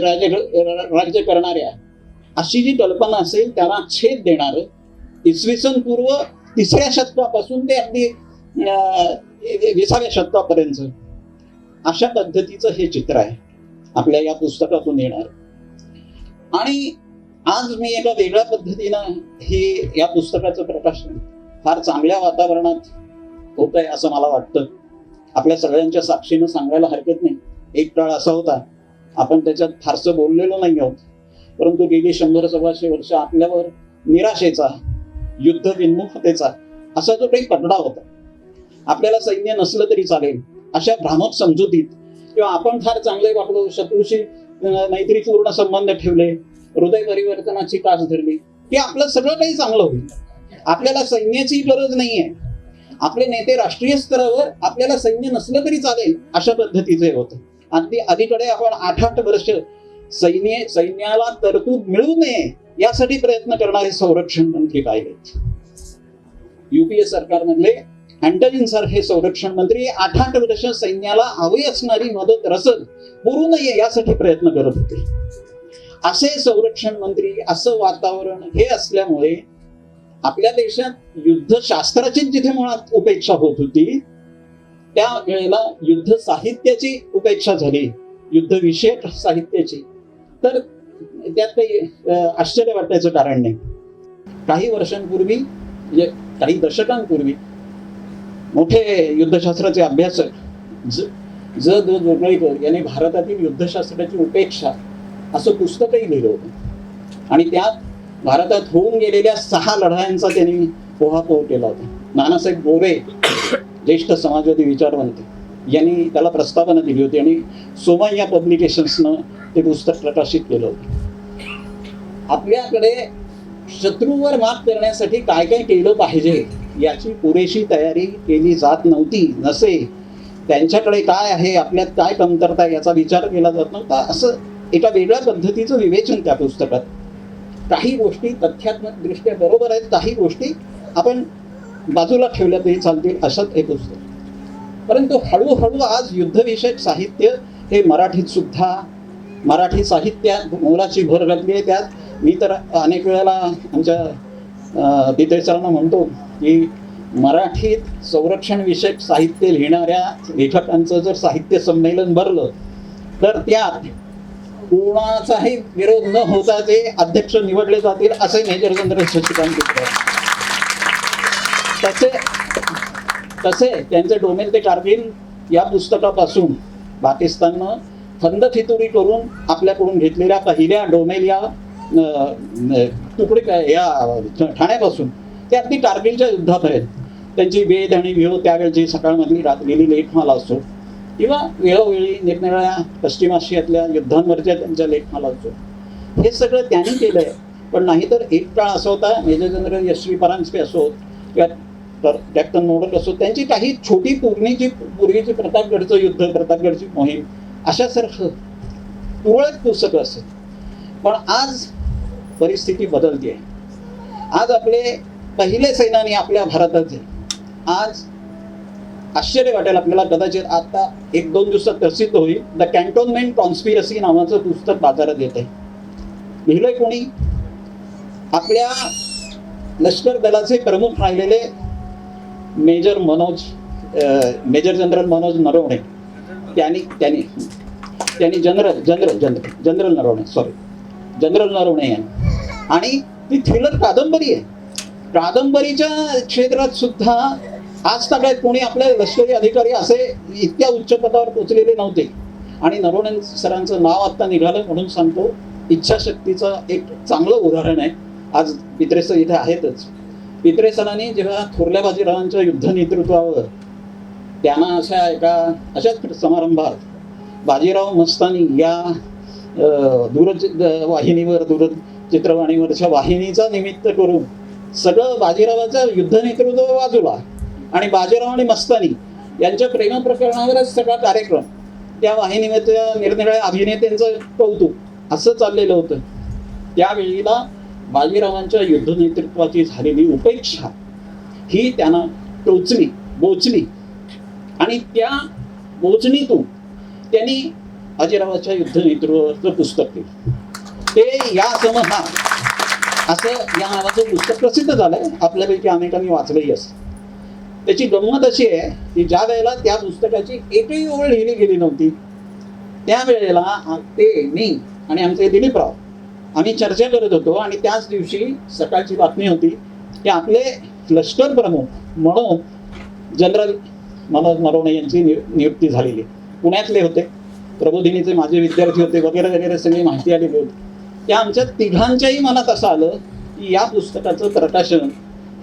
राज्य करणाऱ्या, अशी जी कल्पना असेल त्याला छेद देणार इसवी सन पूर्व 3ऱ्या शतकापासून ते अगदी 20व्या शतकापर्यंत अशा पद्धतीचं हे चित्र आहे आपल्या या पुस्तकातून येणार. आणि आज मी एका वेगळ्या पद्धतीनं हे या पुस्तकाचं प्रकाशन फार चांगल्या वातावरणात होत आहे असं मला वाटतं. आपल्या सगळ्यांच्या साक्षीनं सांगायला हरकत नाही, एक काळ असा होता आपण त्याच्यात फारसं बोललेलो नाही आहोत, परंतु गेली 100-125 वर्ष आपल्यावर निराशेचा, युद्ध विन्मुखतेचा असा जो काही पगडा होता. आपल्याला सैन्य नसलं तरी चालेल अशा भ्रामक समजुतीत, किंवा आपण फार चांगले वागलो, शत्रूशी मैत्रीपूर्ण संबंध ठेवले, हृदय परिवर्तनाची कास धरली की आपलं सगळं काही चांगलं होईल. आपल्याला सैन्याची गरज नाहीये, आपले नेते राष्ट्रीय स्तरावर आपल्याला सैन्य नसलं तरी चालेल अशा पद्धतीचे होतं. अगदी अलीकडे आपण 8-8 वर्ष सैन्याला तरतूद मिळू नये यासाठी प्रयत्न करणारे संरक्षण मंत्री पाहिलेत. UPA सरकारमधले अँटोनिन सारखे संरक्षण मंत्री 8-8 वर्ष सैन्याला हवी असणारी मदत रसद पुरू नये यासाठी प्रयत्न करत होते. असे संरक्षण मंत्री, असं वातावरण हे असल्यामुळे आपल्या देशात युद्धशास्त्राची जिथे मुळात उपेक्षा होत होती, त्या वेळेला युद्ध साहित्याची उपेक्षा झाली, युद्धविषयक साहित्याची. तर त्यात काही आश्चर्य वाटायचं कारण नाही. काही वर्षांपूर्वी, म्हणजे काही दशकांपूर्वी, मोठे युद्धशास्त्राचे अभ्यासक ज द जोगळेकर यांनी भारतातील युद्धशास्त्राची उपेक्षा असं पुस्तकही लिहिलं होतं. आणि त्यात भारतात होऊन गेलेल्या 6 लढायांचा त्यांनी पोहापोह केला होता. नानासाहेब गोरे, ज्येष्ठ समाजवादी विचारवंत, यांनी त्याला प्रस्तावना दिली होती आणि सोमय्या पब्लिकेशन्सनं ते पुस्तक प्रकाशित केलं होतं. आपल्याकडे शत्रूवर मात करण्यासाठी काय काय केलं पाहिजे याची पुरेशी तयारी केली जात नसे. त्यांच्याकडे काय आहे, आपल्यात काय कमतरता आहे याचा विचार केला जात नव्हता. असं एका वेगळ्या पद्धतीचं विवेचन त्या पुस्तकात. काही गोष्टी तथ्यात्मक दृष्ट्या बरोबर आहेत, काही गोष्टी आपण बाजूला ठेवल्या तरी चालतील, असंच हे पुस्तक. परंतु हळूहळू आज युद्धविषयक साहित्य हे मराठीत सुद्धा, मराठी साहित्यात मोलाची भर घातली आहे. त्यात मी तर अनेक वेळेला आमच्या पित्रे सरांना म्हणतो की मराठीत संरक्षण विषयक साहित्य लिहिणाऱ्या लेखकांचं जर साहित्य संमेलन भरलं तर त्यात कोणाचाही विरोध न होता ते अध्यक्ष निवडले जातील, असे मेजर जनरल शशिकांत पित्रे. तसे त्यांचे डोमेन ते कारगिल या पुस्तकापासून पाकिस्ताननं फंद फितुरी करून आपल्याकडून घेतलेल्या पहिल्या डोमेल या तुकडे या ठाण्यापासून ते अगदी कारगिलच्या युद्धात आहेत. त्यांची वेद आणि व्यूह त्यावेळची सकाळमधली रात्रीली लेखमाला असो किंवा वेळोवेळी निरनिराळ्या पश्चिम आशियातल्या युद्धांवरच्या त्यांच्या लेखमाला असो, हे सगळं त्यांनी केलं आहे. पण नाहीतर एक काळ असा होता, मेजर जनरल यशवी परांजपे असो किंवा कॅप्टन मोडक असो, त्यांची काही छोटी पूर्वीची प्रतापगडचं युद्ध, प्रतापगडची मोहीम अशासारखं तुरळक पुस्तकं असत. पण आज परिस्थिती बदलते आहे. आज आपले पहिले सेनानी आपल्या भारताचे, आज आश्चर्य वाटेल आपल्याला कदाचित, आता 1-2 दिवसात प्रसिद्ध होईल, द कॅन्टोनमेंट कॉन्स्पिरसी नावाचं पुस्तक बाजारात येत आहे. लिहिलंय कोणी? आपल्या लष्कर दलाचे प्रमुख राहिलेले मेजर जनरल मनोज नरवणे. त्यांनी जनरल नरवणे यांनी. आणि ती थ्रिलर कादंबरी आहे. कादंबरीच्या क्षेत्रात सुद्धा आज तागायत कोणी आपल्या लष्करी अधिकारी असे इतक्या उच्च पदावर पोहोचलेले नव्हते. आणि नरवणे सरांचं नाव आता निघालं म्हणून सांगतो, इच्छाशक्तीचं एक चांगलं उदाहरण आहे. आज पित्रे सर इथे आहेतच. पित्रे सरांनी जेव्हा थोरल्या बाजीरावांच्या युद्ध नेतृत्वावर त्यांना अशाच समारंभात बाजीराव मस्तानी या दूरचित्रवाणीवरच्या वाहिनीचा निमित्त करून सगळं बाजीरावाचं युद्ध नेतृत्व बाजूला आणि बाजीराव आणि मस्तानी यांच्या प्रेम प्रकरणावरच सगळा कार्यक्रम, त्या वाहिनीवरच्या निरनिराळ्या अभिनेत्यांचं कौतुक असं चाललेलं होतं. त्यावेळीला बाजीरावांच्या युद्ध नेतृत्वाची झालेली उपेक्षा ही त्यांना बोचली आणि त्या बोचणीतून त्यांनी बाजीरावाच्या युद्ध नेतृत्वाचं पुस्तक केलं. ते या समहा असं या नावाचं पुस्तक प्रसिद्ध झालंय. आपल्यापैकी अनेकांनी वाचलंही असं. त्याची गंमत अशी आहे की ज्या वेळेला त्या पुस्तकाची एकही ओळ लिहिली गेली नव्हती, त्यावेळेला मी आणि आमचे दिलीपराव आम्ही चर्चा करत होतो आणि त्याच दिवशी सकाळची बातमी होती की आपले लष्कर प्रमुख जनरल मनोज नरवणे यांची नियुक्ती झालेली. पुण्यातले होते, प्रबोधिनीचे माझे विद्यार्थी होते वगैरे वगैरे सगळी माहिती आलेली होती. त्या आमच्या तिघांच्याही मनात असं आलं की या पुस्तकाचं प्रकाशन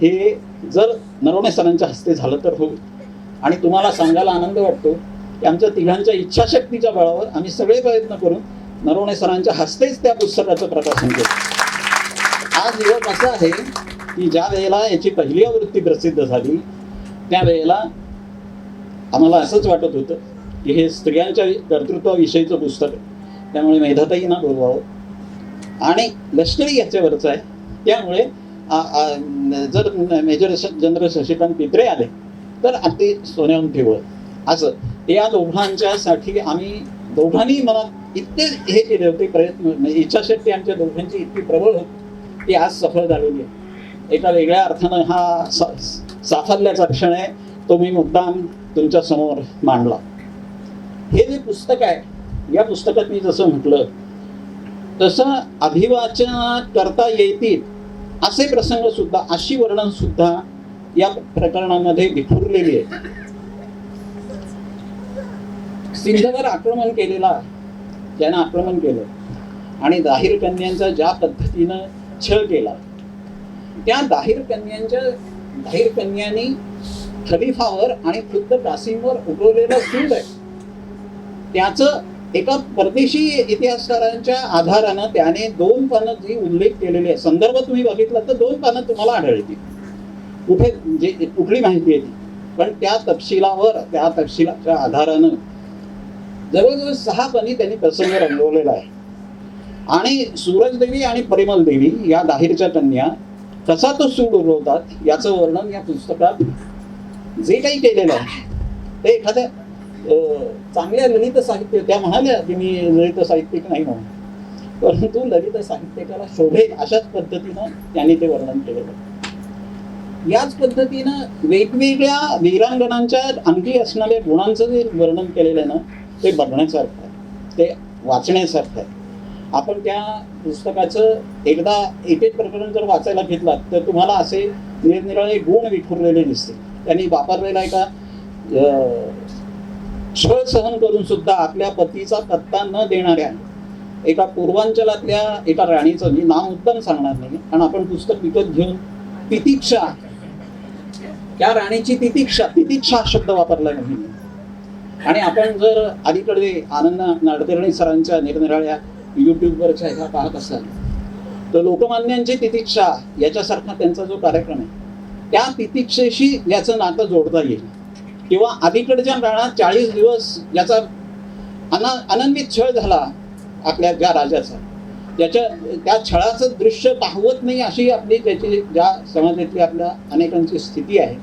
हे जर नरवणे सरांच्या हस्ते झालं तर होईल. आणि तुम्हाला सांगायला आनंद वाटतो की आमच्या तिघांच्या इच्छाशक्तीच्या बळावर आम्ही सगळे प्रयत्न करून नरवणे सरांच्या हस्तेच त्या पुस्तकाचं प्रकाशन केलं. आज योग असं आहे की ज्या वेळेला याची पहिली आवृत्ती प्रसिद्ध झाली त्यावेळेला आम्हाला असंच वाटत होतं की हे स्त्रियांच्या कर्तृत्वाविषयीचं पुस्तक आहे, त्यामुळे मेधाताईंना बोलवावं आणि लष्करी याच्यावरचं आहे. त्यामुळे जर मेजर जनरल शशिकांत पित्रे आले तर अगदी सोन्याहून ठेवलं असं. या दोघांच्यासाठी आम्ही दोघांनी मनात इतके हे केले होते प्रयत्न, इच्छाशक्ती आमच्या दोघांची इतकी प्रबळ होती ती आज सफळ झालेली आहे. एका वेगळ्या अर्थानं हा साफल्याचा क्षण आहे, तो मी मुद्दाम तुमच्या समोर मांडला. हे जे पुस्तक आहे, या पुस्तकात मी जसं म्हटलं तसं अभिवाचनात करता येतील असे प्रसंग सुद्धा, अशी वर्णन सुद्धा या प्रकरणामध्ये विखुरलेली आहे. सिंधवर आक्रमण केलेला, ज्यानं आक्रमण केलं आणि दाहिर कन्यांचा ज्या पद्धतीनं छळ केला, त्या दाहिर कन्यांनी खलिफावर आणि खुद्द कासिमवर उगवलेलं सूड आहे, त्याचं एका परदेशी इतिहासकारांच्या आधारानं त्याने 2 पानं जी उल्लेख केलेली आहे, संदर्भ तुम्ही बघितला तर 2 पानं तुम्हाला आढळतील कुठे कुठली माहिती आहे ती, पण त्या तपशिलाच्या आधारानं जवळजवळ 6 पानी त्यांनी प्रसंग रंगवलेला आहे. आणि सूरजदेवी आणि परिमल देवी या दाहिरच्या कन्या कसा तो सूड उगवतात याचं वर्णन या पुस्तकात जे काही केलेलं आहे ते एखाद्या चांगल्या ललित साहित्य, त्या म्हणाल्या की मी ललित साहित्यिक नाही म्हणून, परंतु ललित साहित्यकाला शोभेल अशाच पद्धतीनं त्यांनी ते वर्णन केलेलं आहे. याच पद्धतीनं वेगवेगळ्या वीरांगणांच्या आणखी असणाऱ्या गुणांचं जे वर्णन केलेलं आहे ना, ते बघण्यासारखं आहे, ते वाचण्यासारखं आहे. आपण त्या पुस्तकाचं एकदा एक प्रकरण जर वाचायला घेतलात तर तुम्हाला असे निरनिराळे गुण विखुरलेले दिसतील. त्यांनी वापरलेला एका छळ सहन करून सुद्धा आपल्या पतीचा पत्ता न देणाऱ्या एका पूर्वांचलातल्या एका राणीचं मी नाव मुद्दाम सांगणार नाही, कारण आपण पुस्तक विकत घेऊन तितिक्षा, त्या राणीची तितिक्षा हा शब्द वापरला नाही. आणि आपण जर अलीकडे आनंद नाडकर्णी सरांच्या निरनिराळ्या युट्यूबवरच्या ह्या पाहत असाल तर लोकमान्यांची तितिक्षा याच्यासारखा त्यांचा जो कार्यक्रम आहे, त्या तितिक्षेशी याचं नातं जोडता येईल. किंवा अलीकडच्या काळात 40 दिवस याचा अनन्वित छळ झाला आपल्या ज्या राजाचा, त्या छळाचं दृश्य पाहवत नाही अशी आपली त्याची ज्या समाजातली आपल्या अनेकांची स्थिती आहे.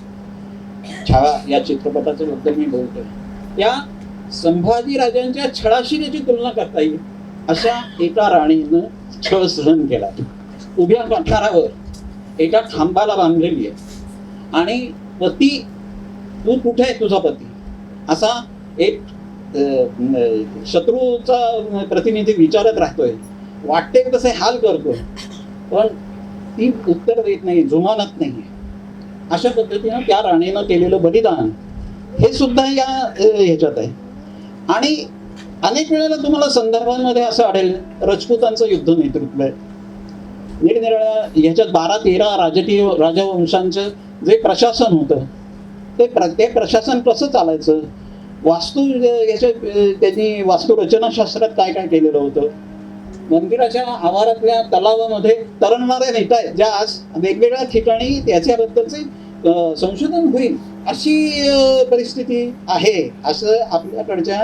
छावा या चित्रपटाच्या बद्दल मी बोलतोय, त्या संभाजी राजांच्या छळाशी त्याची तुलना करता येईल अशा एका राणीनं छळ सहन केला. उभ्या पठारावर एका खांबाला बांधलेली आहे आणि पती, तू कुठे आहे तुझा पती, असा एक शत्रूचा प्रतिनिधी विचारत राहतोय, वाटते तसे हाल करतोय, पण ती उत्तर देत नाही, जुमानत नाही. अशा पद्धतीनं त्या राणीनं केलेलं बलिदान हे सुद्धा या ह्याच्यात आहे. आणि अनेक वेळेला तुम्हाला संदर्भांमध्ये असं आढळेल, राजपुतांचं युद्ध नेतृत्व आहे, निरनिराळ्या ह्याच्यात 12-13 राजकीय राजवंशांचं जे प्रशासन होतं ते प्रशासन कसं चालायचं, वास्तू याच्या त्यांनी वास्तुरचनाशास्त्रात काय काय केलेलं होतं, मंदिराच्या आवारातल्या तलावामध्ये तरंगणाऱ्या नेता आहेत ज्या आज वेगवेगळ्या ठिकाणी त्याच्याबद्दलचे संशोधन होईल अशी परिस्थिती आहे, असं आपल्याकडच्या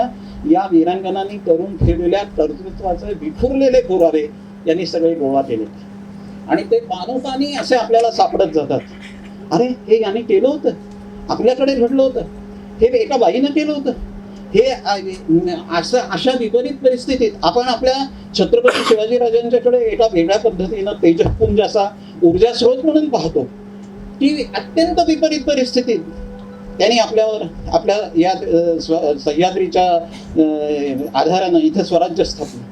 या वीरांगणांनी करून ठेवलेल्या कर्तृत्वाचे विखुरलेले पुरावे यांनी सगळे गोळा केले. आणि ते पानोपानी असे आपल्याला सापडत जातात. अरे हे यांनी केलं होतं, आपल्याकडे घडलं होतं, हे एका बाईनं केलं होतं, हे अशा विपरीत परिस्थितीत आपण आपल्या छत्रपती शिवाजीराजांच्याकडे एका वेगळ्या पद्धतीनं तेजपुंज असा ऊर्जा स्रोत म्हणून पाहतो की अत्यंत विपरीत परिस्थितीत त्यांनी आपल्या या सह्याद्रीच्या आधारानं इथं स्वराज्य स्थापलं.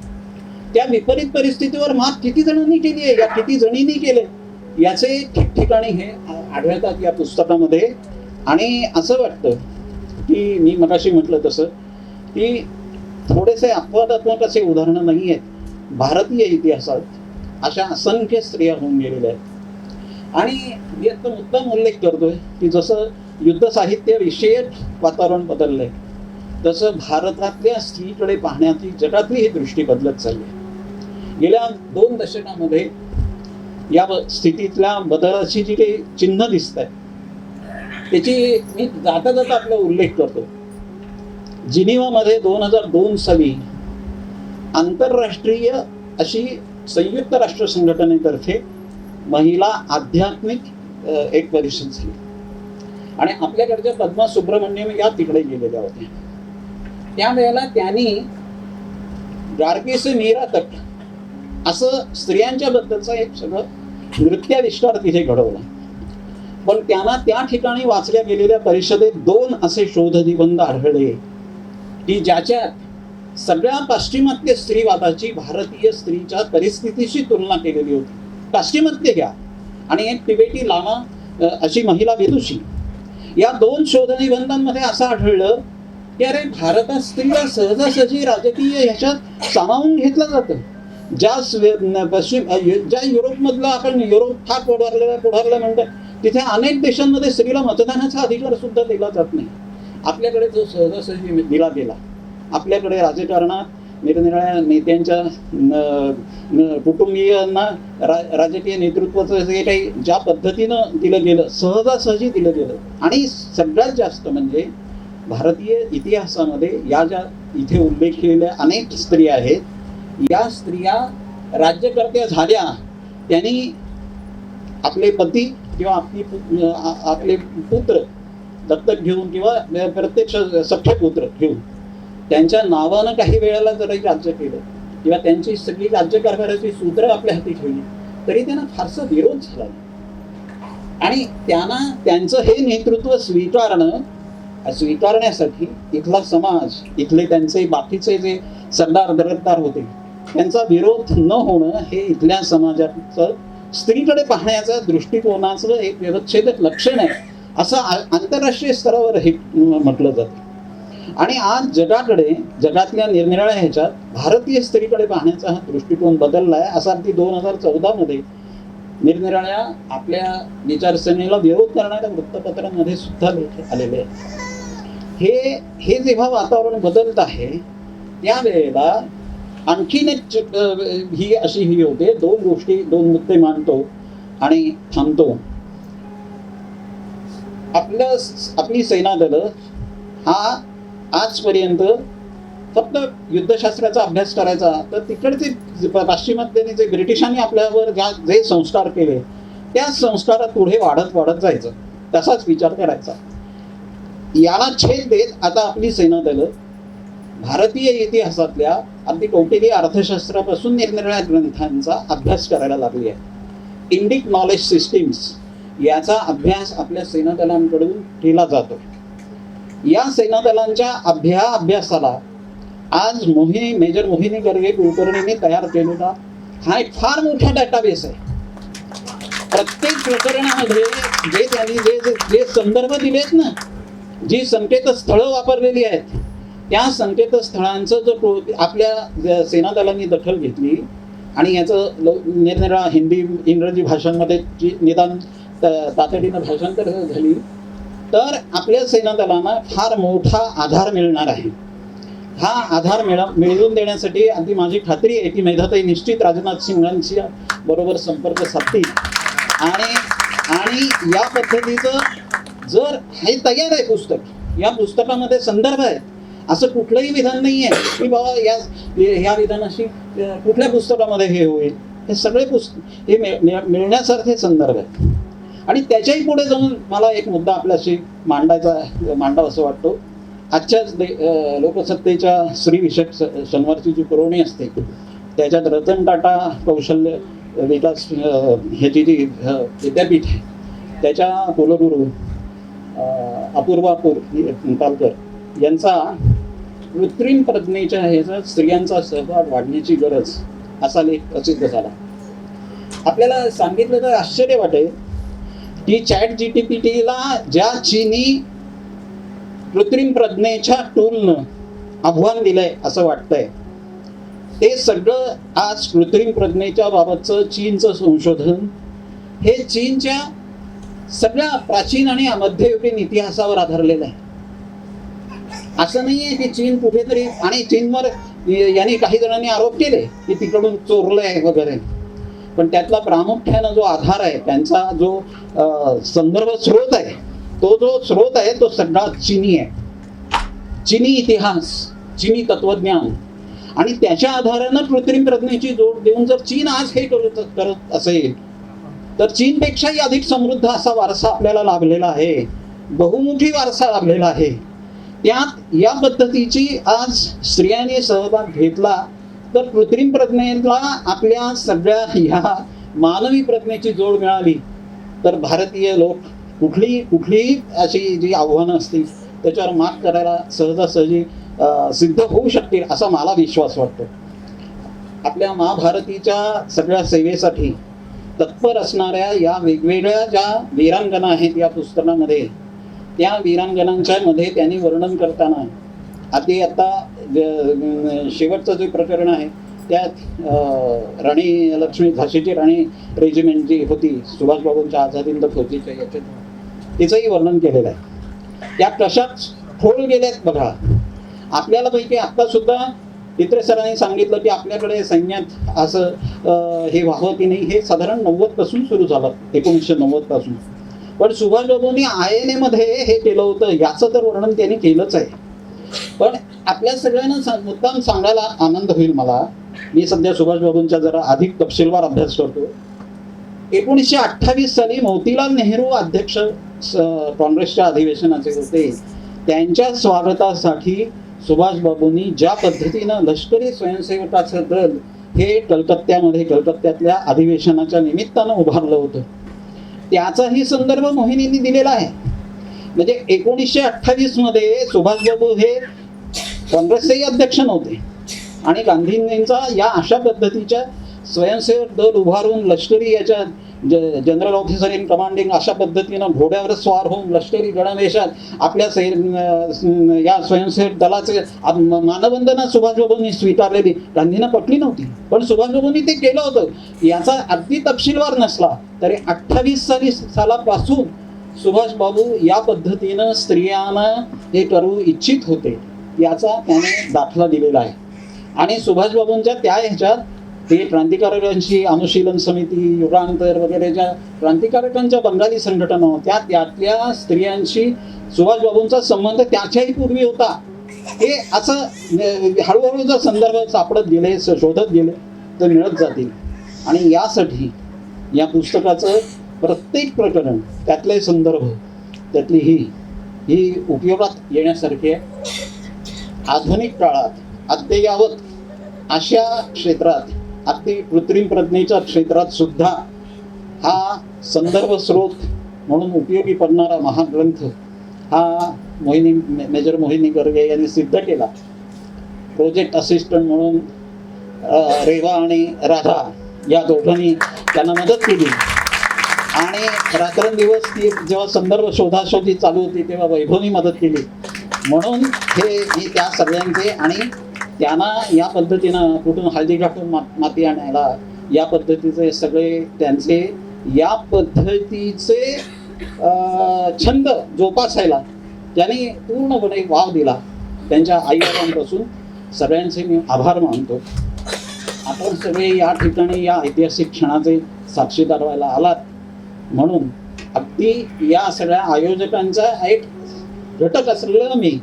त्या विपरीत परिस्थितीवर मात किती जणांनी केली आहे, या किती जणींनी केले याचे ठिकठिकाणी हे आढळतात या पुस्तकामध्ये. आणि असं वाटतं की मी मगाशी म्हटलं तसं की थोडेसे अपवादात्मक असे उदाहरणं नाही आहेत भारतीय इतिहासात, अशा असंख्य स्त्रिया होऊन गेलेल्या आहेत. आणि मी आता मुद्दाम उल्लेख करतोय की जसं युद्ध साहित्य विषयक वातावरण बदललंय तसं भारतातल्या स्त्रीकडे पाहण्याची जगातली ही दृष्टी बदलत चालली आहे. गेल्या 2 दशकामध्ये या स्थितीतल्या बदलाची जी काही चिन्ह दिसत आहे त्याची मी जाता जाता आपला उल्लेख करतो. जिनिवामध्ये 2002 साली आंतरराष्ट्रीय अशी संयुक्त राष्ट्र संघटनेतर्फे महिला आध्यात्मिक एक परिषद झाली आणि आपल्याकडच्या पद्मा सुब्रमण्यम या तिकडे गेलेल्या होत्या. त्यावेळेला त्यांनी गार्गी से मीरा तक असं स्त्रियांच्या बद्दलचं एक सगळं नृत्याविष्कार तिथे घडवला. पण त्यांना त्या ठिकाणी वाचल्या गेलेल्या परिषदेत 2 असे शोधनिबंध आढळले की ज्याच्यात सगळ्या पाश्चिमात्य स्त्रीवादाची भारतीय स्त्रीच्या परिस्थितीशी तुलना केलेली होती. पाश्चिमात्य घ्या आणि एक तिबेटी लामा अशी महिला विदुषी, या 2 शोधनिबंधांमध्ये असं आढळलं की अरे भारतात स्त्रीला सहजासहजी राजकीय ह्याच्यात सामावून घेतलं जातं. ज्या युरोपमधलं आपण युरोप फार पुढारला म्हणतात, तिथे अनेक देशांमध्ये स्त्रीला मतदानाचा अधिकार सुद्धा दिला जात नाही. आपल्याकडे जो सहजासहजी दिला गेला. आपल्याकडे राजकारणात निरनिराळ्या नेत्यांच्या कुटुंबीयांना राजकीय नेतृत्वाचं जे काही ज्या पद्धतीनं दिलं गेलं, सहजासहजी दिलं गेलं. आणि सगळ्यात जास्त म्हणजे भारतीय इतिहासामध्ये या ज्या इथे उल्लेख केलेल्या अनेक स्त्रिया आहेत, या स्त्रिया राज्यकर्त्या झाल्या त्यांनी आपले पती किंवा आपले पुत्र दत्तक घेऊन किंवा प्रत्यक्ष सख्खे पुत्र घेऊन त्यांच्या नावानं काही वेळेला जरी राज्य केलं किंवा त्यांची सगळी राज्यकारभाराची सूत्र आपल्या हाती ठेवली तरी त्यांना फारसा विरोध झाला नाही. आणि त्यांना त्यांचं हे नेतृत्व स्वीकारण्यासाठी इथला समाज, इथले त्यांचे बाकीचे जे सरदार दरकदार होते, त्यांचा विरोध न होणं हे इथल्या समाजाचं स्त्रीकडे पाहण्याचा दृष्टिकोनाचं एक व्यवच्छेदक लक्षण आहे असं आंतरराष्ट्रीय स्तरावर हे म्हटलं जातं. आणि आज जगातल्या निरनिराळ्या ह्याच्यात भारतीय स्त्रीकडे पाहण्याचा हा दृष्टिकोन बदलला आहे. असा अगदी 2014 मध्ये निरनिराळ्या आपल्या विचारसरणीला विरोध करणाऱ्या वृत्तपत्रांमध्ये सुद्धा लेख आलेले आहेत. हे जेव्हा वातावरण बदलत आहे त्यावेळेला आणखीन एक ही होते. 2 मुद्दे मांडतो आणि थांबतो. आपली सेना दल हा आजपर्यंत फक्त युद्धशास्त्राचा अभ्यास करायचा, तर तिकडचे पाश्चिमात्यांनी जे ब्रिटिशांनी आपल्यावर जे संस्कार केले त्या संस्कारात पुढे वाढत जायचं, तसाच विचार करायचा. याला छेद देत आता आपली सेना दल भारतीय इतिहासातल्या अगदी कौटिल्य अर्थशास्त्रापासून निरनिराळ्या ग्रंथांचा अभ्यास करायला लागली आहे. इंडिक नॉलेज सिस्टीम्स याचा अभ्यास आपल्या सेना दलांकडून केला जातो. या सेना दलांच्या अभ्यासाला आज मेजर मोहिनी गर्गे कुलकर्णींनी तयार केलेला हा एक फार मोठा डेटाबेस आहे. प्रत्येक प्रकरणामध्ये जे त्यांनी जे संदर्भ दिलेत ना, जी संकेतस्थळं वापरलेली आहेत, त्या संकेतस्थळांचं जो आपल्या सेना दलांनी दखल घेतली आणि याचं निरनिराळ्या हिंदी इंग्रजी भाषांमध्ये निदान तातडीनं भाषांतर झाली तर आपल्या सेना दलांना फार मोठा आधार मिळणार आहे. हा आधार मिळवून देण्यासाठी अगदी माझी खात्री आहे की मेधाताई निश्चित राजनाथ सिंगांच्या बरोबर संपर्क साधतील आणि या पद्धतीचं जर हे तयार आहे पुस्तक, या पुस्तकामध्ये संदर्भ आहे, असं कुठलंही विधान नाही आहे की बाबा ह्या विधानाशी कुठल्या पुस्तकामध्ये हे होईल. हे सगळे हे मिळण्यासारखे संदर्भ आहेत. आणि त्याच्याही पुढे जाऊन मला एक मुद्दा आपल्याशी मांडावा असं वाटतो. आजच्याच लोकसत्तेच्या स्त्रीविषयक शनिवारची जी पुरवणी असते त्याच्यात रतन टाटा कौशल्य विकास ह्याची जी विद्यापीठ आहे त्याच्या कुलगुरू अपूर्वा पालकर यांचा कृत्रिम प्रज्ञेच्या ह्याच्यात स्त्रियांचा सहभाग वाढण्याची गरज असा लेख प्रसिद्ध झाला. आपल्याला सांगितलं तर आश्चर्य वाटेल की ChatGPTला ज्या चीनी कृत्रिम प्रज्ञेच्या टूलनं आव्हान दिलंय असं वाटतंय ते सगळं आज कृत्रिम प्रज्ञेच्या बाबतचं चीनचं संशोधन हे चीनच्या सगळ्या प्राचीन आणि मध्ययुगीन इतिहासावर आधारलेलं आहे. असं नाहीये की चीन कुठेतरी, आणि चीनवर यांनी काही जणांनी आरोप केले की तिकडून चोरलंय वगैरे, पण त्यातला प्रामुख्यानं जो आधार आहे, त्यांचा जो संदर्भ स्रोत आहे, तो जो स्रोत आहे तो सगळा चीनी आहे. चीनी इतिहास, चीनी तत्वज्ञान, आणि त्याच्या आधारानं कृत्रिम प्रज्ञेची जोड देऊन जर चीन आज हे करत असेल तर चीनपेक्षाही अधिक समृद्ध असा वारसा आपल्याला लाभलेला आहे, बहुमुखी वारसा लाभलेला आहे. त्यात या पद्धतीची आज स्त्रियांनी सहभाग घेतला तर कृत्रिम प्रज्ञेला आपल्या सगळ्या ह्या मानवी प्रज्ञेची जोड मिळाली तर भारतीय लोक कुठलीही अशी जी आव्हानं असतील त्याच्यावर मात करायला सहजासहजी सिद्ध होऊ शकतील असा मला विश्वास वाटतो. आपल्या महाभारतीच्या सगळ्या सेवेसाठी तत्पर असणाऱ्या या वेगवेगळ्या ज्या वीरांगना आहेत या पुस्तकामध्ये, त्या वीरांगनांच्या मध्ये त्यांनी वर्णन करताना आता शेवटचं जे प्रकरण आहे त्यात राणी लक्ष्मी, झाशीची राणी रेजिमेंट जी होती सुभाषबाबूंच्या आझाद फौजीच्या याच्यात तिचंही वर्णन केलेलं आहे. त्या कशा फोड गेल्यात बघा. आपल्याला पैकी आत्ता सुद्धा इतरे सरांनी सांगितलं की आपल्याकडे सैन्यात असं हे व्हावं की नाही, हे साधारण 90 पासून सुरू झालं, 1990 पासून. पण सुभाषबाबूंनी INA मध्ये हे केलं होतं याचं तर वर्णन त्यांनी केलंच आहे. पण आपल्या सगळ्यांना मुद्दाम सांगायला आनंद होईल मला, मी सध्या सुभाषबाबूंचा जरा अधिक तपशीलवार अभ्यास करतो. 1928 साली मोतीलाल नेहरू अध्यक्ष काँग्रेसच्या अधिवेशनाचे होते. त्यांच्या स्वागतासाठी सुभाषबाबूंनी ज्या पद्धतीनं लष्करी स्वयंसेवकाचं दल हे कलकत्त्यातल्या अधिवेशनाच्या निमित्तानं उभारलं होतं त्याचाही संदर्भ मोहिनींनी दिलेला आहे. म्हणजे 1928 मध्ये सुभाषबाबू हे काँग्रेसचेही अध्यक्ष नव्हते आणि गांधींचा या अशा पद्धतीच्या स्वयंसेवक दल उभारून लष्करी याच्या जनरल ऑफिसर इन कमांडिंग अशा पद्धतीनं घोड्यावर स्वार होऊन लष्करी गणवेशात आपल्या या स्वयंसेवक दलाचे मानवंदना सुभाषबाबूंनी स्वीकारलेली गांधींना पटली नव्हती, पण सुभाषबाबूंनी ते केलं होतं. याचा अगदी तपशीलवार नसला तरी 28 सालापासून सुभाषबाबू या पद्धतीनं स्त्रियांना हे करू इच्छित होते याचा त्याने दाखला दिलेला आहे. आणि सुभाषबाबूंच्या त्या ह्याच्यात ते क्रांतिकारकांची अनुशीलन समिती, युगांतर वगैरे ज्या क्रांतिकारकांच्या बंगाली संघटना होत्या त्यातल्या स्त्रियांशी सुभाषबाबूंचा संबंध त्याच्याही पूर्वी होता. हे असं हळूहळू जर संदर्भ सापडत गेले, शोधत गेले तर मिळत जातील. आणि यासाठी या पुस्तकाचं प्रत्येक प्रकरण, त्यातले संदर्भ, त्यातली ही उपयोगात येण्यासारखी आहे. आधुनिक काळात अद्ययावत अशा क्षेत्रात, अगदी कृत्रिम प्रज्ञेच्या क्षेत्रात सुद्धा हा संदर्भ स्रोत म्हणून उपयोगी पडणारा महाग्रंथ हा मेजर मोहिनी गर्गे यांनी सिद्ध केला. प्रोजेक्ट असिस्टंट म्हणून रेवा आणि राधा या दोघांनी त्यांना मदत केली आणि रात्रंदिवस ती जेव्हा संदर्भ शोधाशोधी चालू होती तेव्हा वैभवनी मदत केली. म्हणून मी त्या सगळ्यांचे आणि त्यांना या पद्धतीनं कुठून हळदी घाटून माती आणायला या पद्धतीचे सगळे त्यांचे या पद्धतीचे छंद जोपासायला त्यांनी पूर्णपणे वाव दिला. त्यांच्या आईवडिलांपासून सगळ्यांचे मी आभार मानतो. आपण सगळे या ठिकाणी या ऐतिहासिक क्षणाचे साक्षीदार व्हायला आलात म्हणून अगदी या सगळ्या आयोजकांचा एक घटक असलेलं मी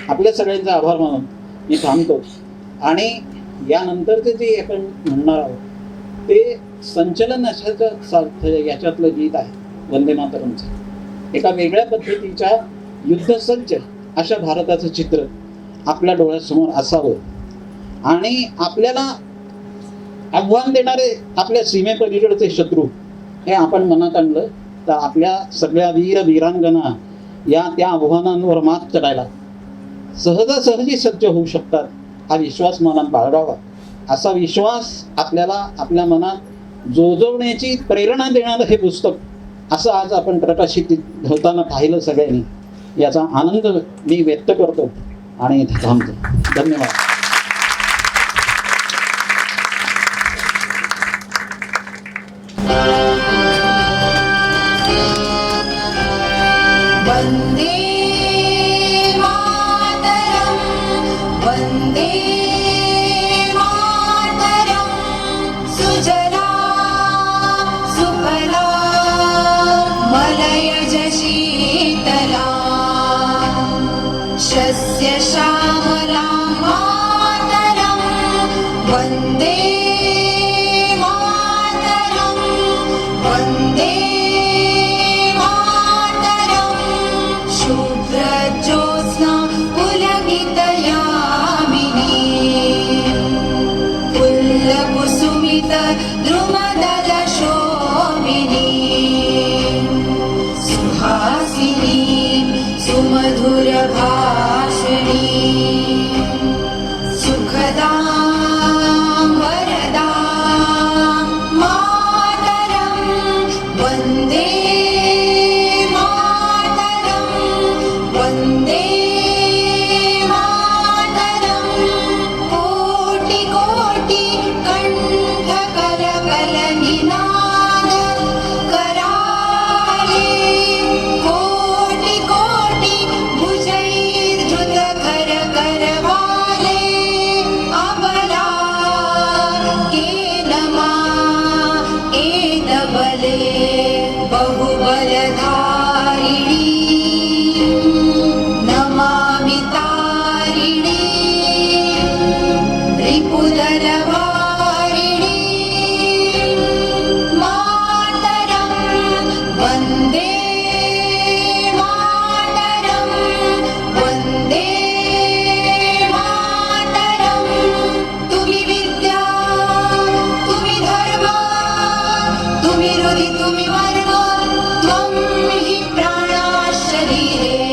आपल्या सगळ्यांचे आभार मानून मी थांबतो. आणि यानंतरचे जे आपण म्हणणार आहोत ते संचलन याच्यातलं गीत आहे वंदे मातरमचं. एका वेगळ्या पद्धतीच्या युद्धसज्ज अशा भारताचं चित्र आपल्या डोळ्यासमोर असावं आणि आपल्याला आव्हान देणारे आपल्या सीमेपलीकडचे शत्रू हे आपण मनात आणलं तर आपल्या सगळ्या वीरांगना या त्या आव्हानांवर मात करायला सहजासहजी सज्ज होऊ शकतात हा विश्वास मनात बाळगावा. असा विश्वास आपल्याला आपल्या मनात जोजवण्याची प्रेरणा देणारं हे पुस्तक असं आज आपण प्रकाशित होताना पाहिलं सगळ्यांनी, याचा आनंद मी व्यक्त करतो आणि इथे थांबतो. धन्यवाद. वन्दे मातरं, वन्दे मातरं, सुजला सुफला मलयज शीतला शस्य श्यामला मातरं, वन्दे मातरं, वन्दे मातरं. सुमधुरभाषिणी सुखदा वरदा मातरं वन्दे मातरं वन्दे मातरं कोटि कोटि कण्ठ करकलनिनाद कराले कोटि कोटि भुजैर्धृत कर करवाले अबला केनमा एतबले बहुबलधारिणी नमामि तारिणी रिपुदलवारिणी मातरं वन्दे मातरं वन्दे मातरं तुम्ही विद्या तुम्ही धर्म तुम्ही हृदि तुम्ही वर्ग त्वं हि प्राणा शरीरे